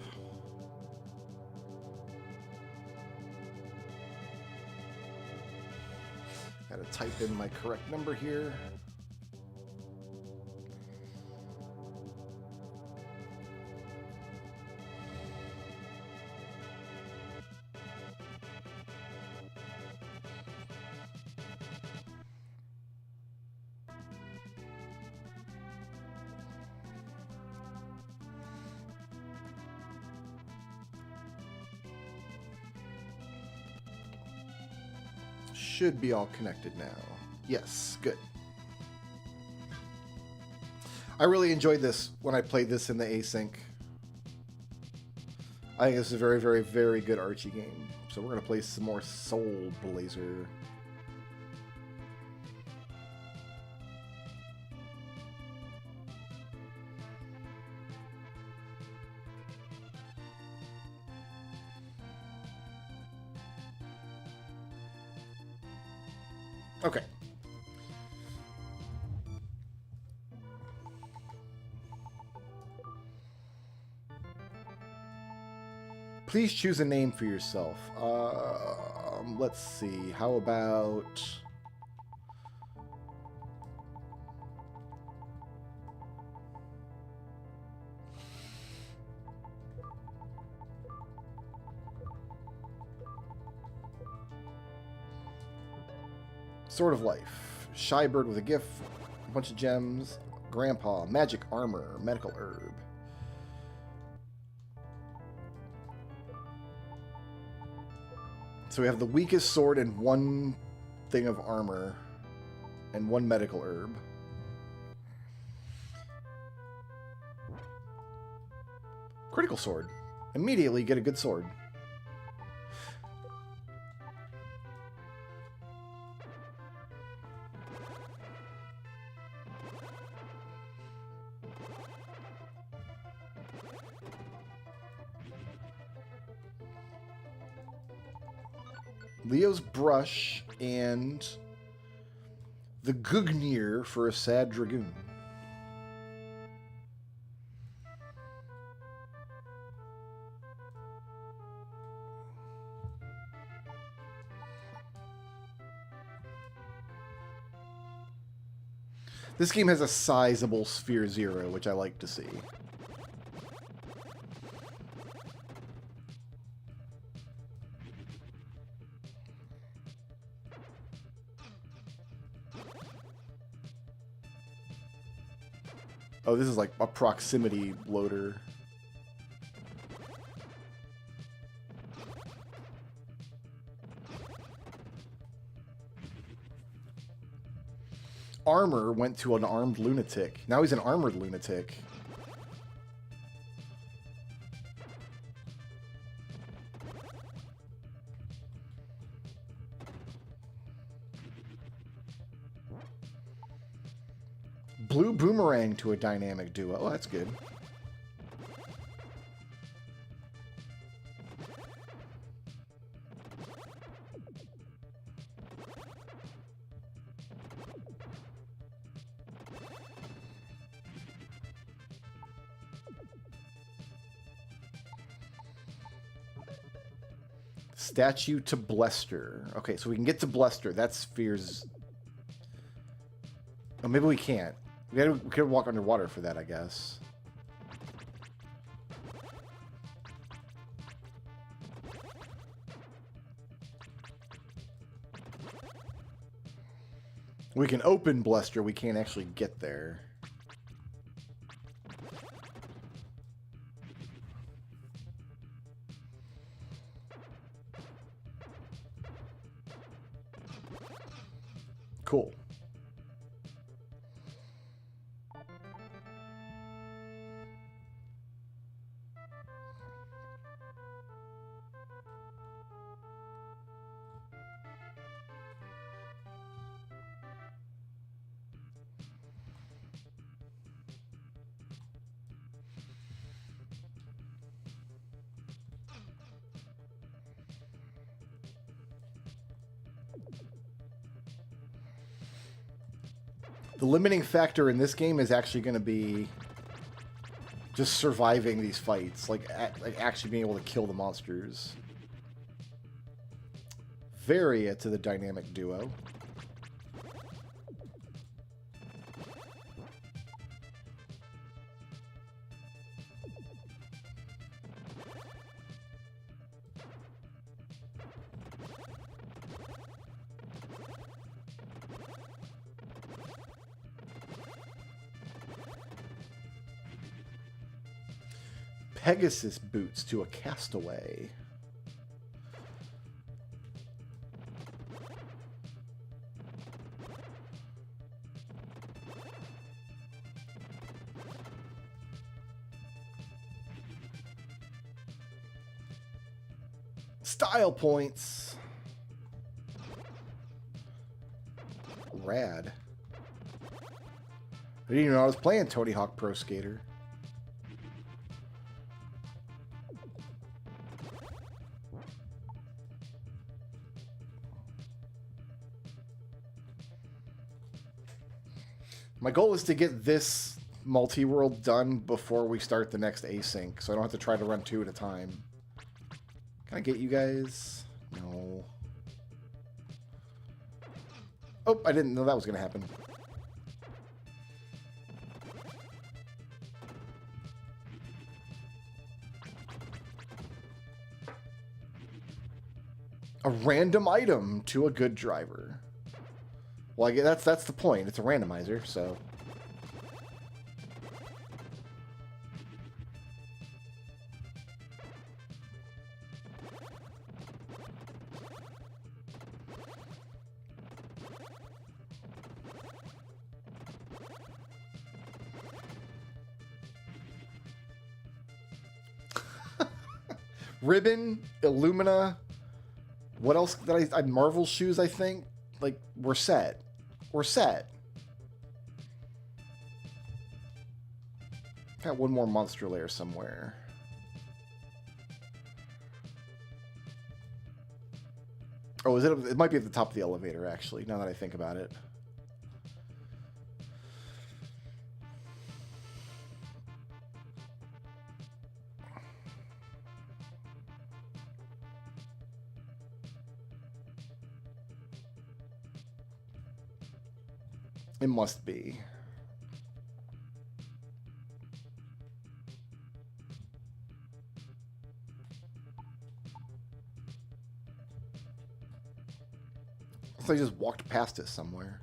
S2: Gotta type in my correct number here. Should be all connected now. Yes, good. I really enjoyed this when I played this in the async. I think this is a very, very, very good Archie game. So we're going to play some more Soul Blazer. Okay. Please choose a name for yourself. Let's see. How about... Sword of Life. Shy bird with a gift. A bunch of gems. Grandpa. Magic armor. Medical herb. So we have the weakest sword and one thing of armor. And one medical herb. Critical sword. Immediately get a good sword. Leo's brush and the Gugnir for a sad dragoon. This game has a sizable Sphere Zero, which I like to see. Oh, this is like a proximity loader. Armor went to an armed lunatic. Now he's an armored lunatic. Blue boomerang to a dynamic duo. Oh, that's good. Statue to Blester. Okay, so we can get to Blester. That sphere's... Oh, maybe we can't. We gotta walk underwater for that, I guess. We can open Blester. We can't actually get there. Cool. The limiting factor in this game is actually going to be just surviving these fights, like actually being able to kill the monsters. Varia to the dynamic duo. Pegasus boots to a castaway. Style points. Rad. I didn't even know I was playing Tony Hawk Pro Skater. My goal is to get this multi-world done before we start the next async, so I don't have to try to run 2 at a time. Can I get you guys? No. Oh, I didn't know that was going to happen. A random item to a good driver. Well, I guess that's the point. It's a randomizer, so... Ribbon, Illumina, what else did I Marvel shoes, I think? Like, we're set. We're set. Got one more monster layer somewhere. Oh, is it? It might be at the top of the elevator, actually, now that I think about it. It must be. So I just walked past it somewhere.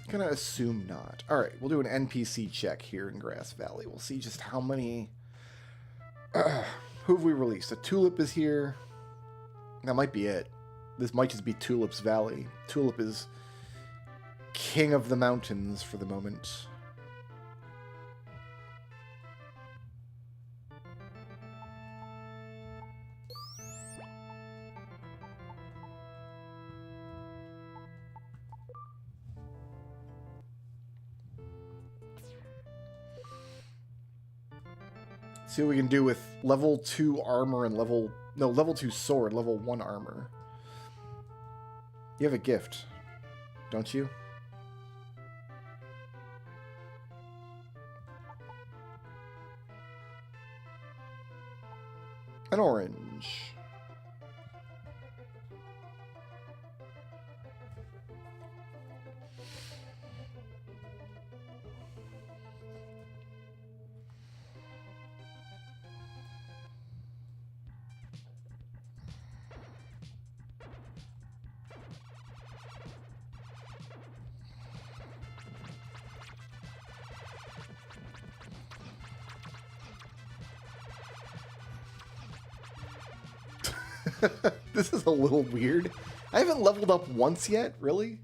S2: Gonna assume not. All right, we'll do an NPC check here in Grass Valley. We'll see just how many... who have we released? A Tulip is here. That might be it. This might just be Tulip's Valley. Tulip is king of the mountains for the moment. See what we can do with level 2 armor and level 2 sword, level 1 armor. You have a gift, don't you? An orange. This is a little weird. I haven't leveled up once yet, really?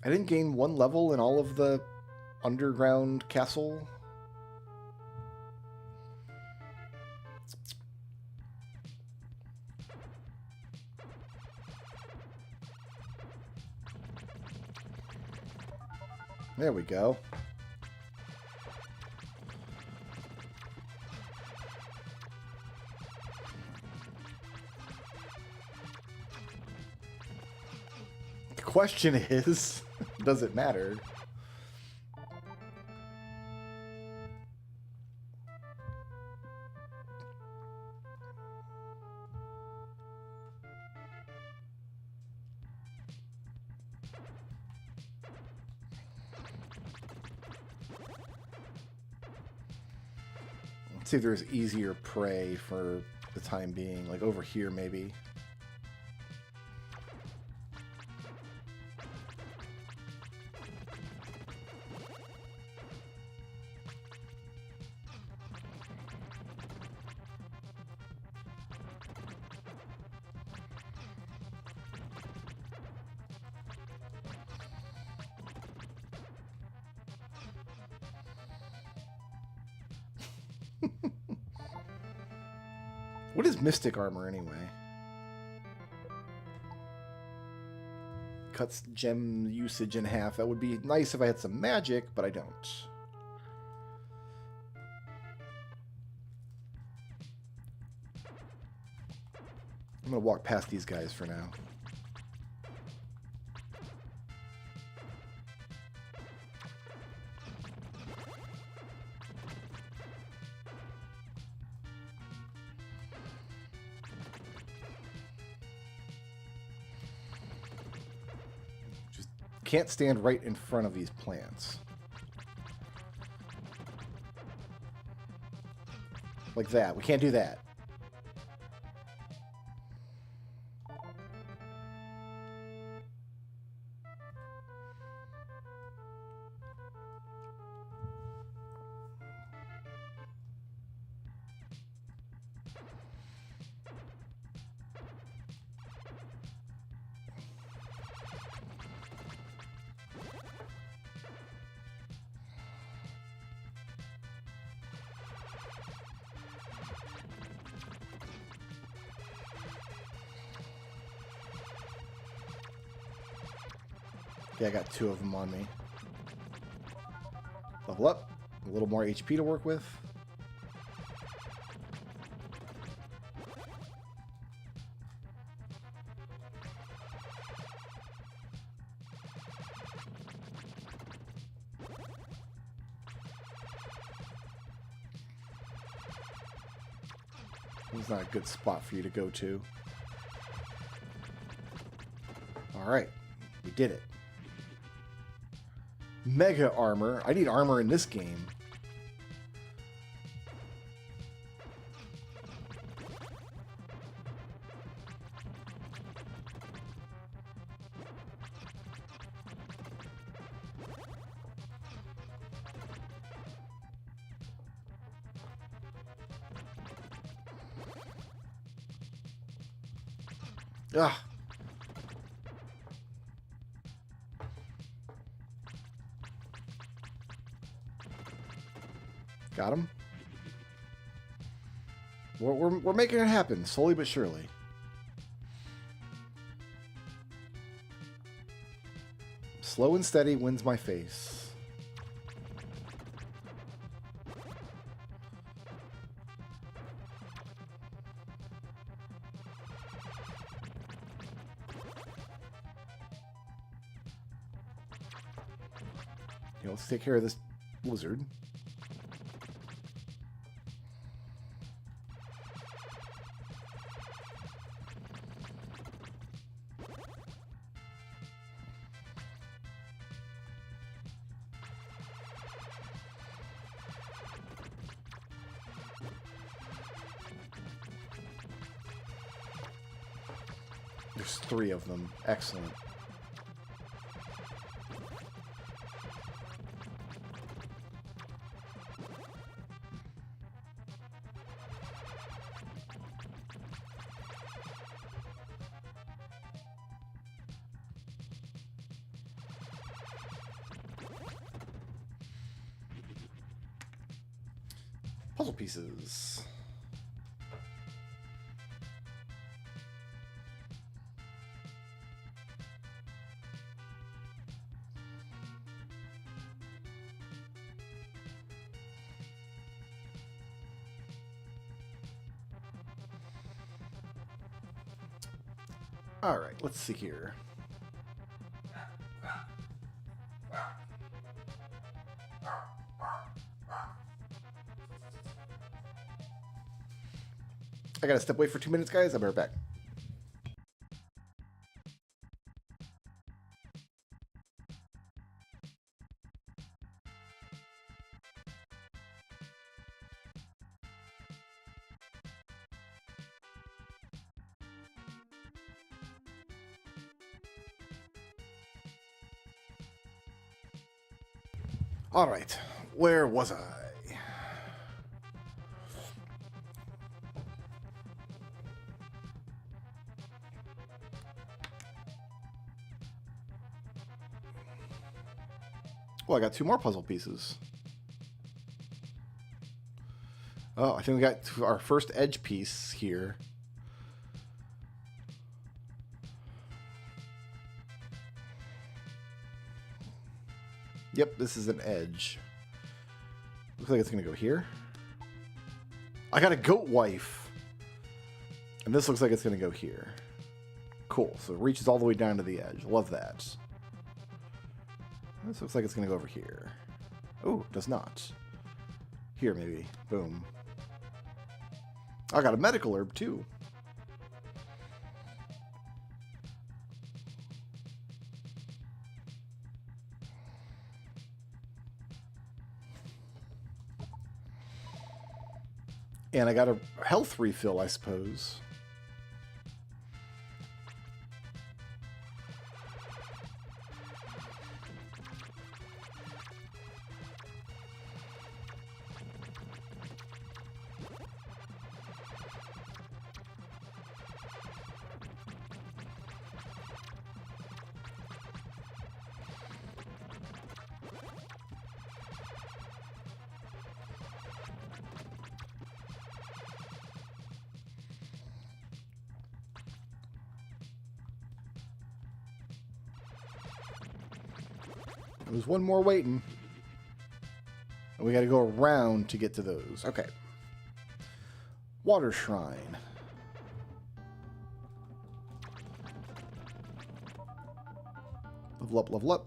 S2: I didn't gain one level in all of the underground castle. There we go. The question is, does it matter? Let's see if there's easier prey for the time being, like over here maybe. What is mystic armor anyway? Cuts gem usage in half. That would be nice if I had some magic, but I don't. I'm gonna walk past these guys for now. Can't stand right in front of these plants. Like that. We can't do that. Yeah, I got 2 of them on me. Level up. A little more HP to work with. This is not a good spot for you to go to. Alright. We did it. Mega armor. I need armor in this game. Ah. Got him. We're making it happen, slowly but surely. Slow and steady wins my face. Okay, let's take care of this lizard. There's 3 of them. Excellent. Puzzle pieces. All right, let's see here. I gotta step away for 2 minutes, guys. I'll be right back. All right, where was I? Well, I got 2 more puzzle pieces. Oh, I think we got our first edge piece here. Yep, this is an edge. Looks like it's going to go here. I got a goat wife. And this looks like it's going to go here. Cool. So it reaches all the way down to the edge. Love that. This looks like it's going to go over here. Oh, it does not. Here, maybe. Boom. I got a medical herb, too. And I got a health refill, I suppose. There's one more waiting. And we got to go around to get to those. Okay. Water Shrine. Level up, level up.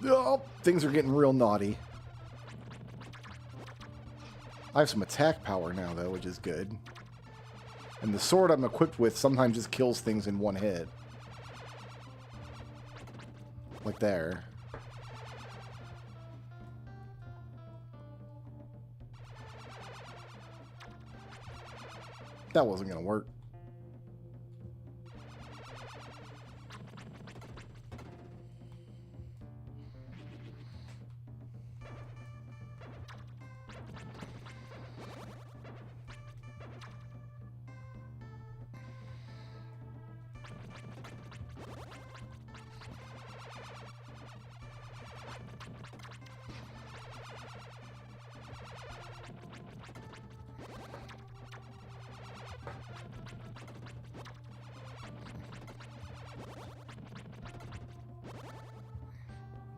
S2: Oh, things are getting real naughty. I have some attack power now, though, which is good. And the sword I'm equipped with sometimes just kills things in one hit. Like there. That wasn't going to work.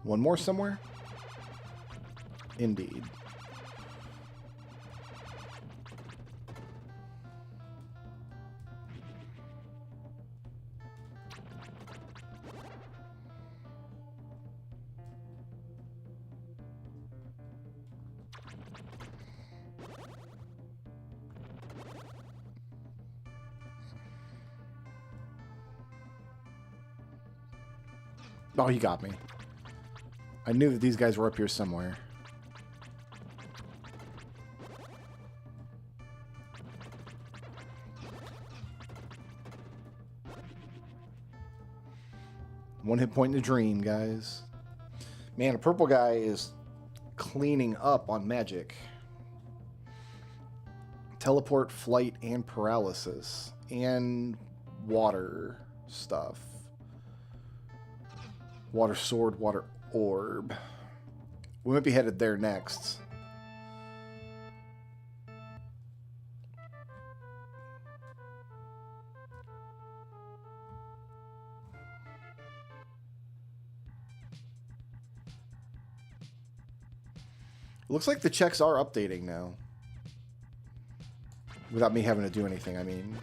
S2: One more somewhere? Indeed. Oh, he got me. I knew that these guys were up here somewhere. One hit point in the dream, guys. Man, a purple guy is cleaning up on magic. Teleport, flight, and paralysis. And water stuff. Water sword, water orb. We might be headed there next. Looks like the checks are updating now. Without me having to do anything, I mean.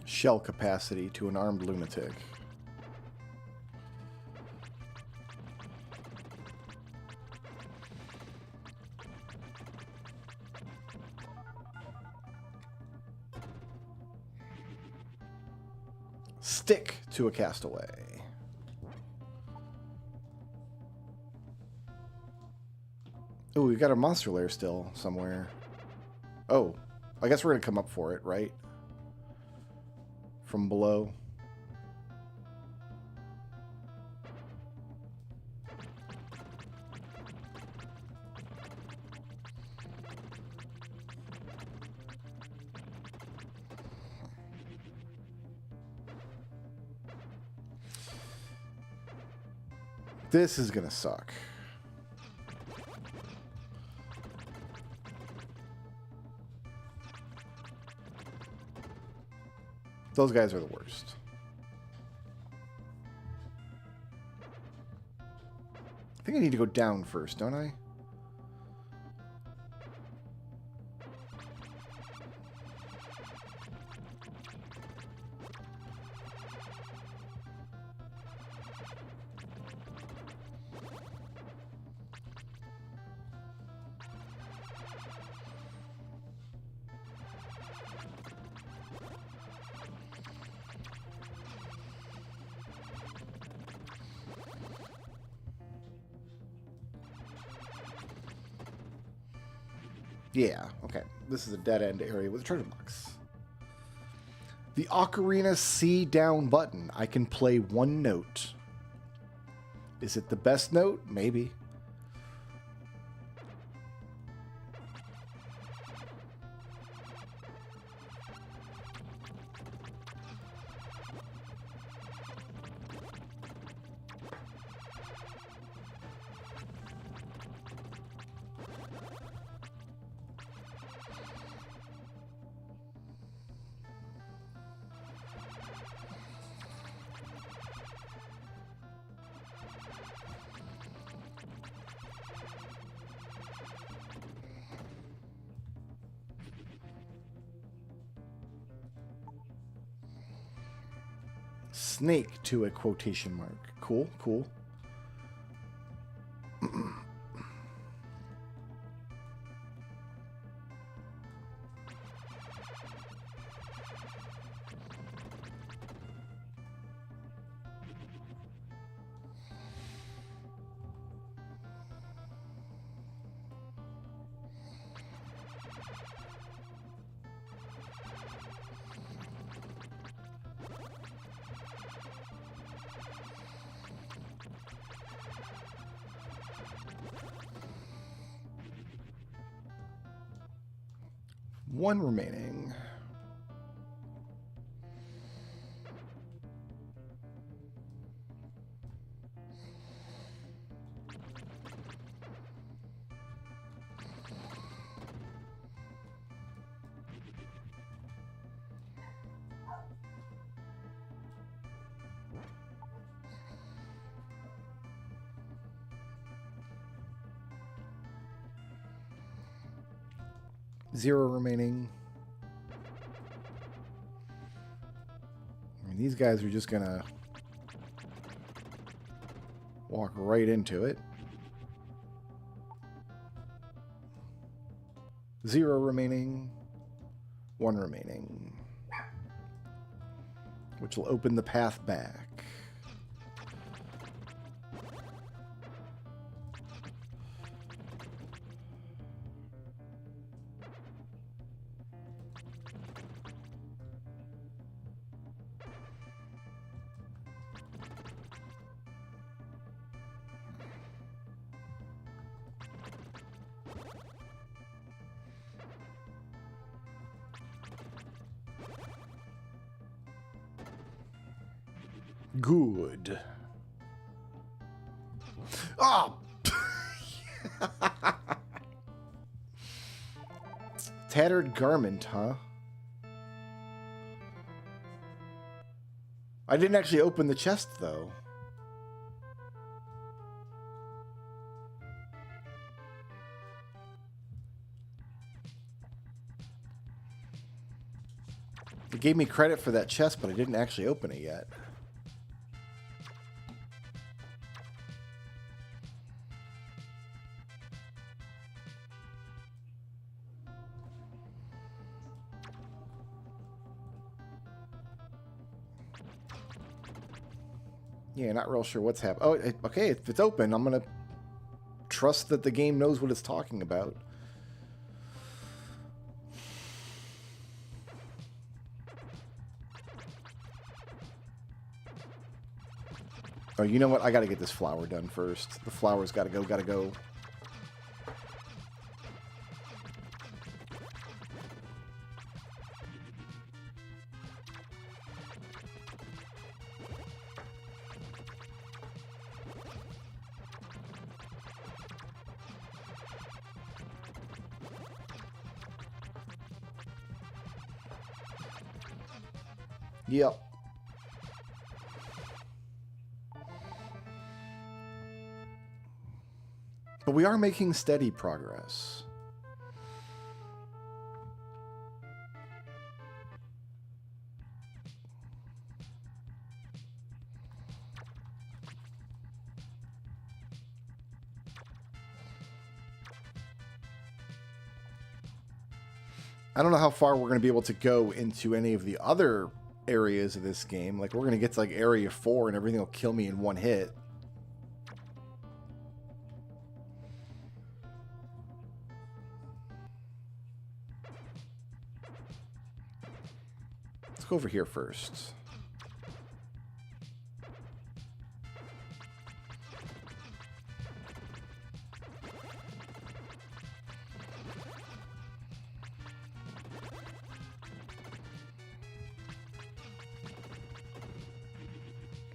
S2: Shell capacity to an armed lunatic. Stick to a castaway. Oh, we got a monster lair still somewhere. Oh, I guess we're gonna come up for it, right? From below. This is gonna suck. Those guys are the worst. I think I need to go down first, don't I? Yeah, okay. This is a dead-end area with a treasure box. The Ocarina C down button. I can play one note. Is it the best note? Maybe. Snake to a quotation mark. Cool, cool. 1 remaining. Zero remaining. I mean, these guys are just gonna walk right into it. 0 remaining. 1 remaining. Which will open the path back. Good. Oh! Tattered garment, huh? I didn't actually open the chest, though. It gave me credit for that chest, but I didn't actually open it yet. Yeah, not real sure what's happening. Oh, okay, if it's open, I'm going to trust that the game knows what it's talking about. Oh, you know what? I got to get this flower done first. The flower's got to go, got to go. Yep. But we are making steady progress. I don't know how far we're going to be able to go into any of the other areas of this game. Like, we're going to get to like area 4 and everything will kill me in one hit. Let's go over here first.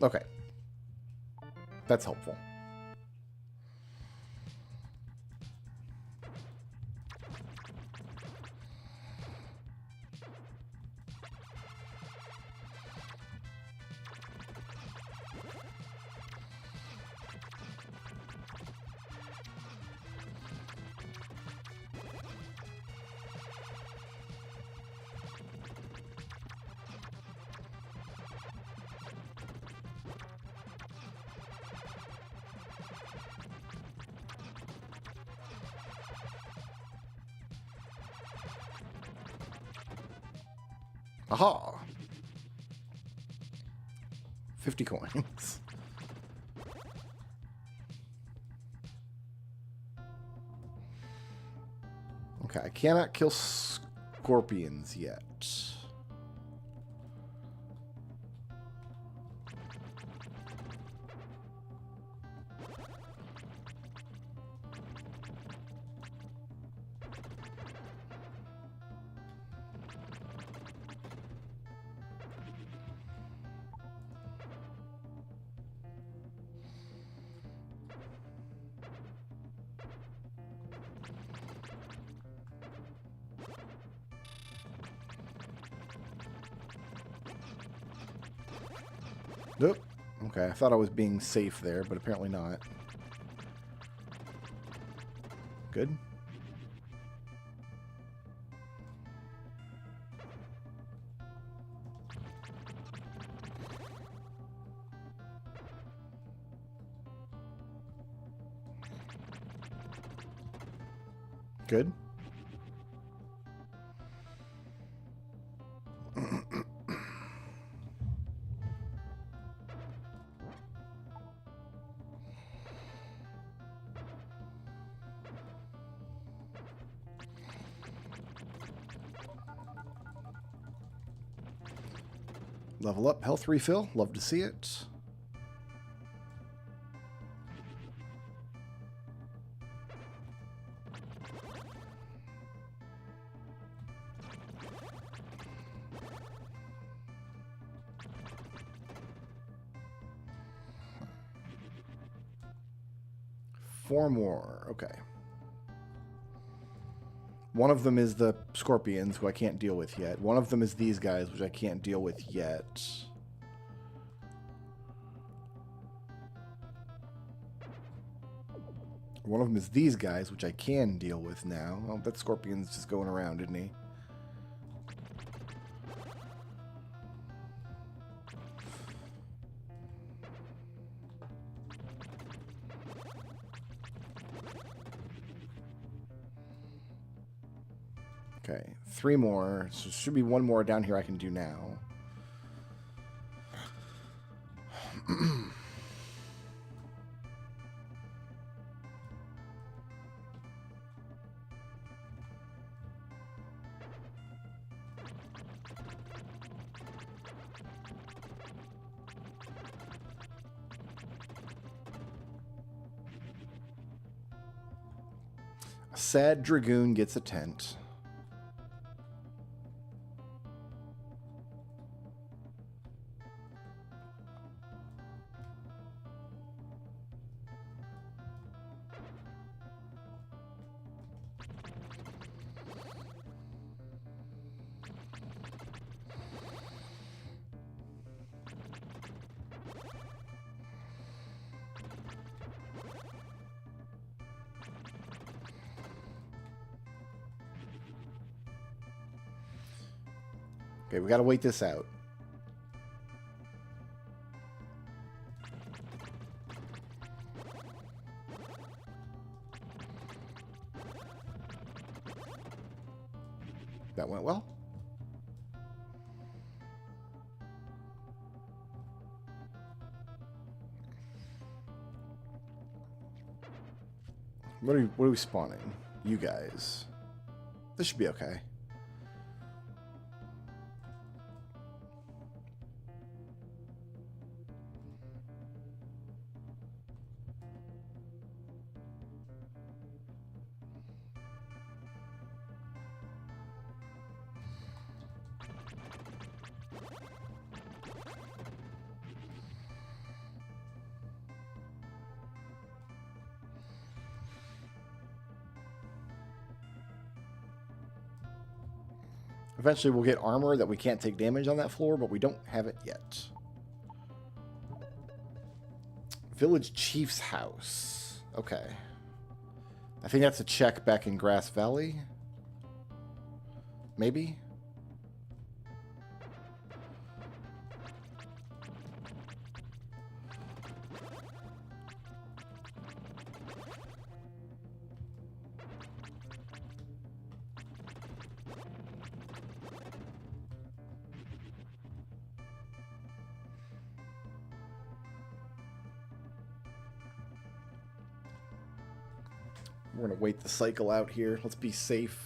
S2: Okay. That's helpful. Aha! 50 coins. Okay, I cannot kill scorpions yet. Nope. Okay, I thought I was being safe there, but apparently not. Good. Good. Level up, health refill. Love to see it. Four more. Okay. One of them is the scorpions, who I can't deal with yet. One of them is these guys, which I can't deal with yet. One of them is these guys, which I can deal with now. Oh, that scorpion's just going around, isn't he? Okay, 3 more. So should be 1 more down here I can do now. A sad dragoon gets a tent. Okay, we gotta wait this out. That went well. What are we spawning? You guys. This should be okay. Eventually we'll get armor that we can't take damage on that floor, but we don't have it yet. Village Chief's house. Okay. I think that's a check back in Grass Valley. Maybe? We're going to wait the cycle out here. Let's be safe.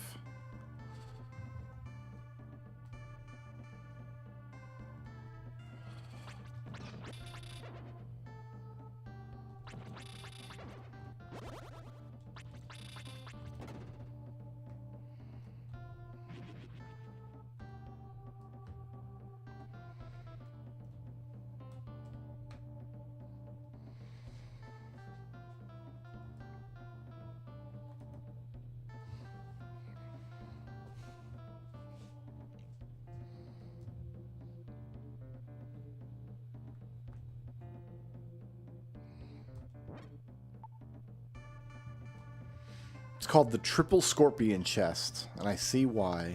S2: It's called the Triple Scorpion Chest, and I see why.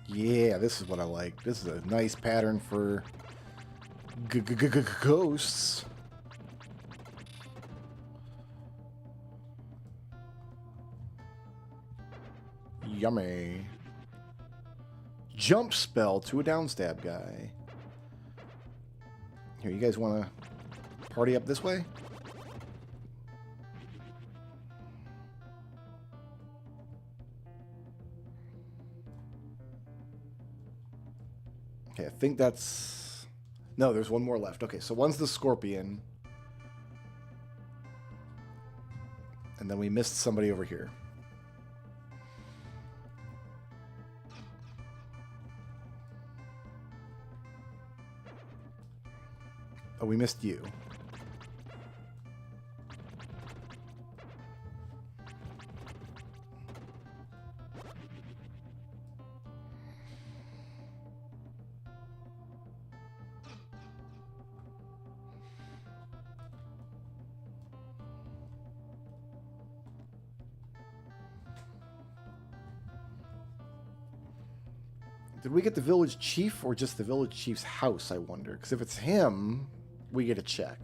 S2: Yeah, this is what I like. This is a nice pattern for ghosts. Yummy. Jump spell to a downstab guy. Here, you guys want to party up this way? Okay, I think that's... No, there's one more left. Okay, so one's the scorpion. And then we missed somebody over here. Oh, we missed you. Did we get the village chief or just the village chief's house, I wonder? Because if it's him, we get a check.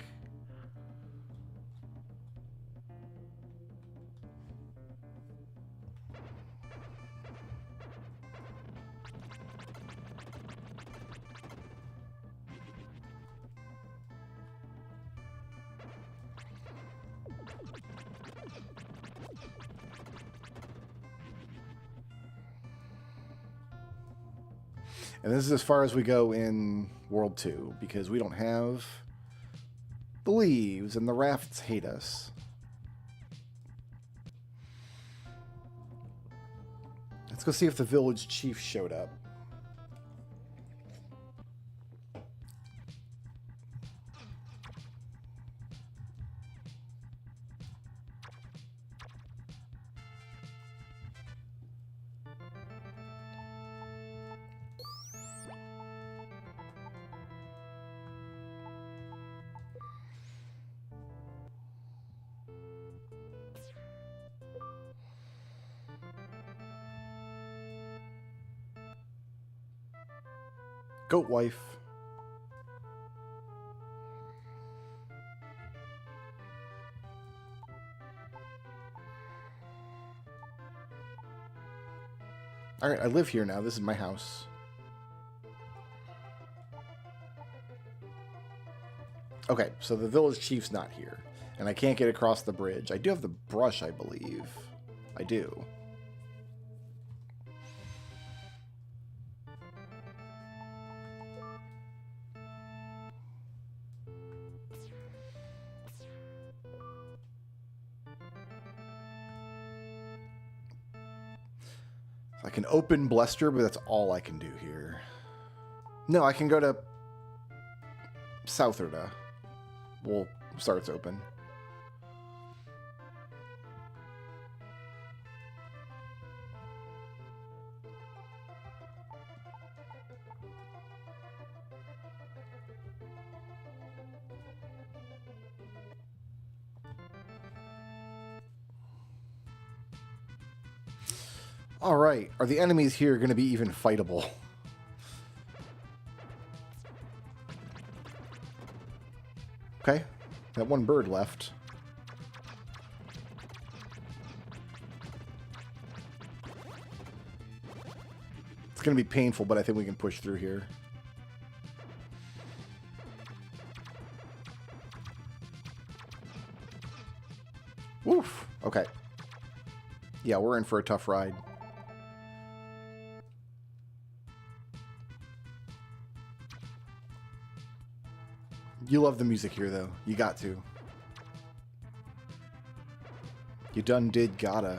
S2: And this is as far as we go in World 2, because we don't have the leaves, and the rafts hate us. Let's go see if the village chief showed up. Goat wife. Alright, I live here now. This is my house. Okay, so the village chief's not here. And I can't get across the bridge. I do have the brush, I believe. I do. I can open Bluster, but that's all I can do here. No, I can go to Southerda. Well, starts open. All right, are the enemies here going to be even fightable? Okay, that one bird left. It's going to be painful, but I think we can push through here. Woof. Okay. Yeah, we're in for a tough ride. You love the music here, though. You got to. You done did gotta.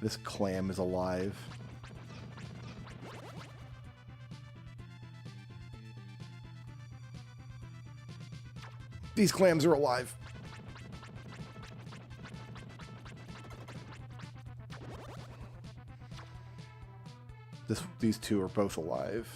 S2: This clam is alive. These clams are alive. these two are both alive.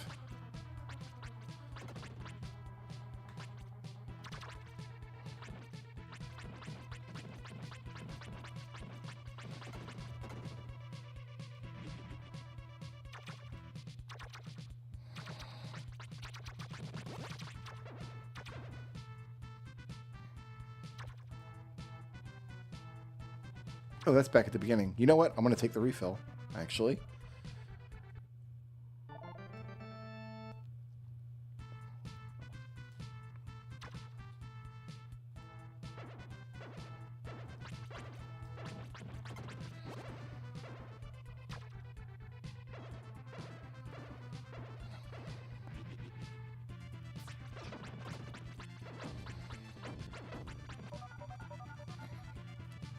S2: Oh, that's back at the beginning. You know what? I'm going to take the refill, actually.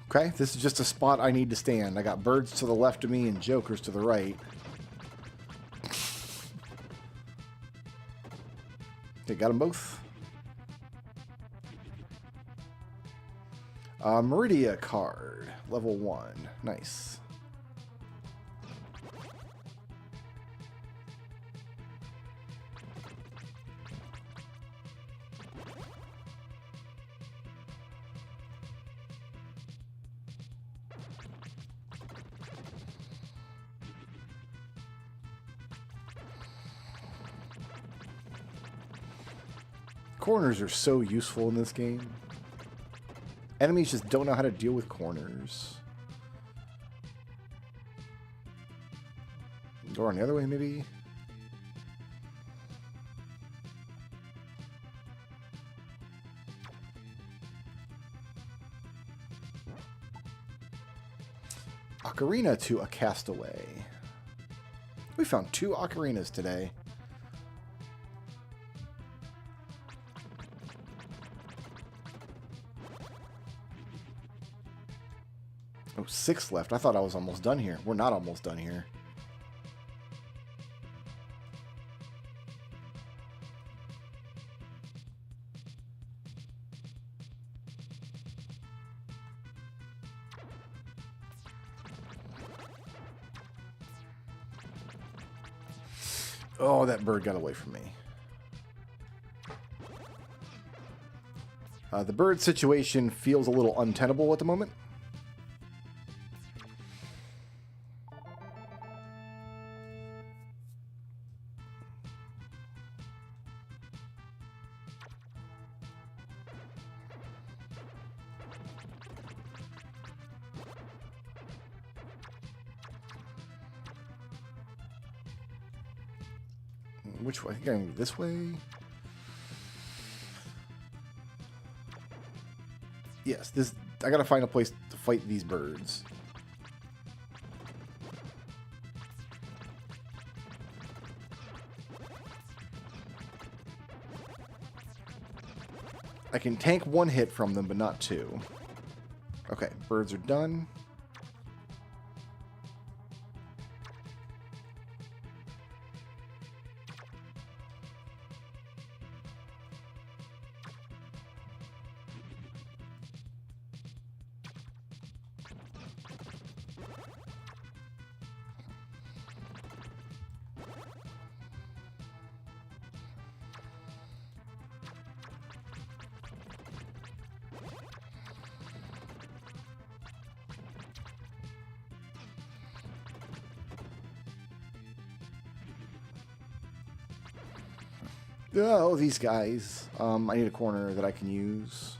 S2: Okay, this is just a spot I need to stand. I got birds to the left of me and jokers to the right. Okay, got them both. Meridia card, level 1. Nice. Corners are so useful in this game. Enemies just don't know how to deal with corners. Door on the other way, maybe? Ocarina to a Castaway. We found 2 ocarinas today. Oh, 6 left. I thought I was almost done here. We're not almost done here. Oh, that bird got away from me. The bird situation feels a little untenable at the moment. Which way? I think I'm going this way. Yes, this. I gotta find a place to fight these birds. I can tank 1 hit from them, but not 2. Okay, birds are done. Oh, these guys. I need a corner that I can use.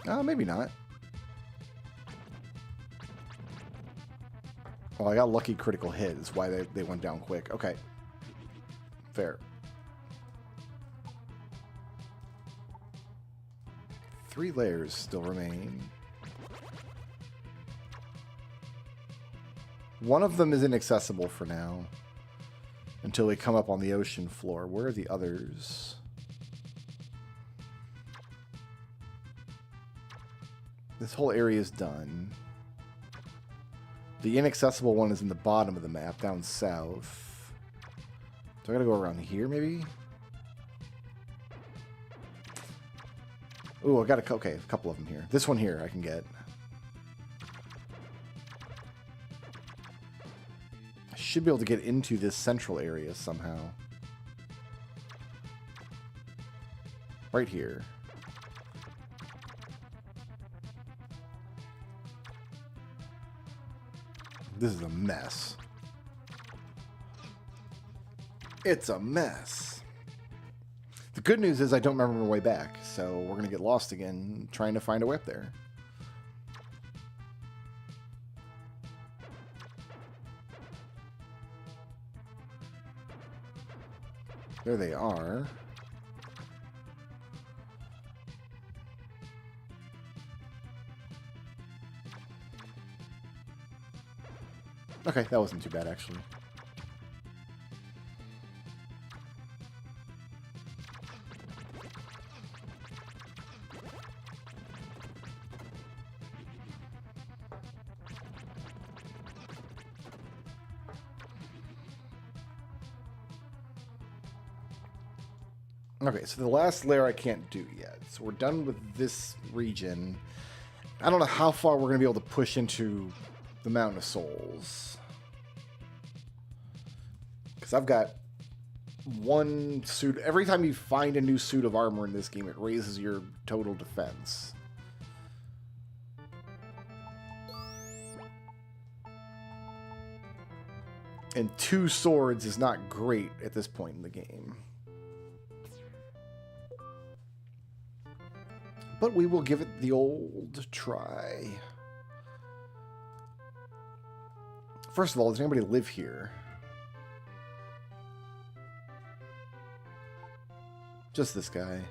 S2: Maybe not. Oh, I got lucky critical hit. That's why they went down quick. Okay. Fair. 3 layers still remain. One of them is inaccessible for now. Until we come up on the ocean floor. Where are the others? This whole area is done. The inaccessible one is in the bottom of the map, down south. So I gotta go around here, maybe? Ooh, I got a couple of them here. This one here I can get. should be able to get into this central area somehow. Right here. This is a mess. It's a mess. The good news is I don't remember my way back, so we're going to get lost again trying to find a way up there. There they are. Okay, that wasn't too bad, actually. Okay, so the last layer I can't do yet. So we're done with this region. I don't know how far we're going to be able to push into the Mountain of Souls. Because I've got one suit. Every time you find a new suit of armor in this game, it raises your total defense. And 2 swords is not great at this point in the game. But we will give it the old try. First of all, does anybody live here? Just this guy.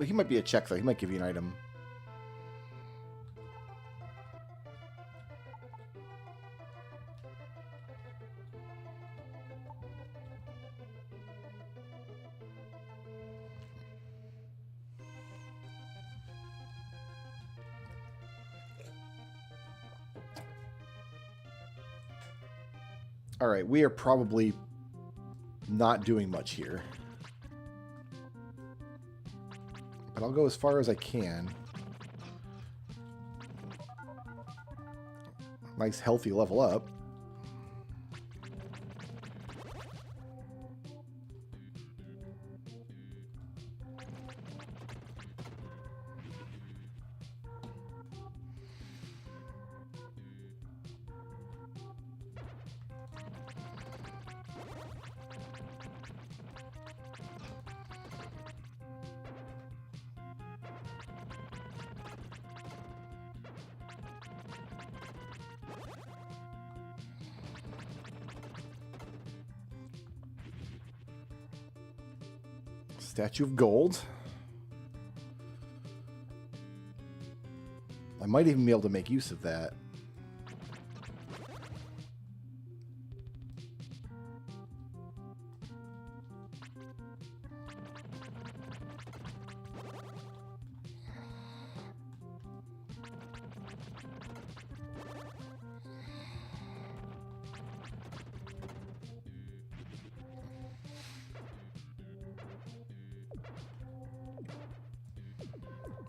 S2: He might be a check, though. He might give you an item. All right, we are probably not doing much here. But I'll go as far as I can. Nice, healthy level up. Statue of Gold. I might even be able to make use of that.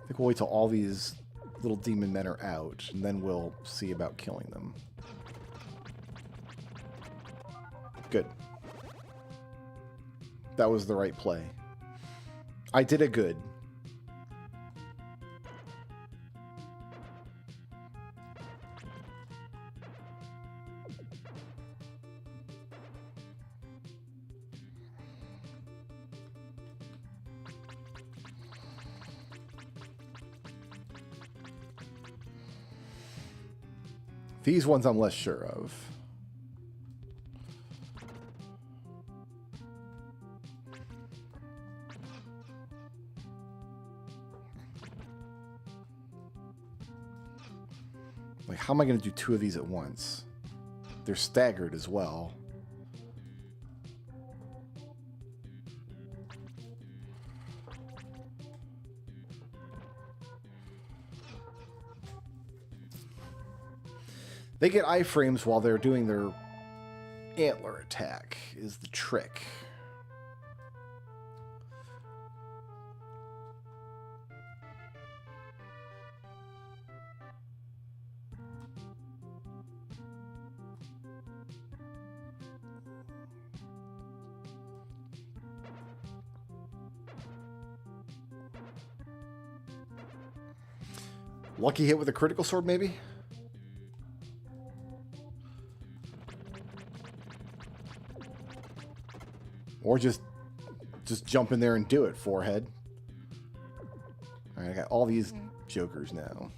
S2: I think we'll wait till all these little demon men are out, and then we'll see about killing them. Good. That was the right play. I did it good. These ones I'm less sure of. Like, how am I going to do 2 of these at once? They're staggered as well. They get iframes while they're doing their antler attack, is the trick. Lucky hit with a critical sword, maybe? Or just jump in there and do it, forehead. Alright, I got all these jokers now.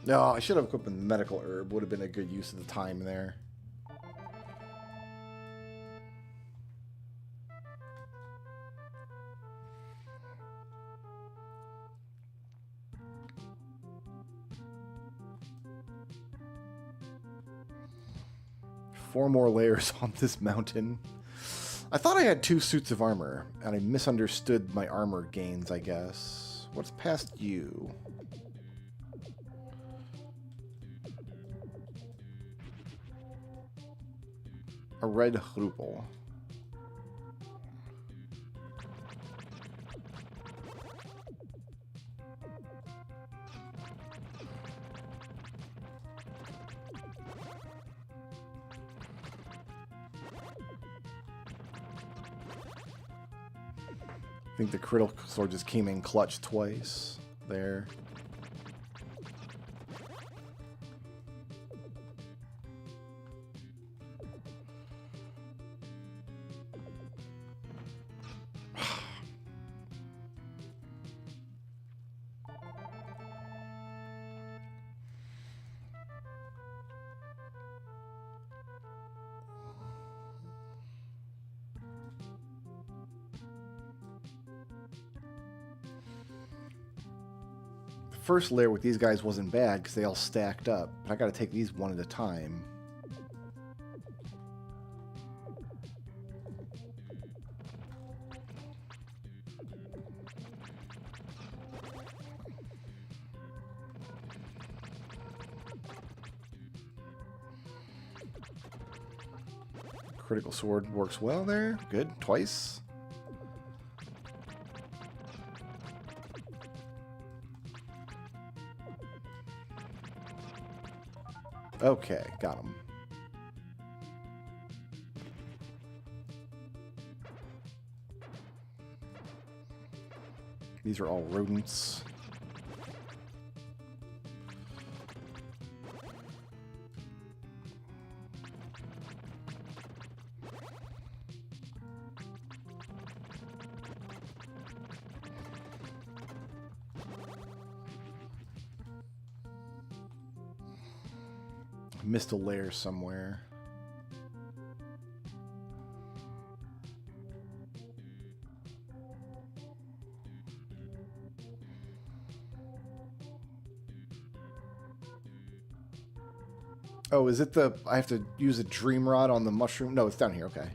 S2: No, I should have equipped the medical herb. Would have been a good use of the time there. Four more layers on this mountain. I thought I had 2 suits of armor, and I misunderstood my armor gains, I guess. What's past you? A red hrupel. I think the critical sword just came in clutch twice there. First layer with these guys wasn't bad because they all stacked up. But I got to take these one at a time. Critical sword works well there. Good. Twice. Okay, got him. These are all rodents. Missed a layer somewhere. Oh, is it the... I have to use a dream rod on the mushroom? No, it's down here. Okay.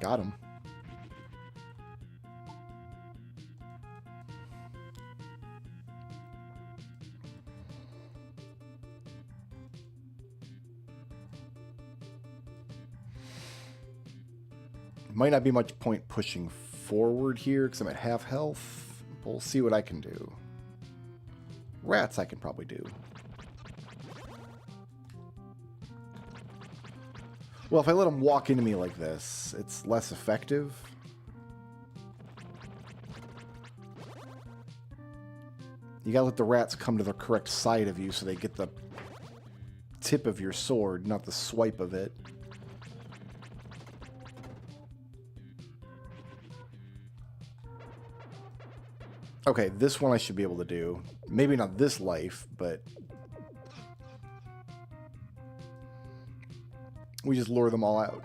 S2: Got him. Might not be much point pushing forward here because I'm at half health. We'll see what I can do. Rats I can probably do. Well, if I let them walk into me like this, it's less effective. You gotta let the rats come to the correct side of you so they get the tip of your sword, not the swipe of it. Okay, this one I should be able to do. Maybe not this life, but... we just lure them all out.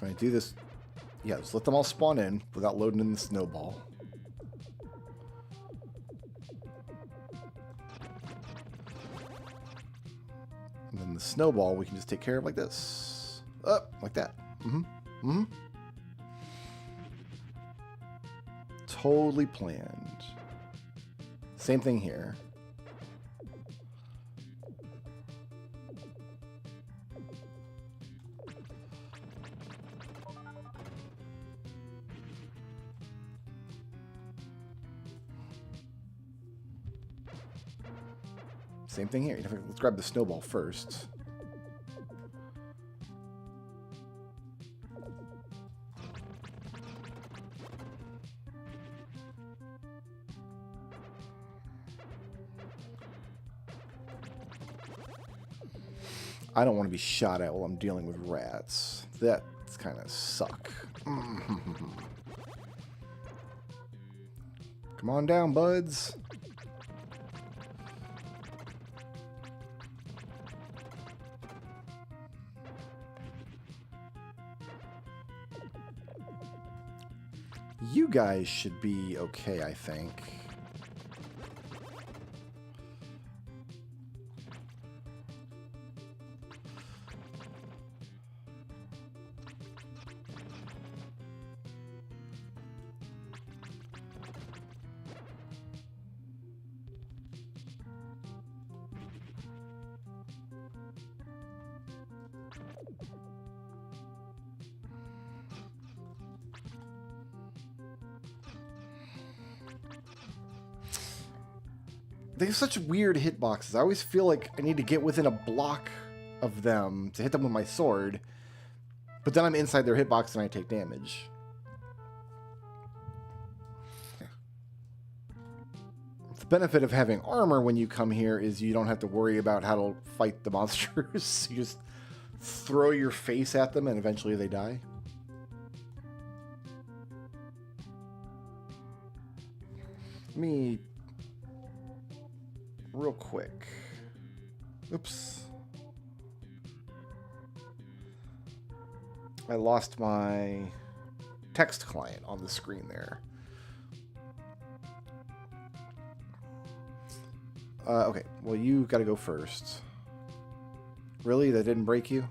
S2: Trying to do this. Yeah, just let them all spawn in without loading in the snowball. And then the snowball we can just take care of like this. Up, like that. Totally planned. Same thing here. Same thing here. Let's grab the snowball first. I don't want to be shot at while I'm dealing with rats. That's kind of suck. Come on down, buds. You guys should be okay, I think. They have such weird hitboxes. I always feel like I need to get within a block of them to hit them with my sword, but then I'm inside their hitbox and I take damage. The benefit of having armor when you come here is you don't have to worry about how to fight the monsters. You just throw your face at them and eventually they die. Let me... real quick. Oops. I lost my text client on the screen there. Okay, well, you gotta go first. Really? That didn't break you?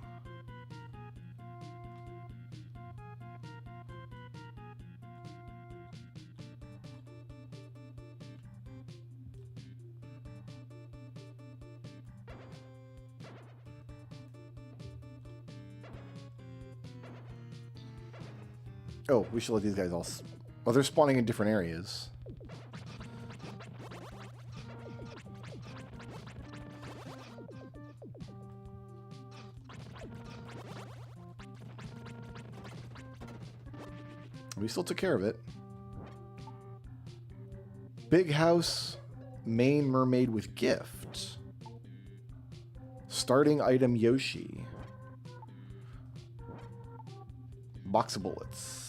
S2: Oh, we should let these guys all... Well, they're spawning in different areas. We still took care of it. Big house, main mermaid with gift. Starting item Yoshi. Box of bullets.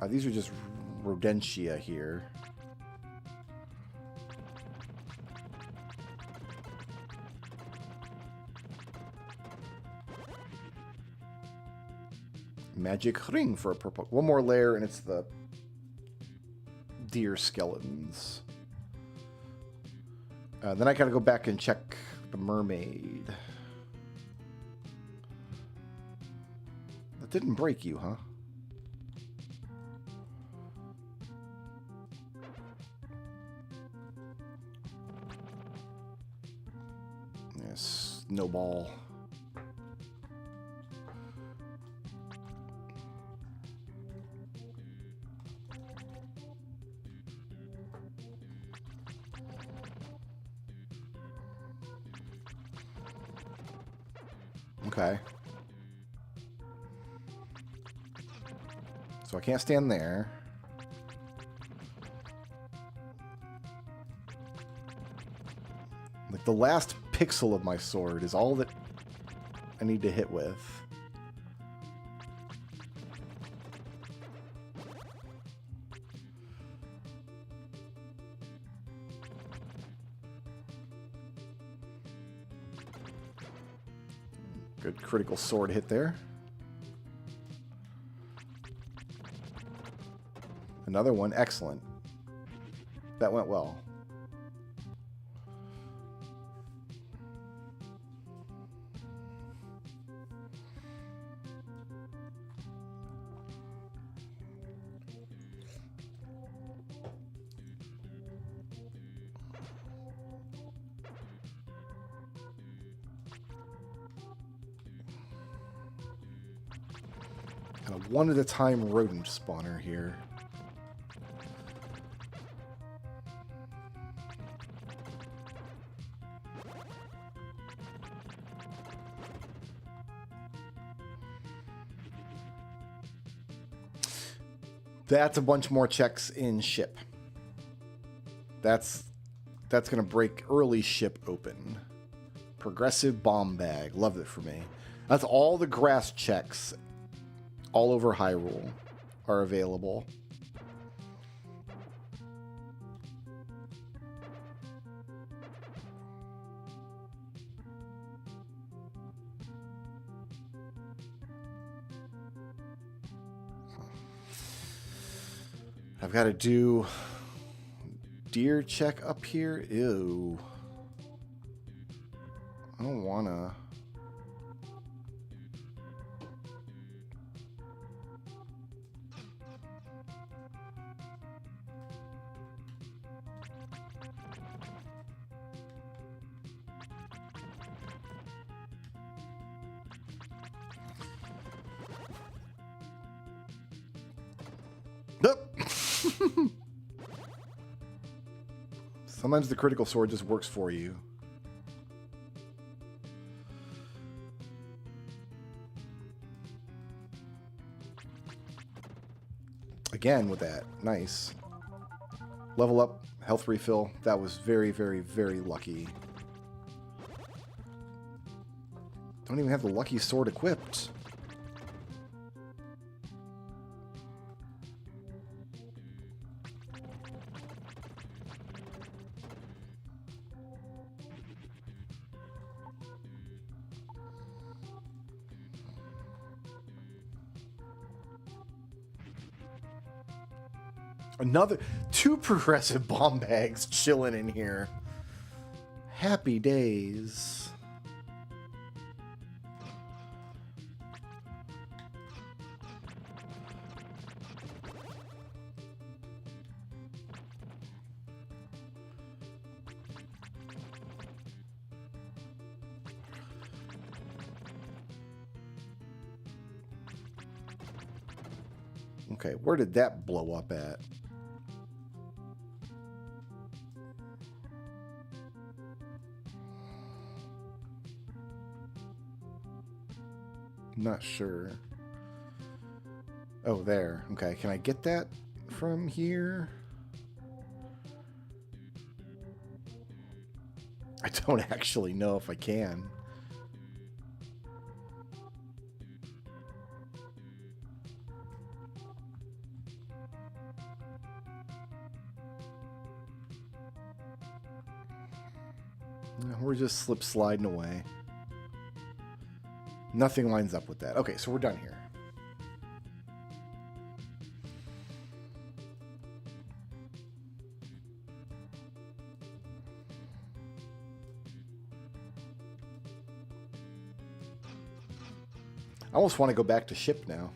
S2: These are just rodentia here. Magic ring for a purple. One more layer and it's the deer skeletons. Then I gotta go back and check the mermaid. That didn't break you, huh? Snowball. Okay. So I can't stand there. Like the last pixel of my sword is all that I need to hit with. Good critical sword hit there. Another one. Excellent. That went well. Kind of one at a time rodent spawner here. That's a bunch more checks in ship. That's going to break early ship open. Progressive bomb bag. Love it for me. That's all the grass checks all over Hyrule are available. I've got to do deer check up here. Ew. I don't wanna. Nope. Sometimes the critical sword just works for you. Again with that. Nice. Level up, health refill. That was very, very, very lucky. Don't even have the lucky sword equipped. Another 2 progressive bomb bags chilling in here. Happy days. Okay, where did that blow up at? Not sure. Oh, there. Okay, can I get that from here? I don't actually know if I can. We're just slip sliding away. Nothing lines up with that. Okay, so we're done here. I almost want to go back to ship now.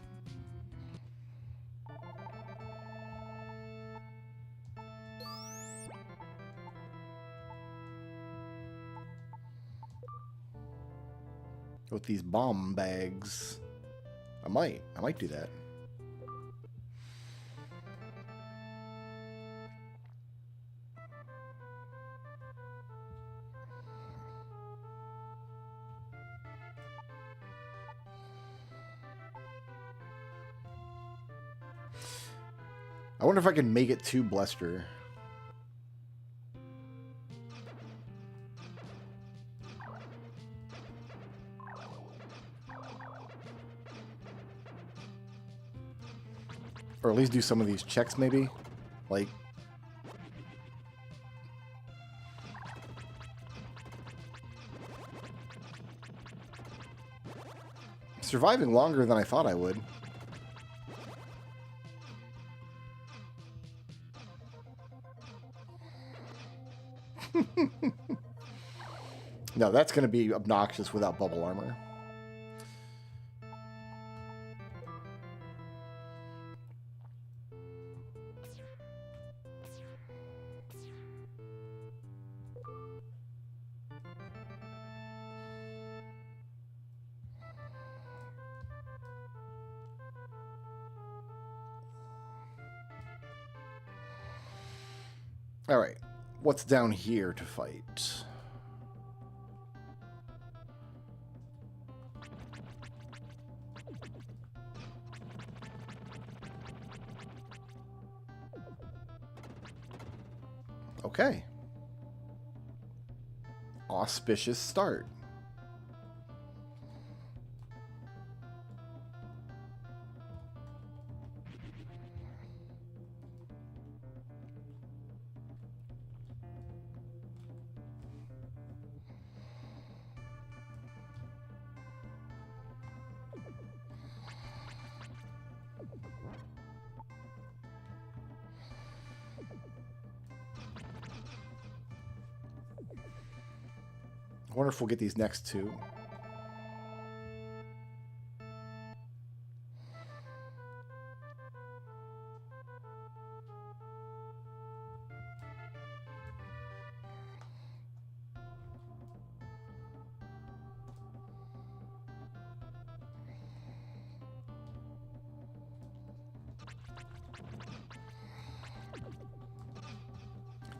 S2: With these bomb bags. I might do that. I wonder if I can make it to Bluster. Or at least do some of these checks, maybe? Like... Surviving longer than I thought I would. No, that's going to be obnoxious without bubble armor. All right, what's down here to fight? Okay. Auspicious start. I wonder if we'll get these next two.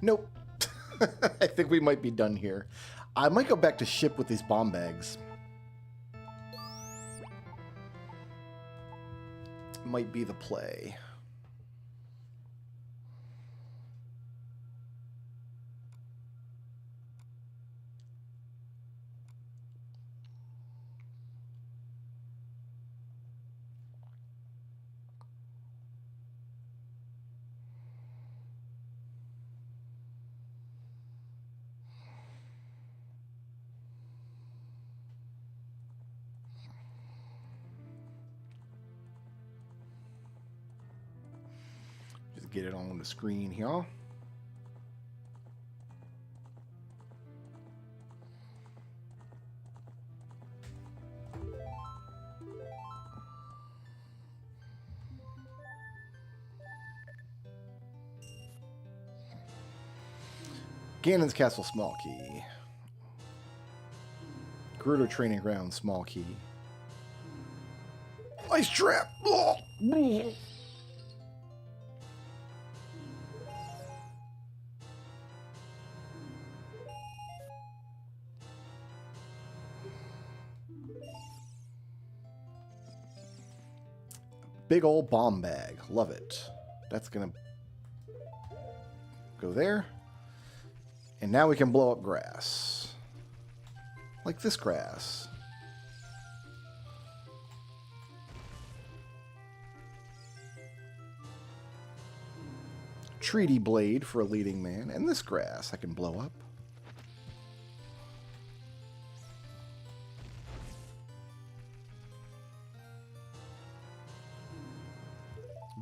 S2: Nope. I think we might be done here. I might go back to ship with these bomb bags. Might be the play. Get it on the screen here. Ganon's Castle, small key. Gerudo Training Ground, small key. Ice trap! Big old bomb bag. Love it. That's going to go there. And now we can blow up grass. Like this grass. Treaty blade for a leading man. And this grass I can blow up.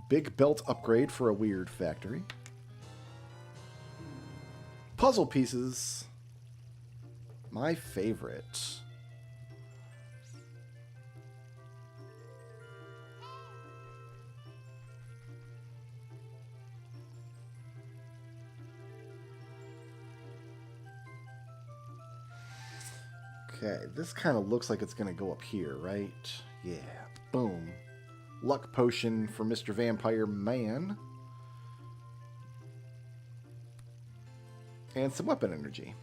S2: Big belt upgrade for a weird factory. Puzzle pieces. My favorite. Okay, this kind of looks like it's going to go up here, right? Yeah, boom. Luck potion for Mr. Vampire Man. And some weapon energy.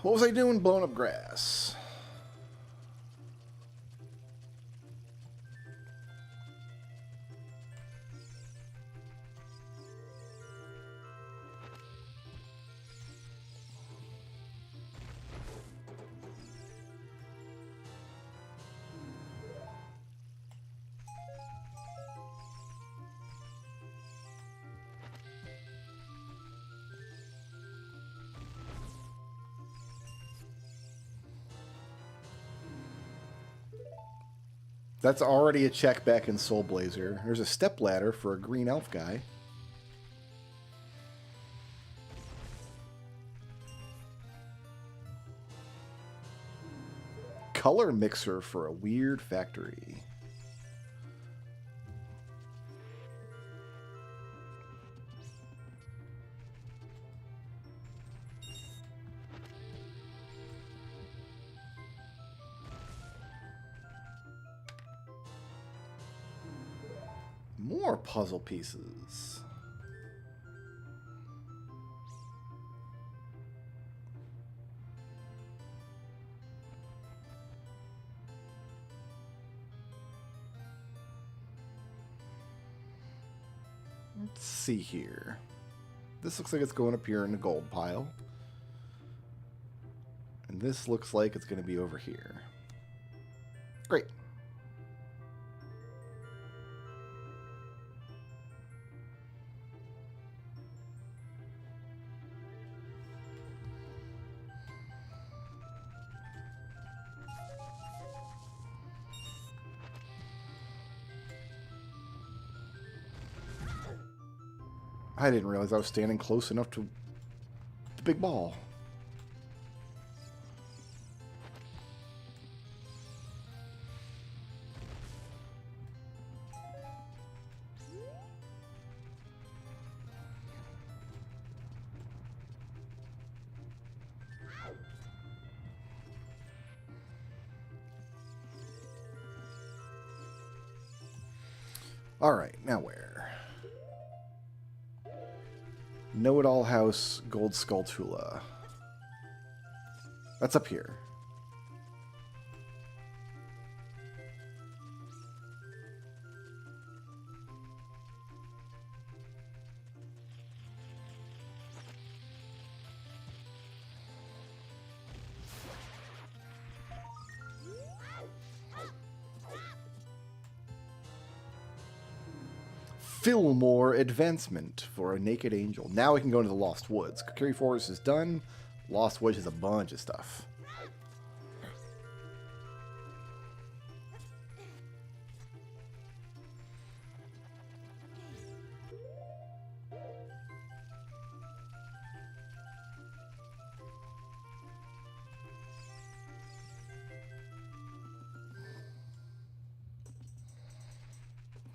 S2: What was I doing blowing up grass? That's already a check back in Soul Blazer. There's a step ladder for a green elf guy. Color mixer for a weird factory. More puzzle pieces. Let's see here. This looks like it's going up here in the gold pile. And this looks like it's going to be over here. Great. I didn't realize I was standing close enough to the big ball. All right, now where? Know-It-All House, Gold Skulltula. That's up here. Fillmore advancement for a naked angel. Now we can go into the Lost Woods. Kokiri Forest is done. Lost Woods has a bunch of stuff.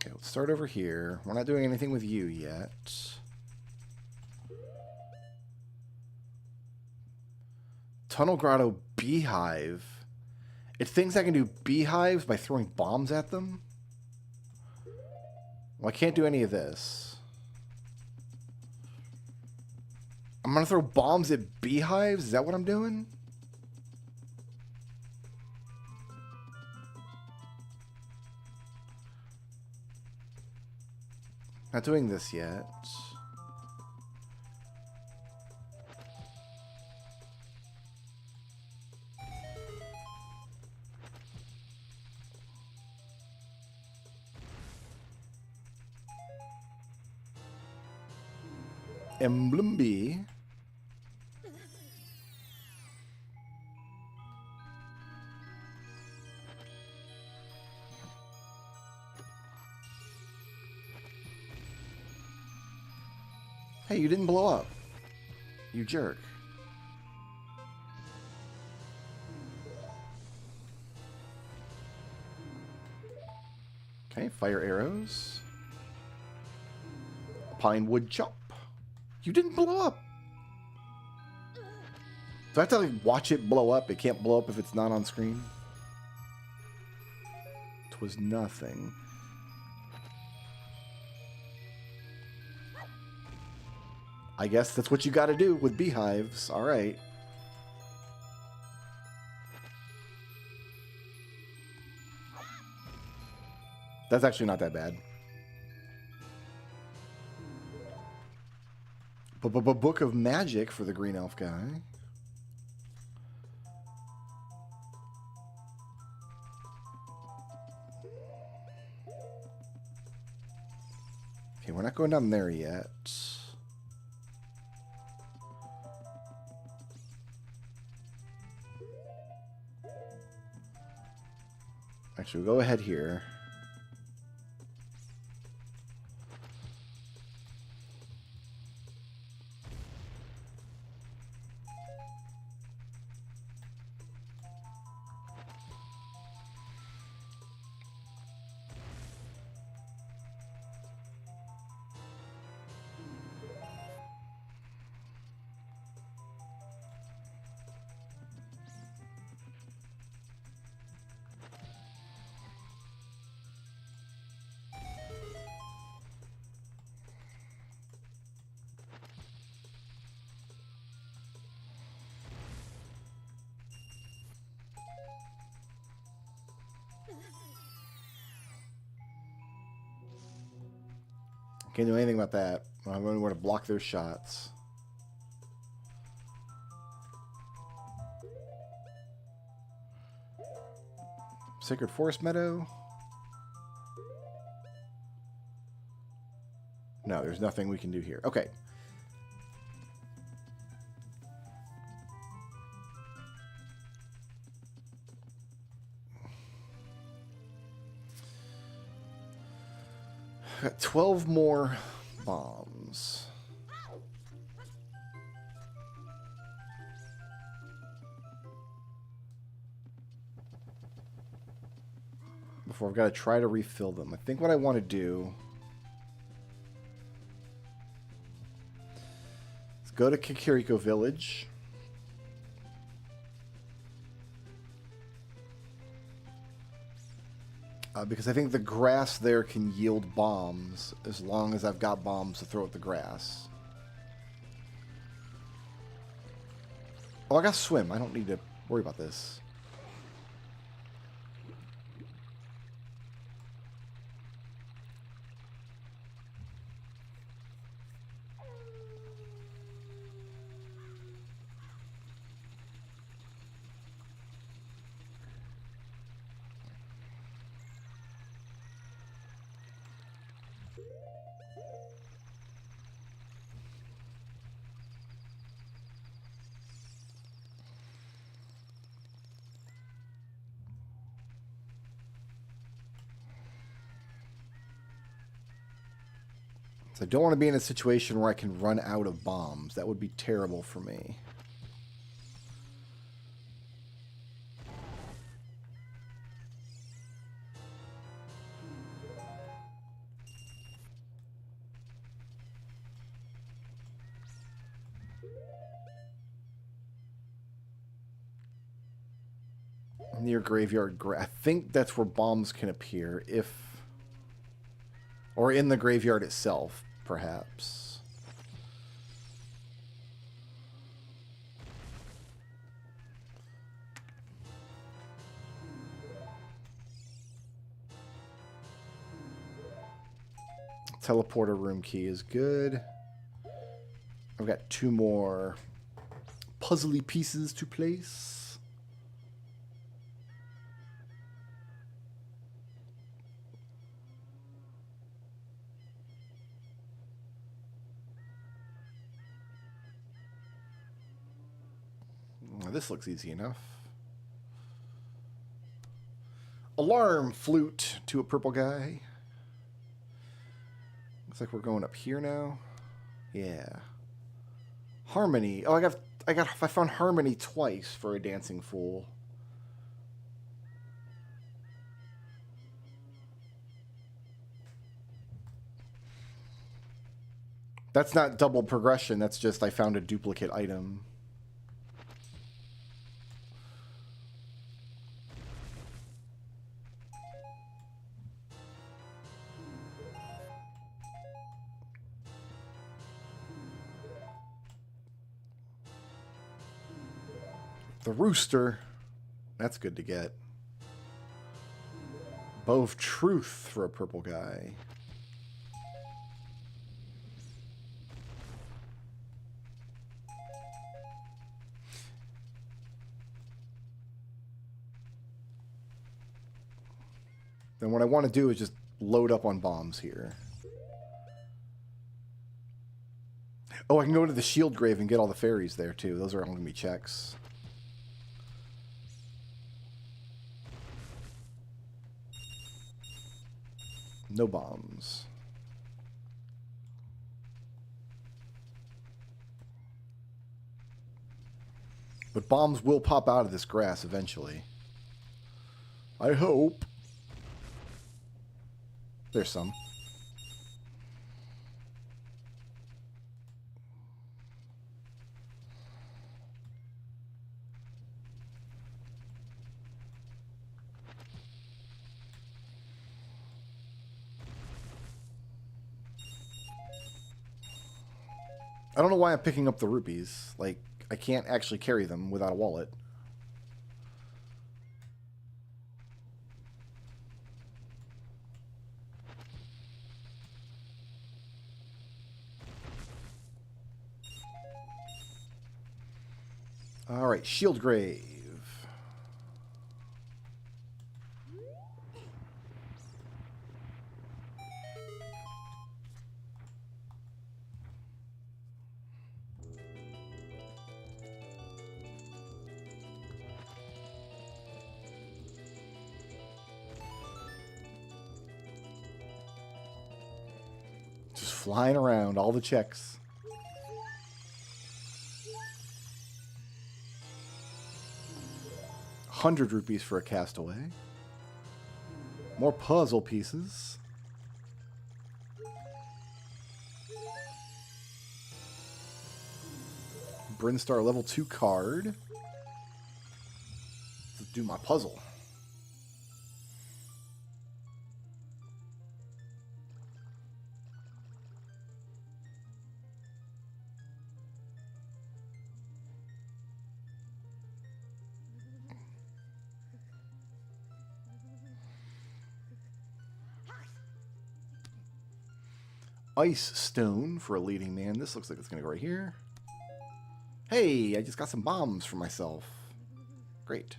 S2: Okay, let's start over here. We're not doing anything with you yet. Tunnel Grotto Beehive. It thinks I can do beehives by throwing bombs at them? Well, I can't do any of this. I'm gonna throw bombs at beehives? Is that what I'm doing? Not doing this yet. Emblem B. Hey, you didn't blow up. You jerk. Okay, fire arrows. Pine wood chop. You didn't blow up. So I have to like watch it blow up. It can't blow up if it's not on screen. 'Twas nothing. I guess that's what you got to do with beehives. All right. That's actually not that bad. Book of Magic for the green elf guy. Okay, we're not going down there yet. So we'll go ahead here. Can't do anything about that. I'm going to block their shots. Sacred Forest Meadow? No, there's nothing we can do here. Okay. Got 12 more bombs. Before I've got to try to refill them. I think what I want to do is go to Kikiriko Village. Because I think the grass there can yield bombs as long as I've got bombs to throw at the grass. Oh, I got to swim. I don't need to worry about this. I don't want to be in a situation where I can run out of bombs. That would be terrible for me. Near graveyard. I think that's where bombs can appear if... Or in the graveyard itself, perhaps. Teleporter room key is good. I've got 2 more puzzly pieces to place. This looks easy enough. Alarm flute to a purple guy. Looks like we're going up here now. Yeah. Harmony. Oh, I found harmony twice for a dancing fool. That's not double progression. That's just I found a duplicate item. The rooster. That's good to get. Bow of truth for a purple guy. Then what I want to do is just load up on bombs here. Oh, I can go to the shield grave and get all the fairies there too. Those are all going to be checks. No bombs. But bombs will pop out of this grass eventually. I hope. There's some. I don't know why I'm picking up the rupees. Like, I can't actually carry them without a wallet. Alright, Shield Grave. Just flying around, all the checks. ₹100 for a castaway. More puzzle pieces. Brinstar level 2 card. Let's do my puzzle. Ice Stone for a leading man. This looks like it's going to go right here. Hey, I just got some bombs for myself. Great.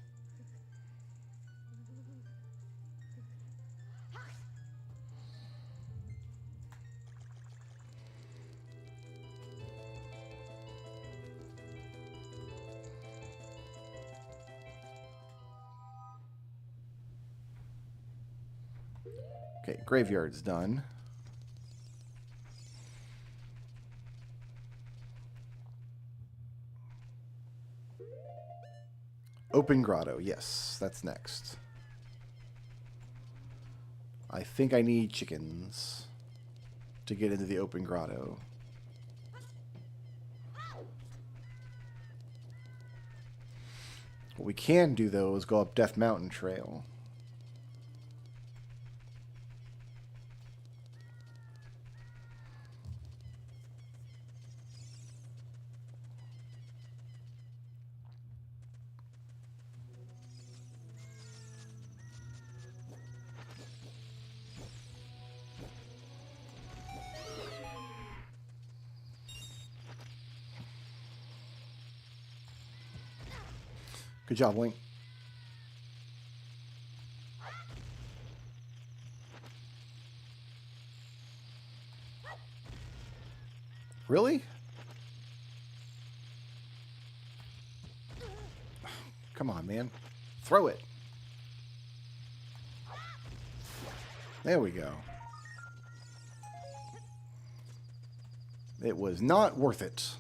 S2: Okay, graveyard's done. Open Grotto, yes, that's next. I think I need chickens to get into the Open Grotto. What we can do, though, is go up Death Mountain Trail. Good job, Link. Really? Come on, man. Throw it. There we go. It was not worth it.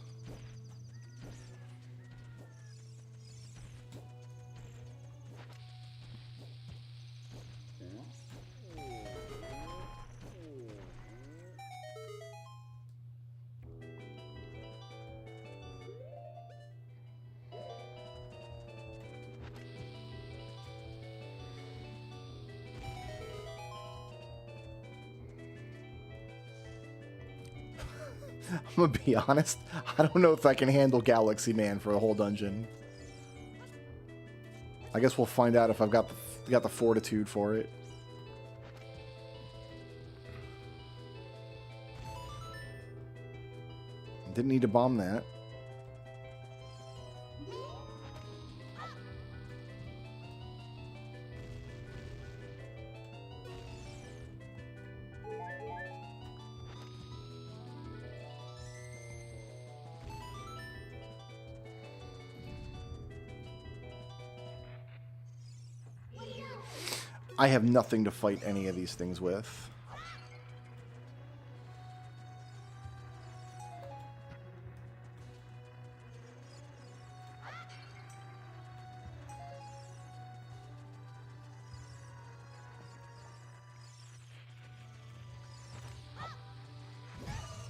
S2: I'm gonna be honest, I don't know if I can handle Galaxy Man for a whole dungeon. I guess we'll find out if I've got the fortitude for it. Didn't need to bomb that. I have nothing to fight any of these things with.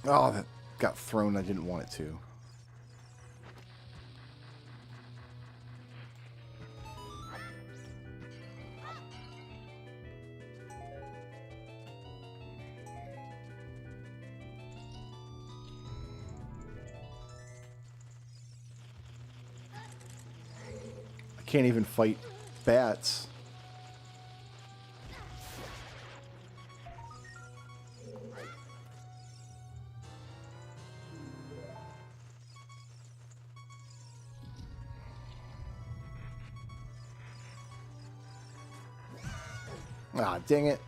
S2: Oh, that got thrown. I didn't want it to. I can't even fight bats. Ah, dang it.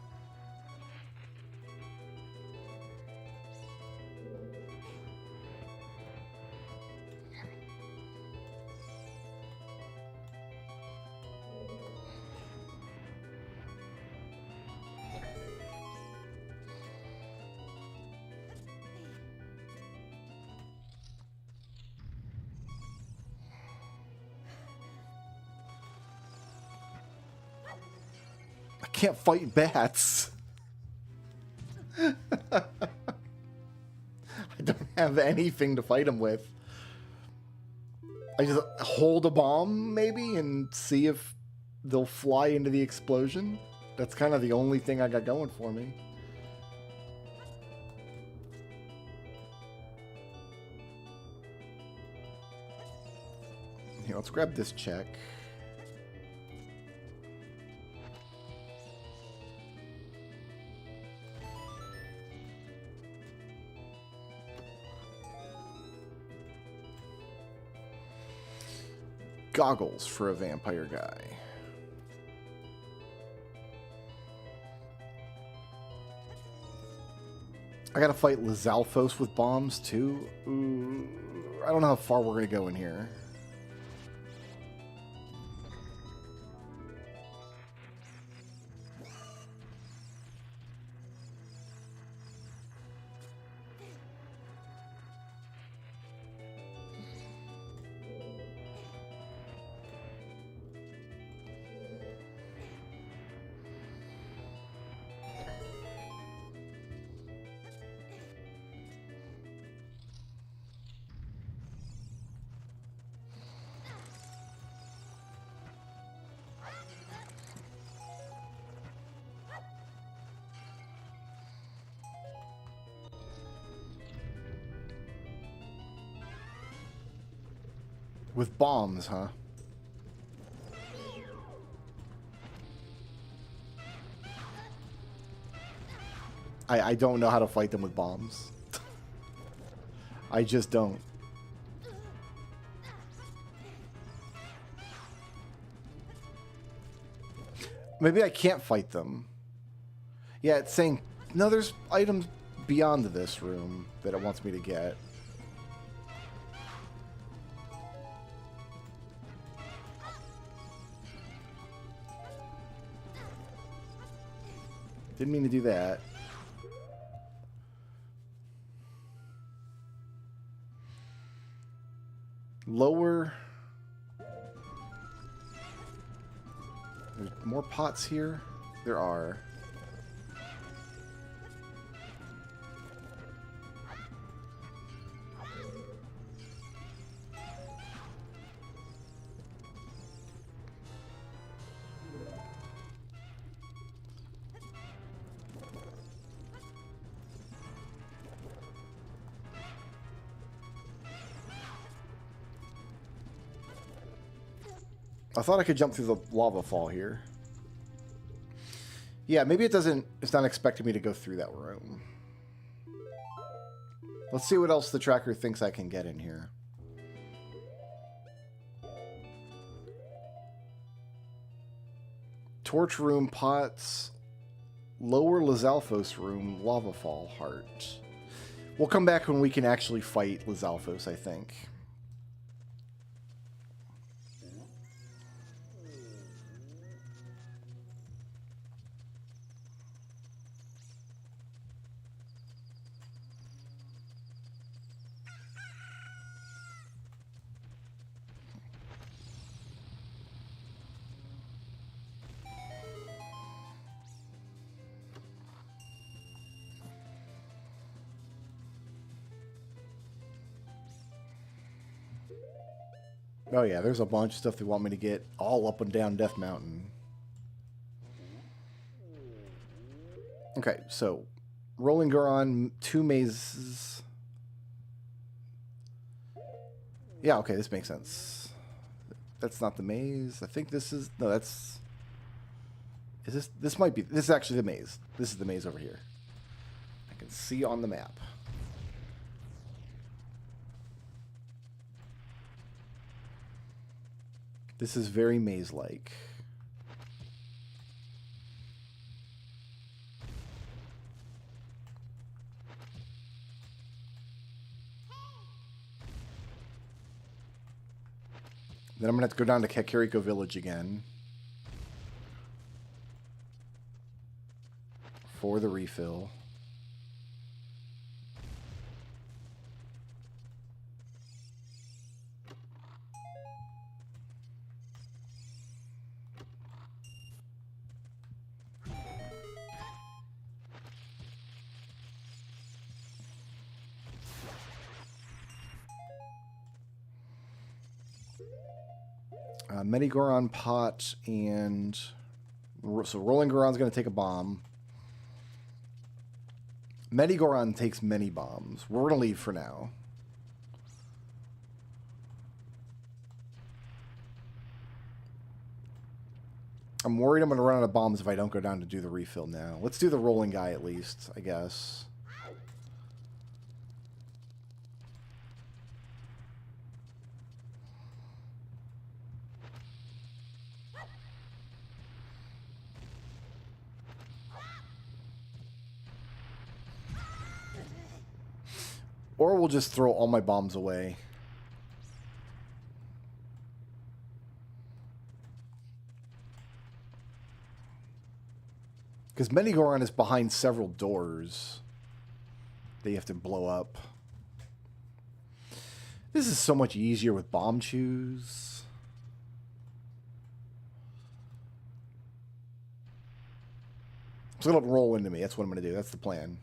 S2: I can't fight bats. I don't have anything to fight them with. I just hold a bomb, maybe, and see if they'll fly into the explosion. That's kind of the only thing I got going for me. Here, let's grab this check. Goggles for a vampire guy. I gotta fight Lizalfos with bombs too. Ooh, I don't know how far we're gonna go in here. With bombs, huh? I don't know how to fight them with bombs. I just don't. Maybe I can't fight them. Yeah, it's saying, no, there's items beyond this room that it wants me to get. Didn't mean to do that. Lower. There's more pots here? There are. I thought I could jump through the lava fall here. Yeah, maybe it's not expecting me to go through that room. Let's see what else the tracker thinks I can get in here. Torch room, pots, lower Lizalfos room, lava fall, heart. We'll come back when we can actually fight Lizalfos, I think. Oh yeah, there's a bunch of stuff they want me to get all up and down Death Mountain. Okay, so Rolling Goron, 2 mazes. Yeah, okay, this makes sense. That's not the maze. I think this is... No, that's... Is this... This might be... This is actually the maze. This is the maze over here. I can see on the map. This is very maze-like. Then I'm going to have to go down to Kakariko Village again. For the refill. Medigoron pot and... So Rolling Goron's going to take a bomb. Medigoron takes many bombs. We're going to leave for now. I'm worried I'm going to run out of bombs if I don't go down to do the refill now. Let's do the rolling guy at least, I guess. Or we'll just throw all my bombs away. Because Medigoron is behind several doors that you have to blow up. This is so much easier with bomb chews. So it'll roll into me. That's what I'm going to do. That's the plan.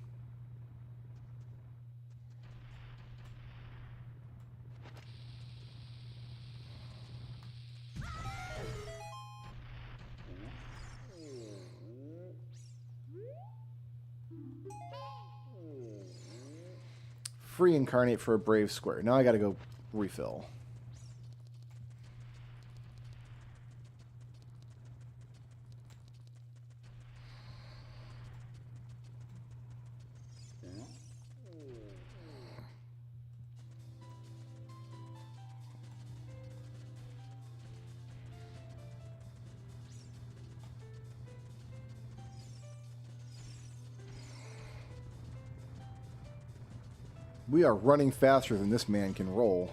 S2: Free incarnate for a brave square. Now I gotta go refill. We are running faster than this man can roll.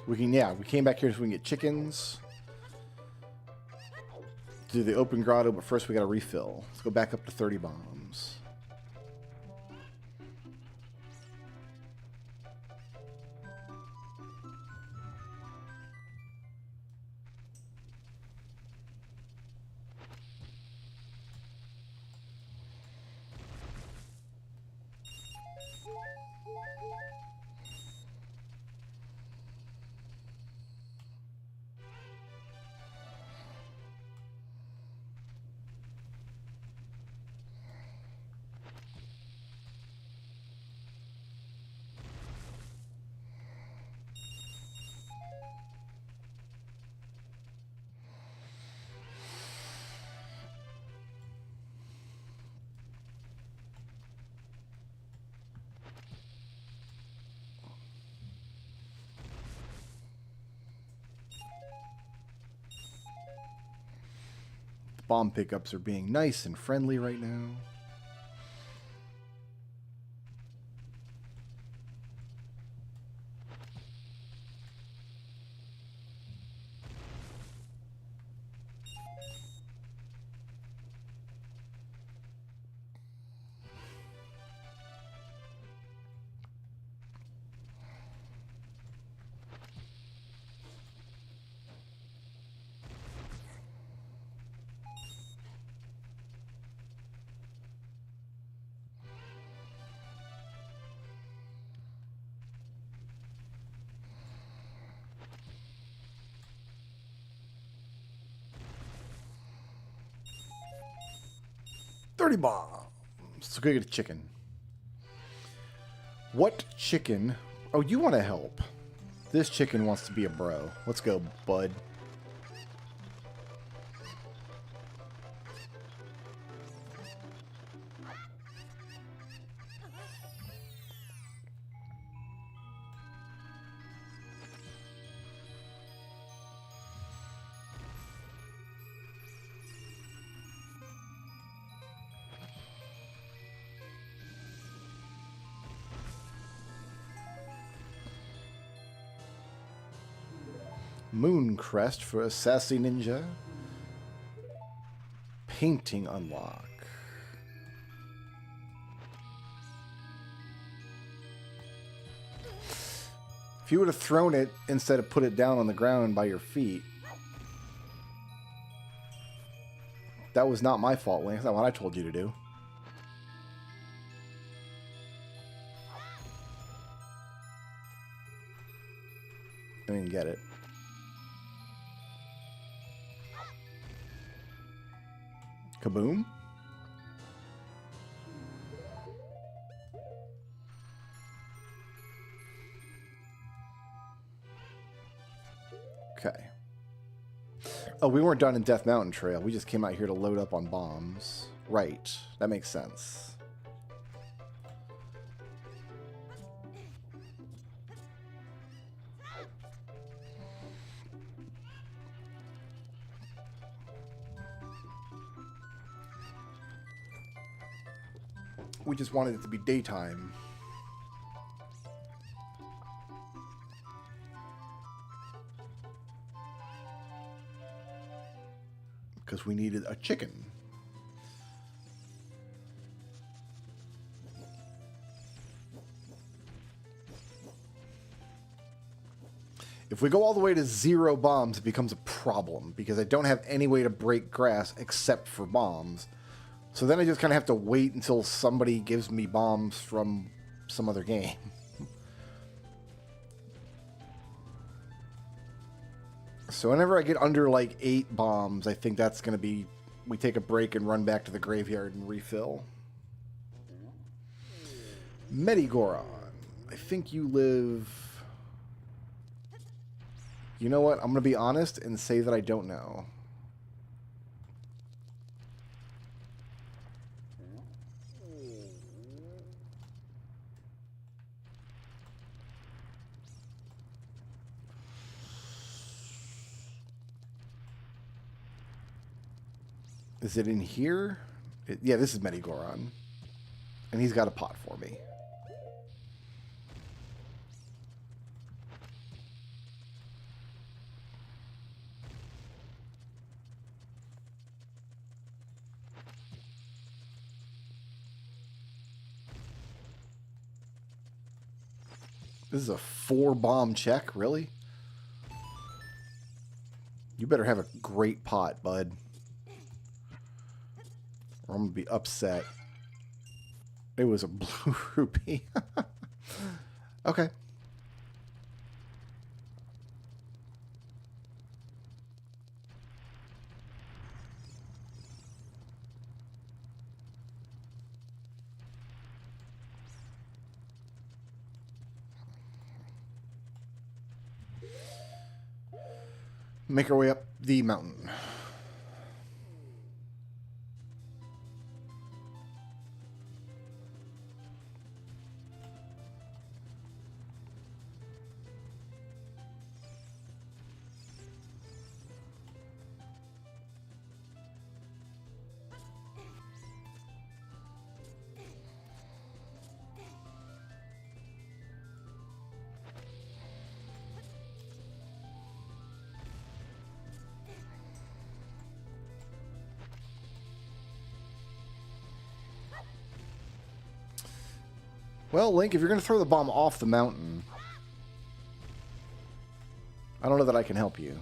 S2: We came back here so we can get chickens. Do the open grotto, but first we gotta refill. Let's go back up to 30 bombs. Bomb pickups are being nice and friendly right now. 30 bombs. So go get a chicken. What chicken? Oh, you want to help. This chicken wants to be a bro. Let's go, bud. Moon crest for a sassy ninja. Painting unlock. If you would have thrown it instead of put it down on the ground by your feet. That was not my fault, Link. That's not what I told you to do. I didn't get it. Kaboom. Okay. Oh, we weren't done in Death Mountain Trail. We just came out here to load up on bombs. Right. That makes sense. We just wanted it to be daytime. Because we needed a chicken. If we go all the way to 0 bombs, it becomes a problem. Because I don't have any way to break grass except for bombs. So then I just kind of have to wait until somebody gives me bombs from some other game. So whenever I get under like 8 bombs, I think that's going to be... We take a break and run back to the graveyard and refill. Medigoron. I think you live... You know what? I'm going to be honest and say that I don't know. Is it in here? Yeah, this is Medigoron. And he's got a pot for me. This is a 4-bomb check, really? You better have a great pot, bud. Or I'm going to be upset. It was a blue rupee. Okay. Make our way up the mountain. Well, Link, if you're going to throw the bomb off the mountain, I don't know that I can help you.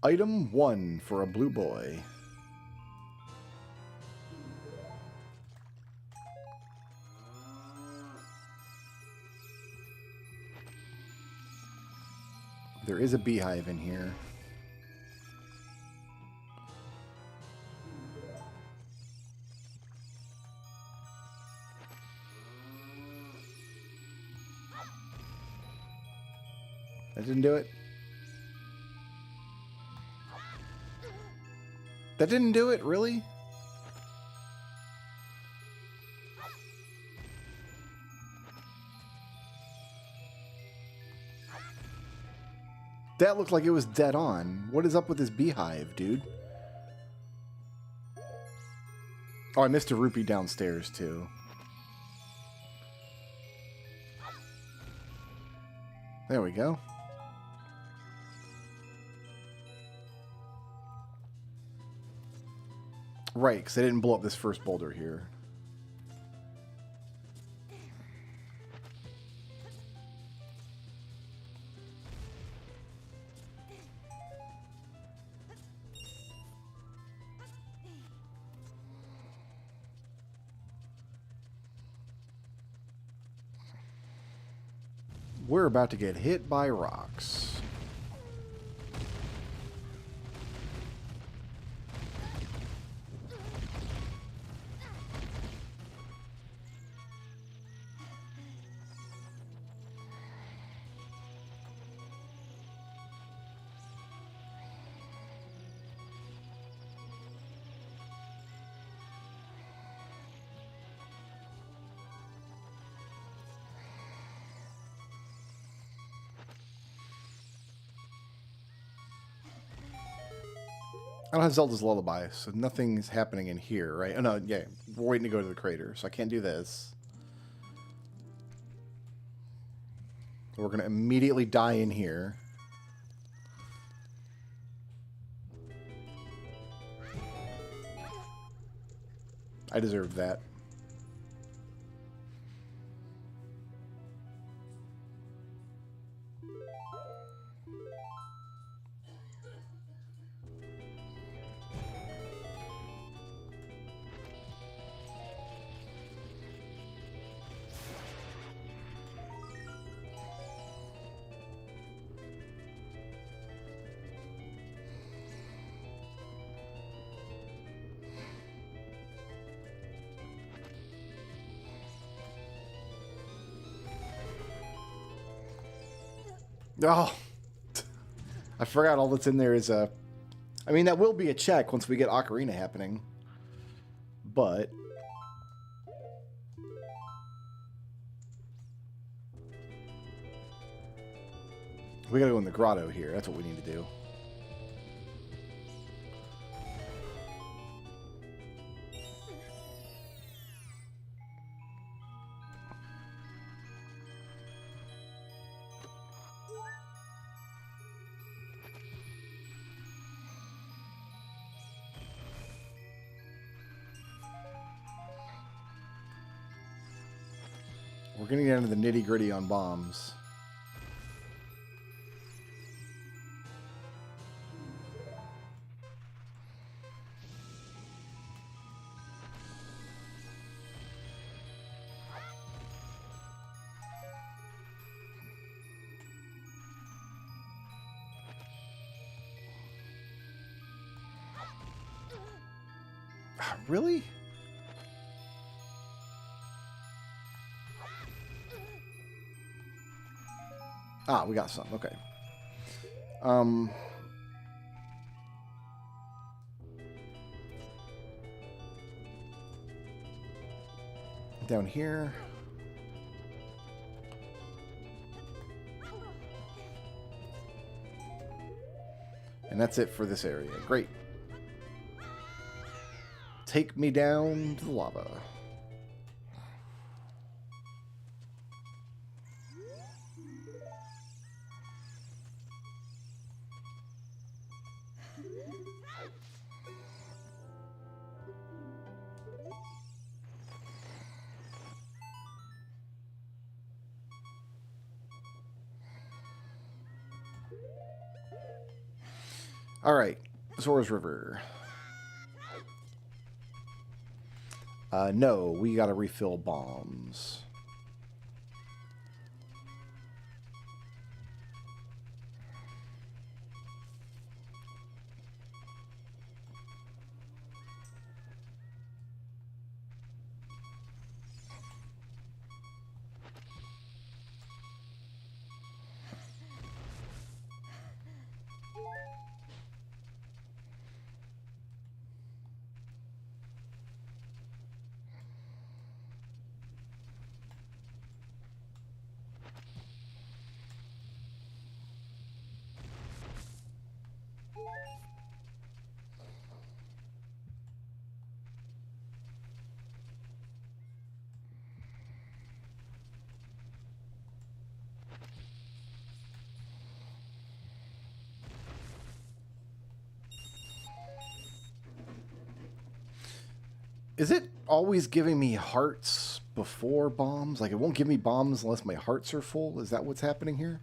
S2: Item 1 for a blue boy. There is a beehive in here. That didn't do it. That didn't do it, really? That looked like it was dead on. What is up with this beehive, dude? Oh, I missed a rupee downstairs, too. There we go. Right, because I didn't blow up this first boulder here. We're about to get hit by rocks. I don't have Zelda's Lullaby, so nothing's happening in here, right? Oh, no, yeah, we're waiting to go to the crater, so I can't do this. We're going to immediately die in here. I deserve that. Oh, I forgot all that's in there is a... I mean, that will be a check once we get Ocarina happening. But... we gotta go in the grotto here. That's what we need to do. We're getting down to the nitty-gritty on bombs. Really? Ah, we got some. Okay. Down here. And that's it for this area. Great. Take me down to the lava. Alright, Zora's River. No, we gotta refill bombs. Is it always giving me hearts before bombs? Like, it won't give me bombs unless my hearts are full? Is that what's happening here?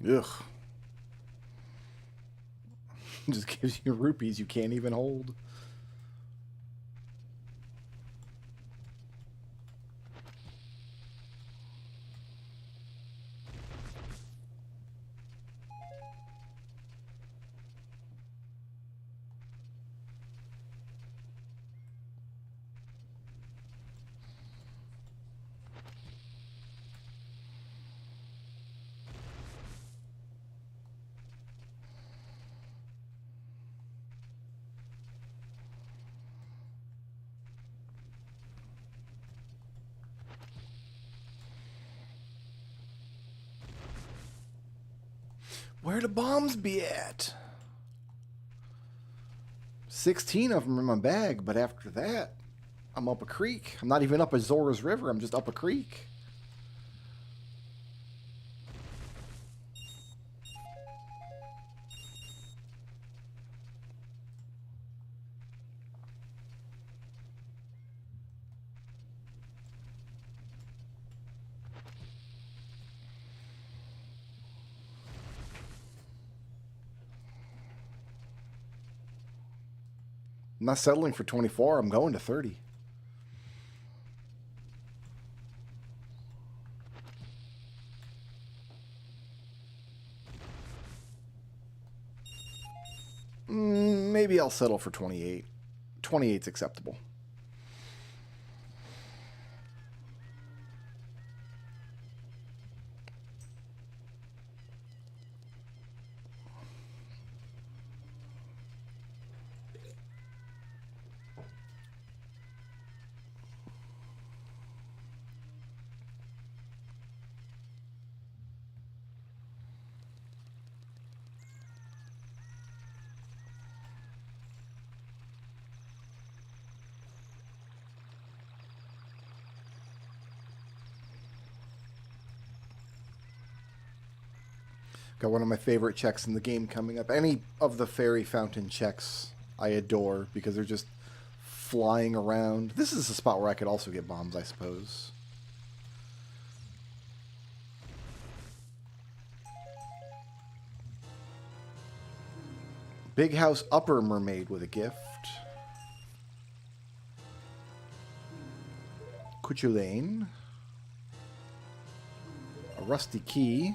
S2: Ugh. Just gives you rupees you can't even hold. Where the bombs be at? 16 of them in my bag, but after that, I'm up a creek. I'm not even up a Zora's River, I'm just up a creek. I'm not settling for 24. I'm going to 30. Maybe I'll settle for 28. 28's acceptable. Got one of my favorite checks in the game coming up. Any of the fairy fountain checks I adore because they're just flying around. This is a spot where I could also get bombs, I suppose. Big House Upper Mermaid with a gift. Cuchulain. A rusty key.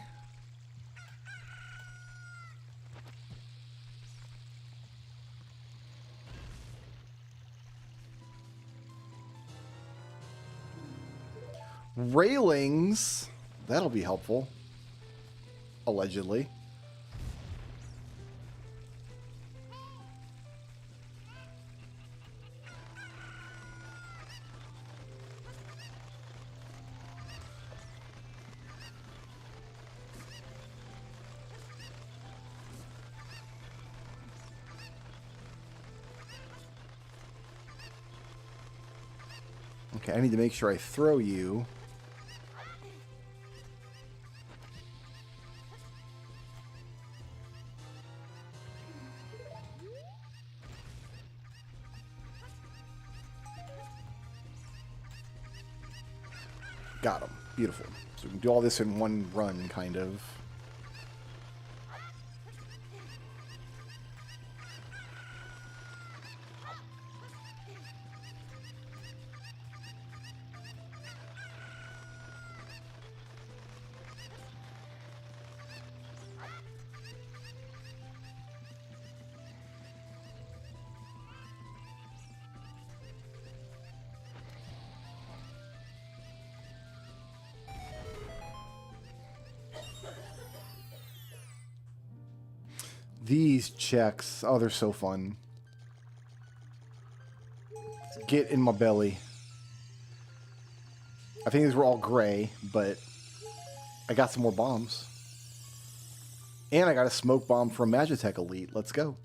S2: Railings. That'll be helpful. Allegedly. Okay, I need to make sure I throw you. Got him. Beautiful. So we can do all this in one run, kind of. These checks, oh, they're so fun. Get in my belly. I think these were all gray, but I got some more bombs. And I got a smoke bomb from Magitech Elite. Let's go.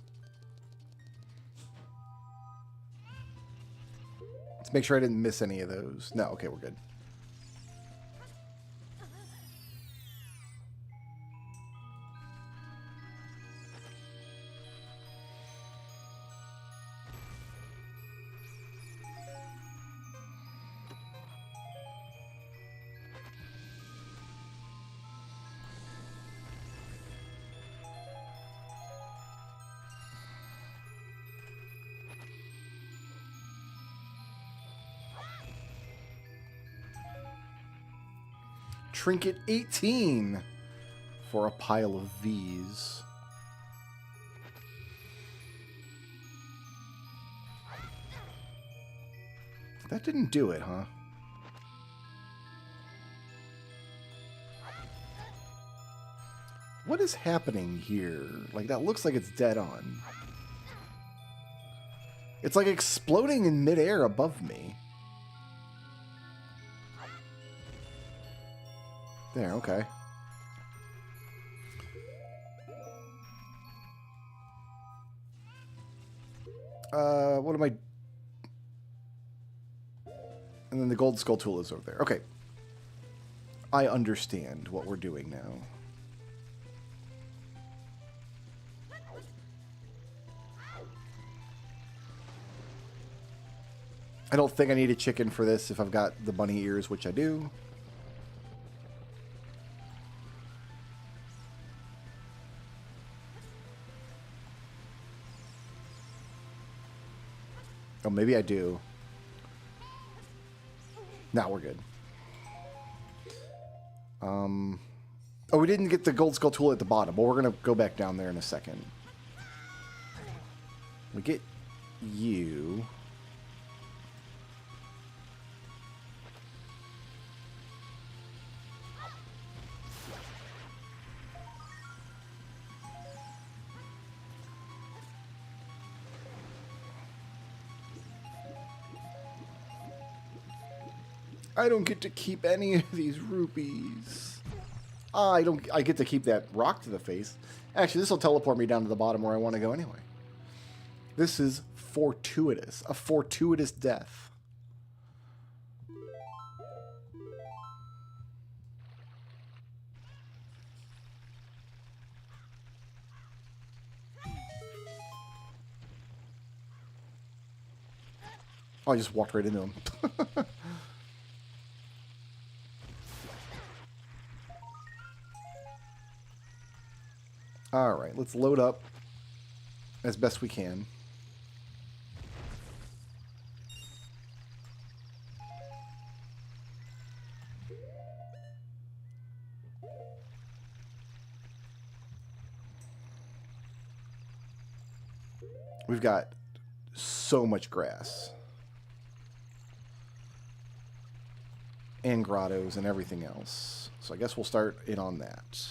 S2: Let's make sure I didn't miss any of those. No, okay, we're good. Trinket 18 for a pile of V's. That didn't do it, huh? What is happening here? Like, that looks like it's dead on. It's like exploding in midair above me. There, okay. What am I... And then the gold skull tool is over there. Okay. I understand what we're doing now. I don't think I need a chicken for this if I've got the bunny ears, which I do. Oh, maybe I do. Now we're good. Oh, we didn't get the gold skull tool at the bottom. Well, we're going to go back down there in a second. We get you. I don't get to keep any of these rupees. I get to keep that rock to the face. Actually, this will teleport me down to the bottom where I want to go anyway. This is fortuitous. A fortuitous death. Oh, I just walked right into him. Alright, let's load up as best we can. We've got so much grass. And grottos and everything else. So I guess we'll start in on that.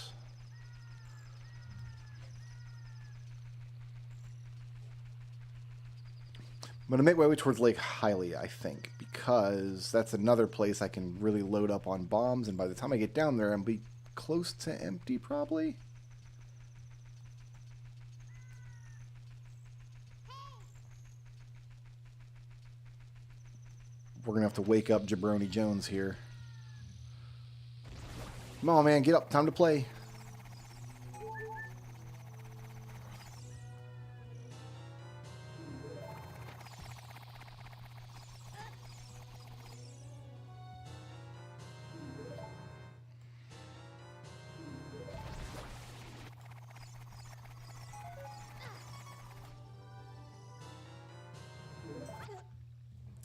S2: I'm going to make my way towards Lake Hylia, I think, because that's another place I can really load up on bombs, and by the time I get down there, I'll be close to empty, probably. we're gonna have to wake up Jabroni Jones here. Come on, man, get up. Time to play.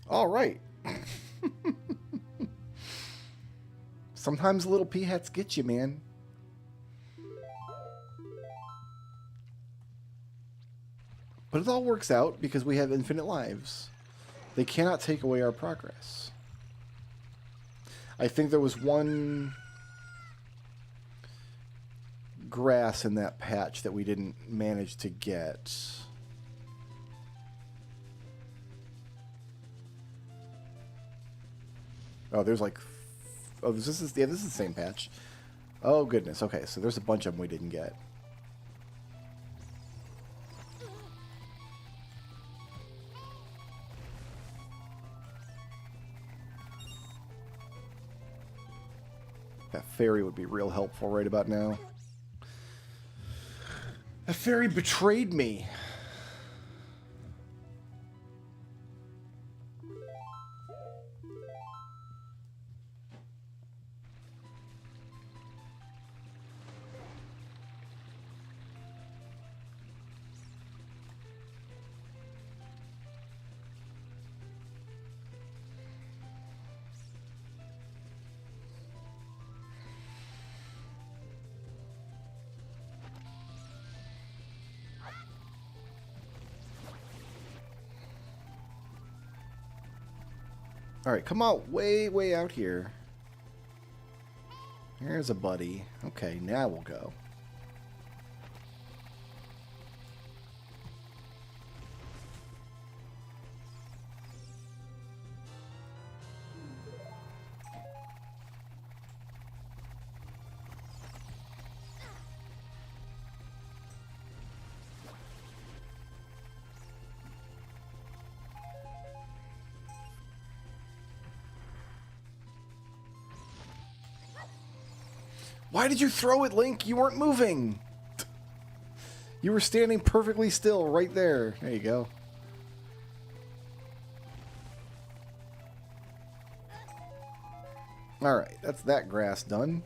S2: All right. Sometimes little peahats get you, man. But it all works out because we have infinite lives. They cannot take away our progress. I think there was one grass in that patch that we didn't manage to get. Oh, there's like... Oh, this is the same patch. Oh, goodness. Okay, so there's a bunch of them we didn't get. That fairy would be real helpful right about now. That fairy betrayed me. Alright, come on, way out here. Here's a buddy. Okay, now we'll go. Why did you throw it, Link? You weren't moving. You were standing perfectly still right there. There you go. Alright, that's that grass done.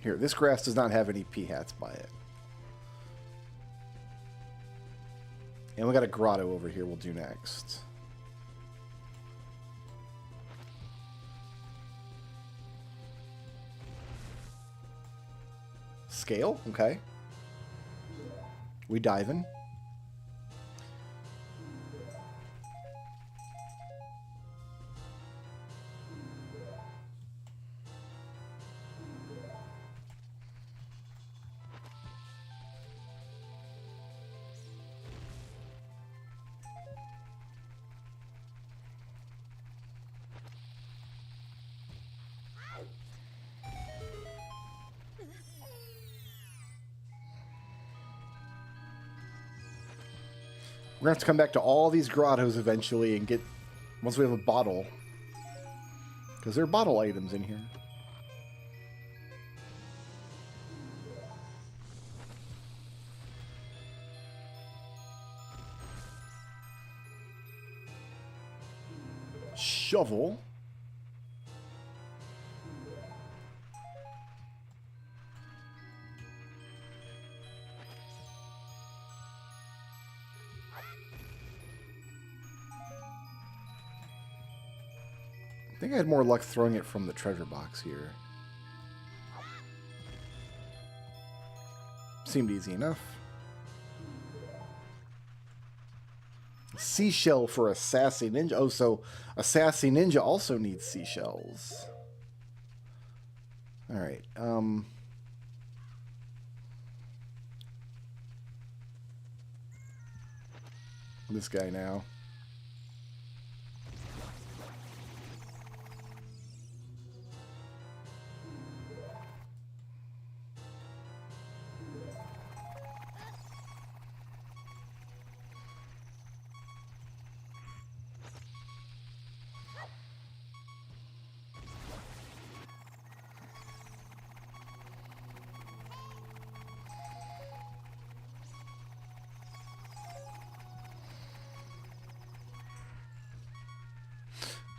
S2: Here, this grass does not have any peahats by it. And we got a grotto over here we'll do next. Scale? Okay. We diving. We're going to have to come back to all these grottos eventually and get... Once we have a bottle. Because there are bottle items in here. Shovel. I think I had more luck throwing it from the treasure box here. Seemed easy enough. Seashell for a sassy ninja. Oh, so a sassy ninja also needs seashells. Alright, this guy now.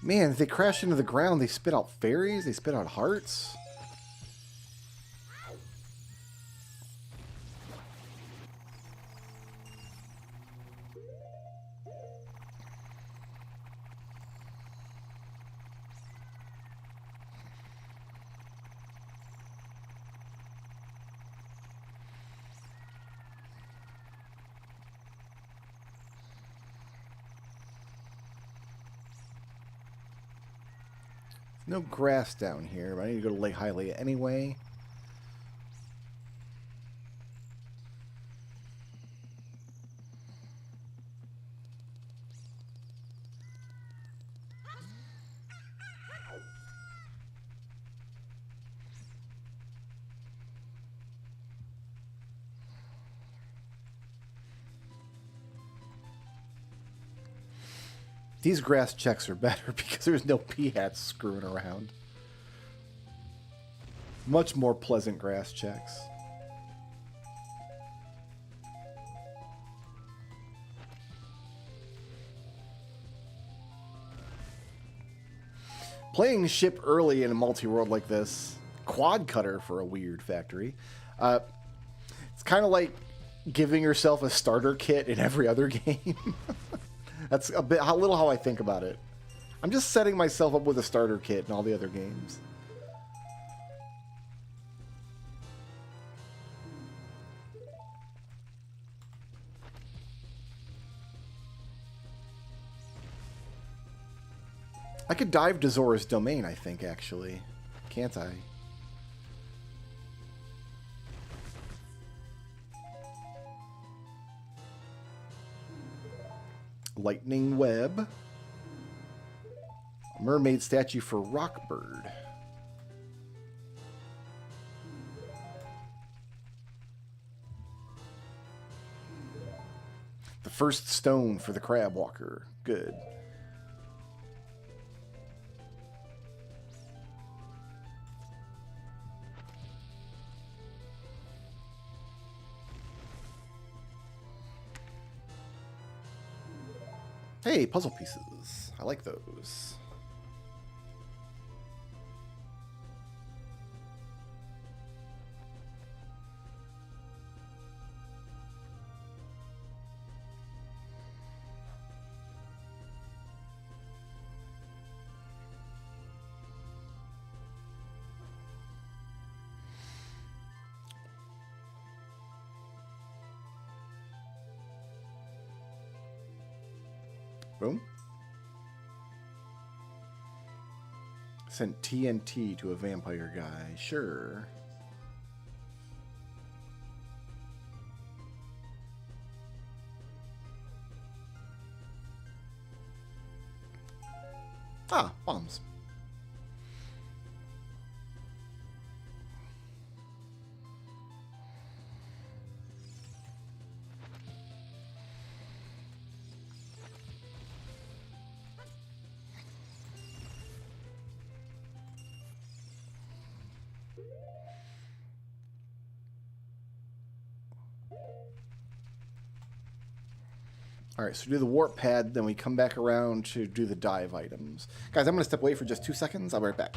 S2: Man, if they crash into the ground, they spit out fairies? They spit out hearts? No grass down here, but I need to go to Lake Hialeah anyway. These grass checks are better because there's no peahats screwing around. Much more pleasant grass checks. Playing ship early in a multi-world like this, quad cutter for a weird factory. It's kind of like giving yourself a starter kit in every other game. That's a little how I think about it. I'm just setting myself up with a starter kit in all the other games. I could dive to Zora's Domain, I think, actually. Can't I? Lightning Web. A mermaid statue for Rockbird. The first stone for the Crab Walker. Good. Hey, puzzle pieces. I like those. Boom. Sent TNT to a vampire guy. Sure. Ah, bombs. Alright, so do the warp pad, then we come back around to do the dive items. Guys, I'm going to step away for just 2 seconds. I'll be right back.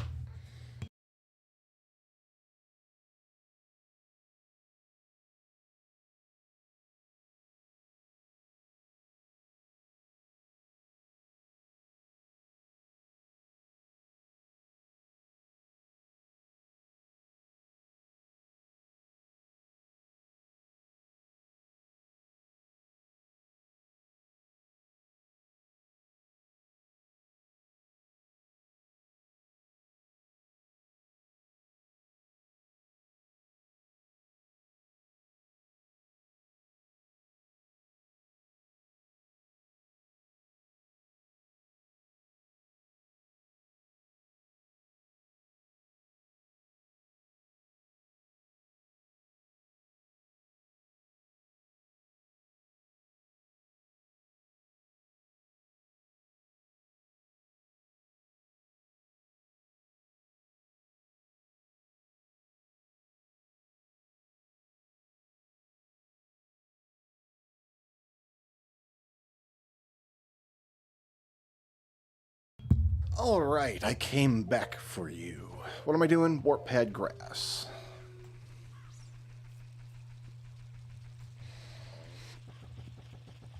S2: Alright, I came back for you. What am I doing? Warp pad grass.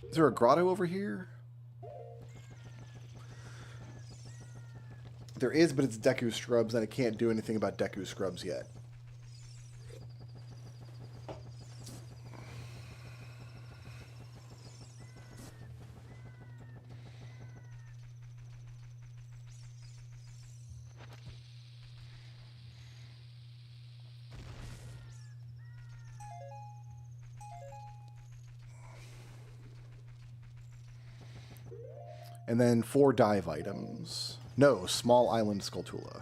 S2: Is there a grotto over here? There is, but it's Deku Scrubs, and I can't do anything about Deku Scrubs yet. And then 4 dive items. No, small island Skulltula.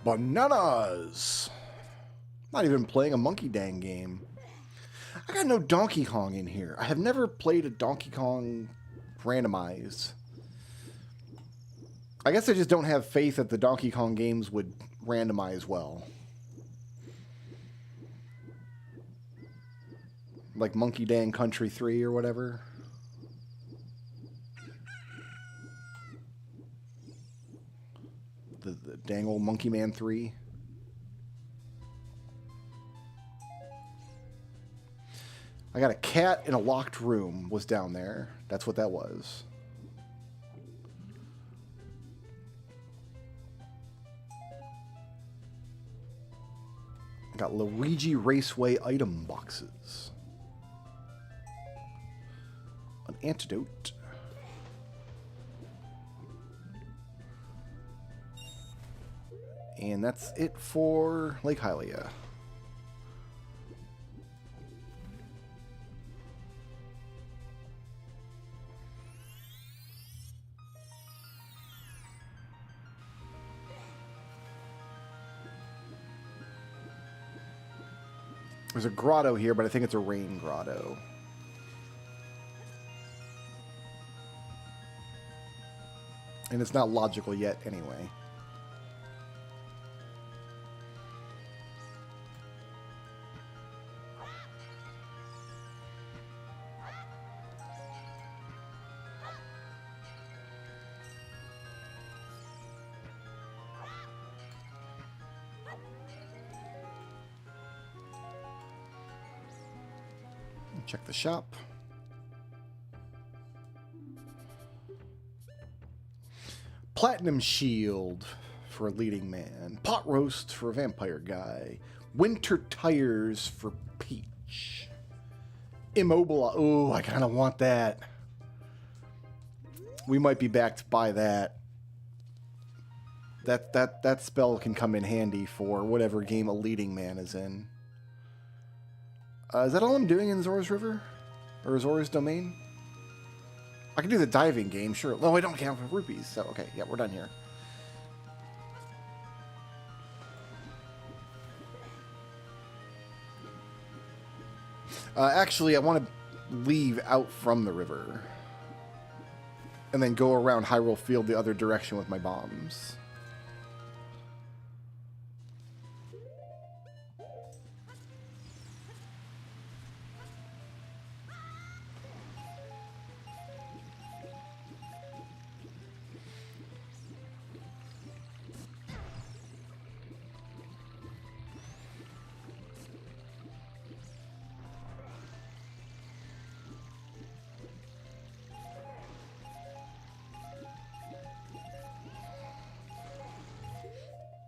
S2: Bananas! Not even playing a Monkey Dang game. I got no Donkey Kong in here. I have never played a Donkey Kong randomized. I guess I just don't have faith that the Donkey Kong games would randomize well. Like Monkey Dang Country 3 or whatever. The dang old Monkey Man 3. I got a cat in a locked room was down there. That's what that was. I got Luigi Raceway item boxes. An antidote. And that's it for Lake Hylia. There's a grotto here, but I think it's a rain grotto. And it's not logical yet anyway. Check the shop. Platinum Shield for a leading man. Pot Roast for a vampire guy. Winter Tires for Peach. Immobile. Oh, I kind of want that. We might be backed by that. That spell can come in handy for whatever game a leading man is in. Is that all I'm doing in Zora's River? Or Zora's Domain? I can do the diving game, sure. No, I don't count for rupees. So, okay, yeah, we're done here. Actually, I want to leave out from the river. And then go around Hyrule Field the other direction with my bombs.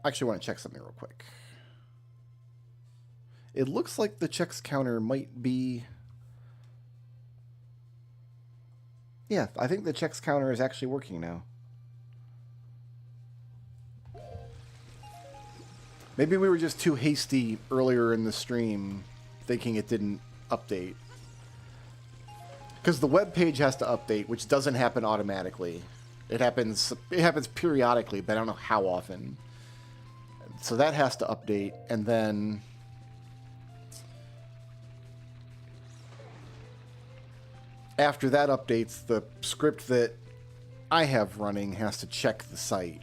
S2: I actually want to check something real quick. It looks like the checks counter might be... Yeah, I think the checks counter is actually working now. Maybe we were just too hasty earlier in the stream, thinking it didn't update. Because the web page has to update, which doesn't happen automatically. It happens periodically, but I don't know how often. So that has to update, and then after that updates, the script that I have running has to check the site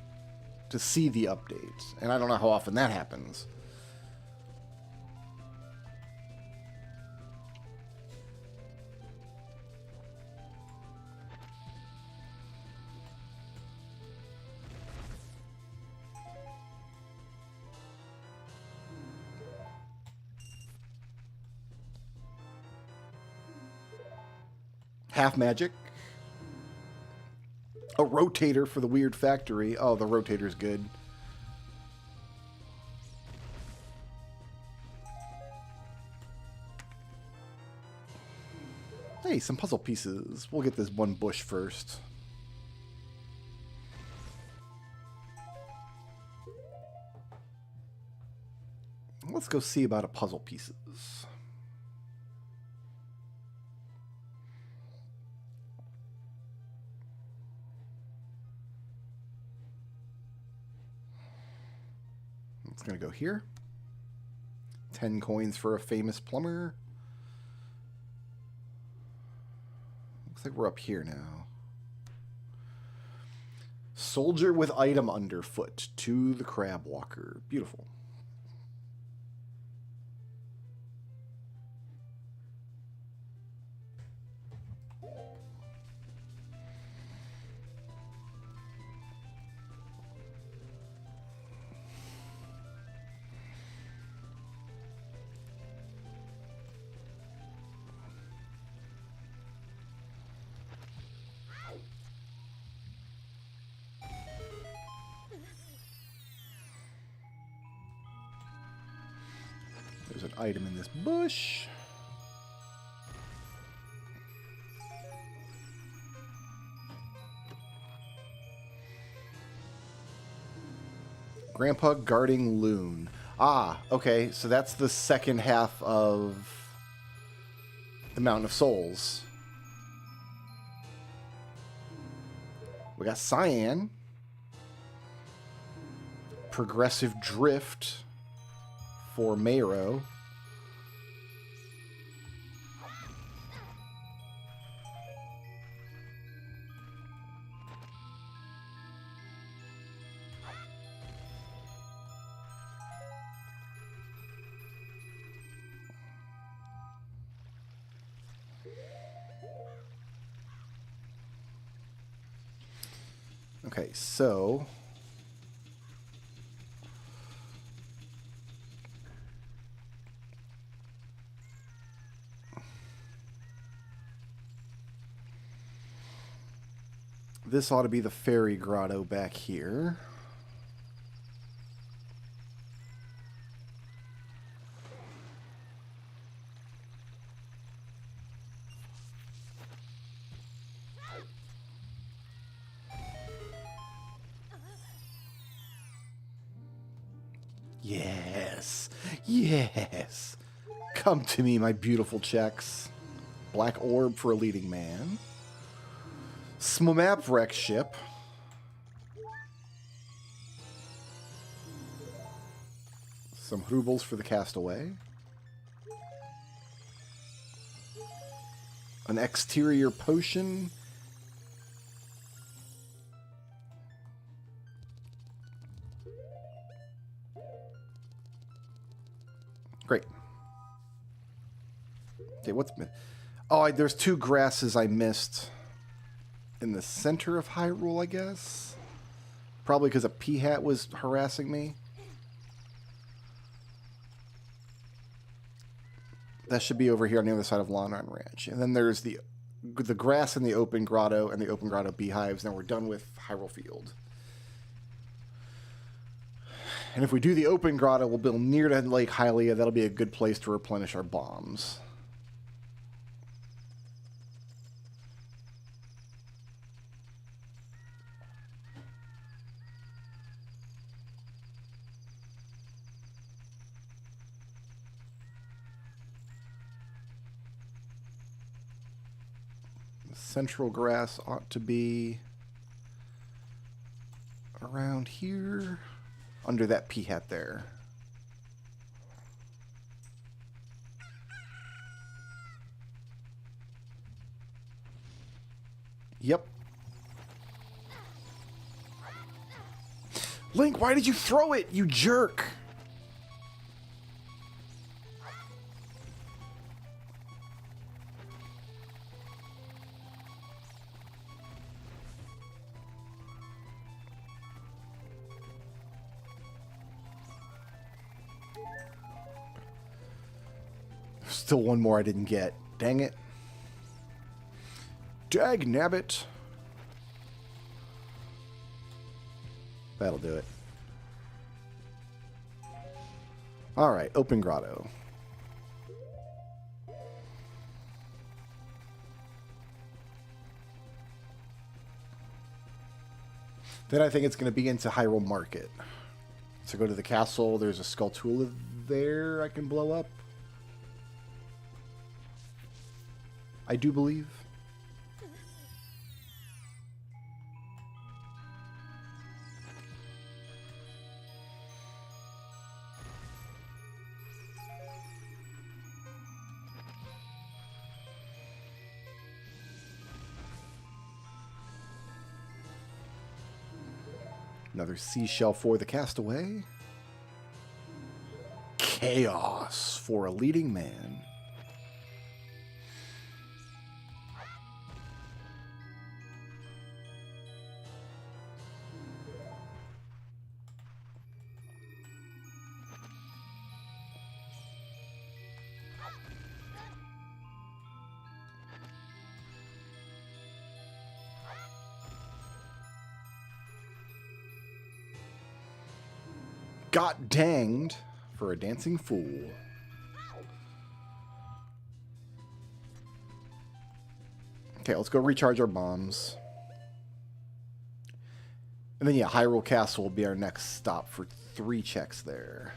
S2: to see the updates. And I don't know how often that happens. Half magic. A rotator for the weird factory. Oh, the rotator's good. Hey, some puzzle pieces. We'll get this one bush first. Let's go see about a puzzle pieces. It's going to go here. 10 coins for a famous plumber. Looks like we're up here now. Soldier with item underfoot to the crab walker. Beautiful. There's an item in this bush. Grandpa guarding loon. Ah, okay, so that's the second half of the Mountain of Souls. We got cyan. Progressive drift for Mayro. Okay, so this ought to be the fairy grotto back here. Yes. Yes. Come to me, my beautiful checks. Black orb for a leading man. Smomap wreck ship. Some rubles for the castaway. An exterior potion. Great. Okay, what's... Oh, there's two grasses I missed in the center of Hyrule, I guess. Probably because a P-hat was harassing me. That should be over here on the other side of Lonron Ranch. And then there's the grass in the open grotto and the open grotto beehives. And then we're done with Hyrule Field. And if we do the open grotto, we'll build near to Lake Hylia. That'll be a good place to replenish our bombs. The central grass ought to be around here. Under that P-hat there. Yep. Link, why did you throw it, you jerk? Still one more I didn't get. Dang it. Dag nabbit. That'll do it. Alright, open grotto. Then I think it's going to be into Hyrule Market. So go to the castle. There's a Skulltula there I can blow up. I do believe. Another seashell for the castaway. Chaos for a leading man. Got danged for a dancing fool. Okay, let's go recharge our bombs. And then, yeah, Hyrule Castle will be our next stop for 3 checks there.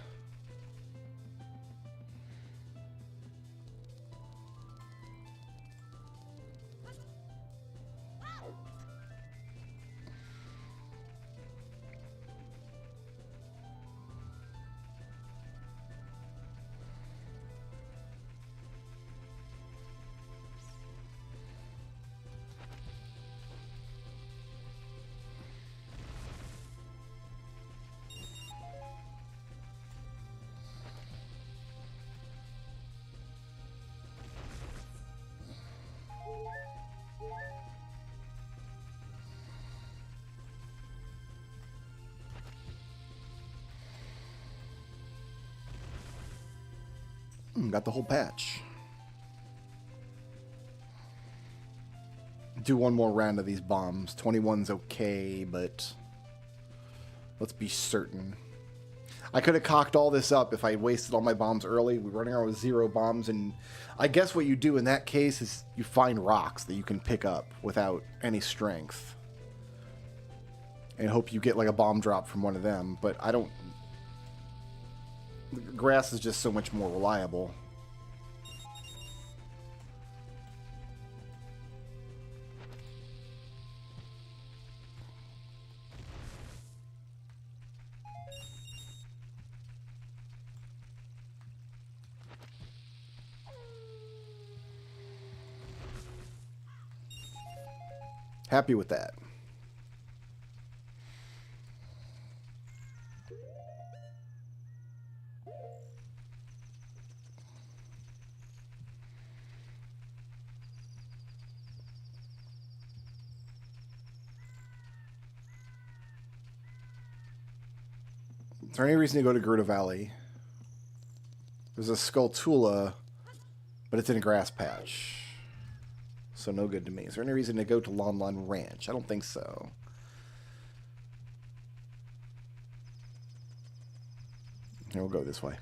S2: Got the whole patch. Do one more round of these bombs. 21's okay, but let's be certain. I could have cocked all this up if I wasted all my bombs early. We're running around with 0 bombs, and I guess what you do in that case is you find rocks that you can pick up without any strength. And hope you get like a bomb drop from one of them, but I don't... Grass is just so much more reliable. Happy with that. Is there any reason to go to Gerudo Valley? There's a Skulltula, but it's in a grass patch. So no good to me. Is there any reason to go to Lon Lon Ranch? I don't think so. Here, we'll go this way.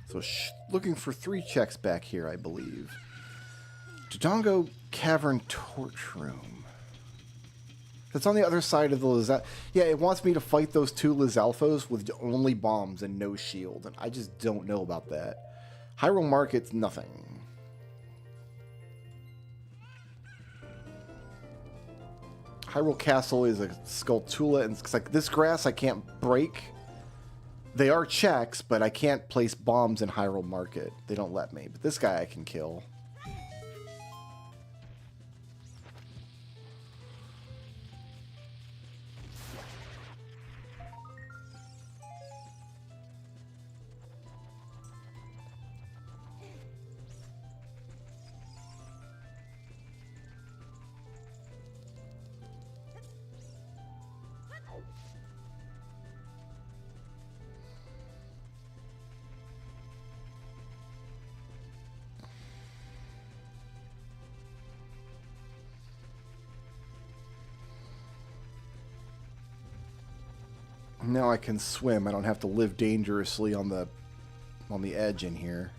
S2: So looking for 3 checks back here, I believe. Dodongo Cavern Torch Room. That's on the other side of the Lizalfos. Yeah, it wants me to fight those 2 Lizalfos with only bombs and no shield. And I just don't know about that. Hyrule Market's nothing. Hyrule Castle is a Skulltula, and it's like this grass I can't break. They are checks, but I can't place bombs in Hyrule Market. They don't let me. But this guy I can kill. Now I can swim. I don't have to live dangerously on the edge in here.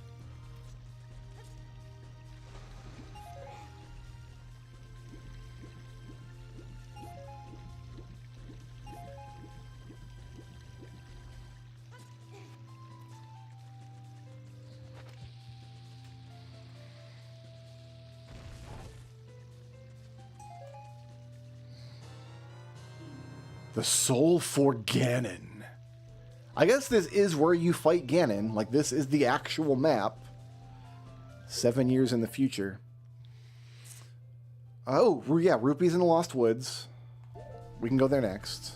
S2: The Soul for Ganon. I guess this is where you fight Ganon. Like, this is the actual map. 7 years in the future. Oh, yeah, Rupees in the Lost Woods. We can go there next.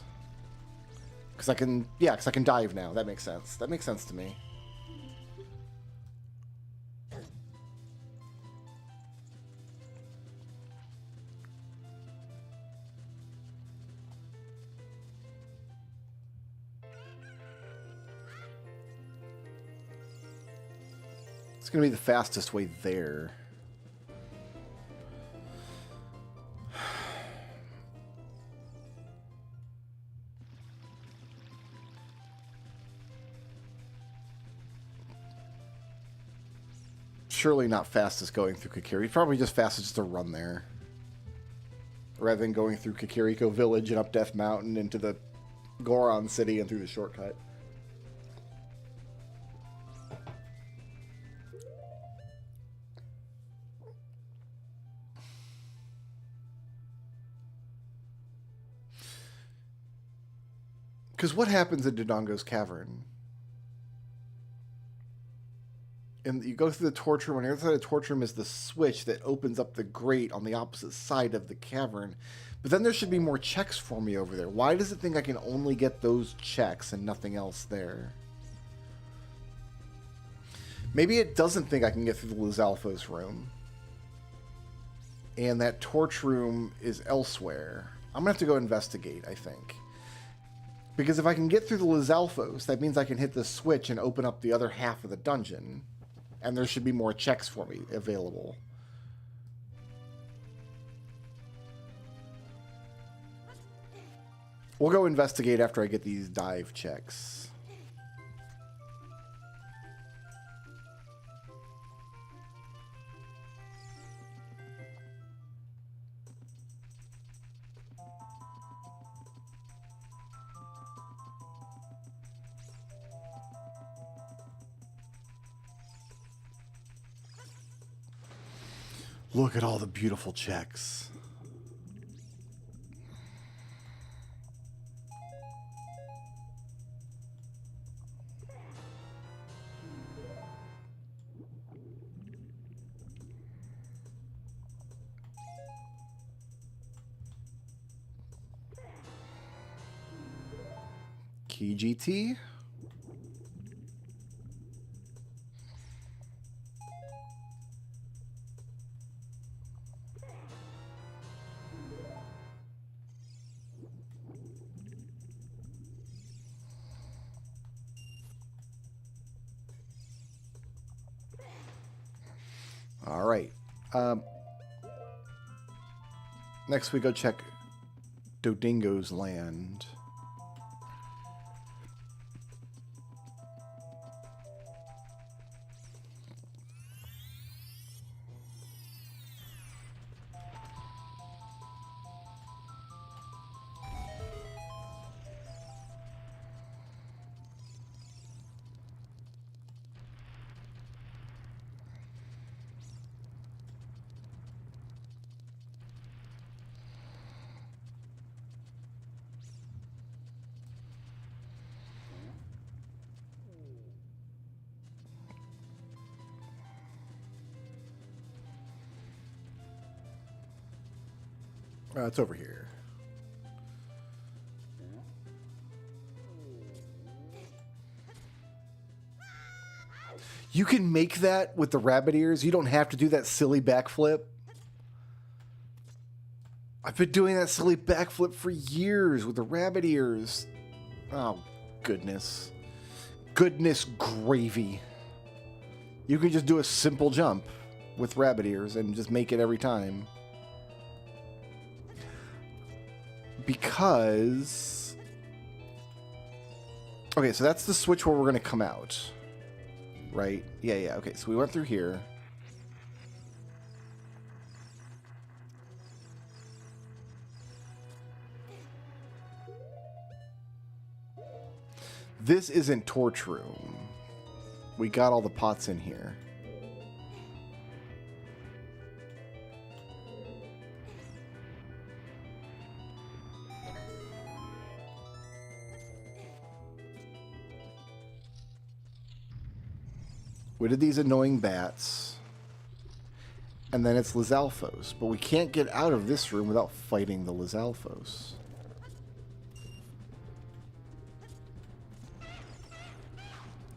S2: Because I can dive now. That makes sense. That makes sense to me. It's going to be the fastest way there. Surely not fastest going through Kakiri. Probably just fastest just to run there. Rather than going through Kakariko Village and up Death Mountain into the Goron City and through the shortcut. Because what happens in Dodongo's Cavern? And you go through the torch room, and on the other side of the torch room is the switch that opens up the grate on the opposite side of the cavern. But then there should be more checks for me over there. Why does it think I can only get those checks and nothing else there? Maybe it doesn't think I can get through the Lizalfos room. And that torch room is elsewhere. I'm going to have to go investigate, I think. Because if I can get through the Lizalfos, that means I can hit the switch and open up the other half of the dungeon. And there should be more checks for me available. We'll go investigate after I get these dive checks. Look at all the beautiful checks. Key GT. All right. Next we go check Dodingo's land. It's over here. You can make that with the rabbit ears. You don't have to do that silly backflip. I've been doing that silly backflip for years with the rabbit ears. Oh, goodness. Goodness gravy. You can just do a simple jump with rabbit ears and just make it every time. Because... Okay, so that's the switch where we're going to come out. Right? Yeah. Okay, so we went through here. This isn't torch room. We got all the pots in here. We did these annoying bats. And then it's Lizalfos. But we can't get out of this room without fighting the Lizalfos.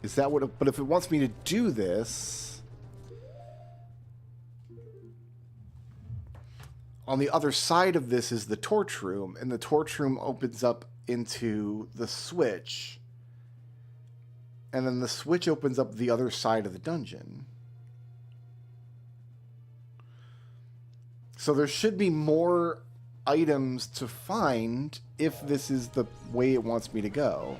S2: Is that what... But if it wants me to do this... On the other side of this is the torch room. And the torch room opens up into the switch. And then the switch opens up the other side of the dungeon. So there should be more items to find if this is the way it wants me to go.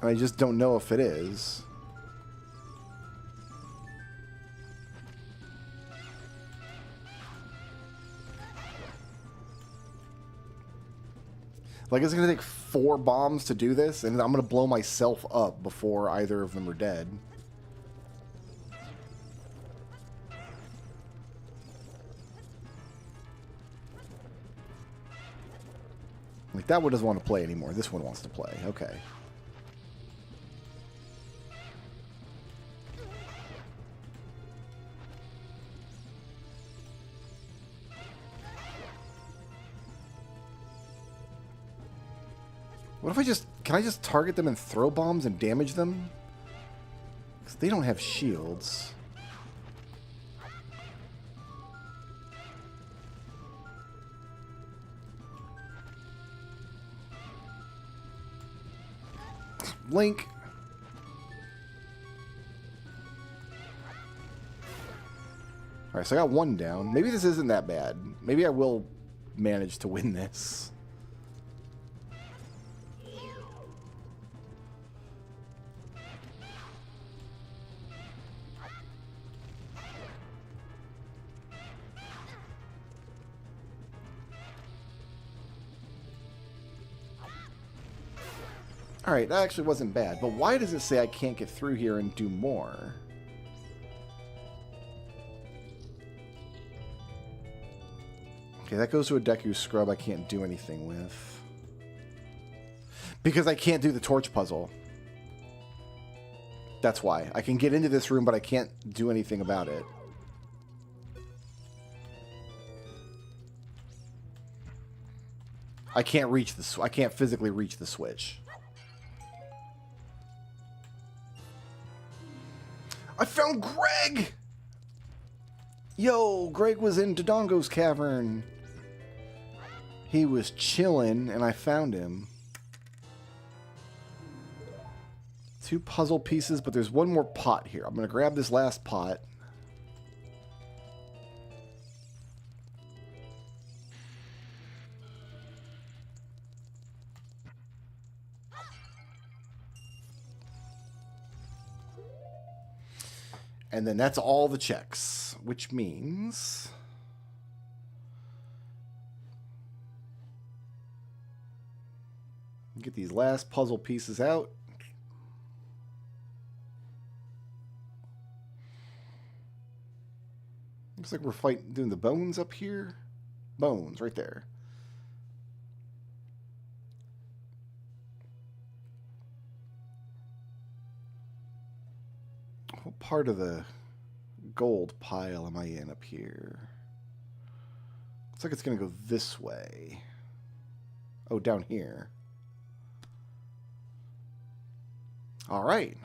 S2: I just don't know if it is. Like, it's going to take 4 bombs to do this, and I'm going to blow myself up before either of them are dead. Like, that one doesn't want to play anymore. This one wants to play. Okay. What if I just... Can I just target them and throw bombs and damage them? Because they don't have shields. Link. Alright, so I got 1 down. Maybe this isn't that bad. Maybe I will manage to win this. Alright, that actually wasn't bad. But why does it say I can't get through here and do more? Okay, that goes to a Deku Scrub I can't do anything with. Because I can't do the torch puzzle. That's why. I can get into this room, but I can't do anything about it. I can't reach the... I can't physically reach the switch. I found Greg! Yo, Greg was in Dodongo's cavern. He was chilling, and I found him. 2 puzzle pieces, but there's 1 more pot here. I'm going to grab this last pot. And then that's all the checks, which means... Get these last puzzle pieces out. Looks like we're doing the bones up here. Bones, right there. What part of the gold pile am I in up here? Looks like it's going to go this way. Oh, down here. All right.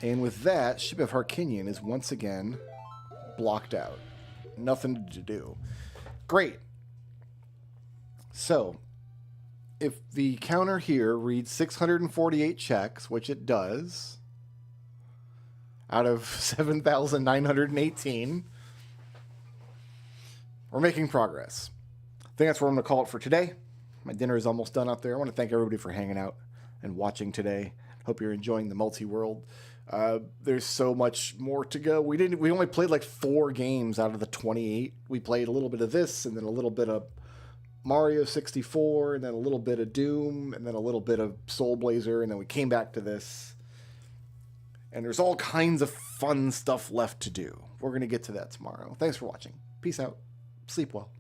S2: And with that, Ship of Harkinian is once again blocked out. Nothing to do. Great. So, if the counter here reads 648 checks, which it does, out of 7,918, we're making progress. I think that's where I'm going to call it for today. My dinner is almost done out there. I want to thank everybody for hanging out and watching today. Hope you're enjoying the multi-world. There's so much more to go. We only played like 4 games out of the 28. We played a little bit of this, and then a little bit of Mario 64, and then a little bit of Doom, and then a little bit of Soul Blazer, and then we came back to this. And there's all kinds of fun stuff left to do. We're going to get to that tomorrow. Thanks for watching. Peace out. Sleep well.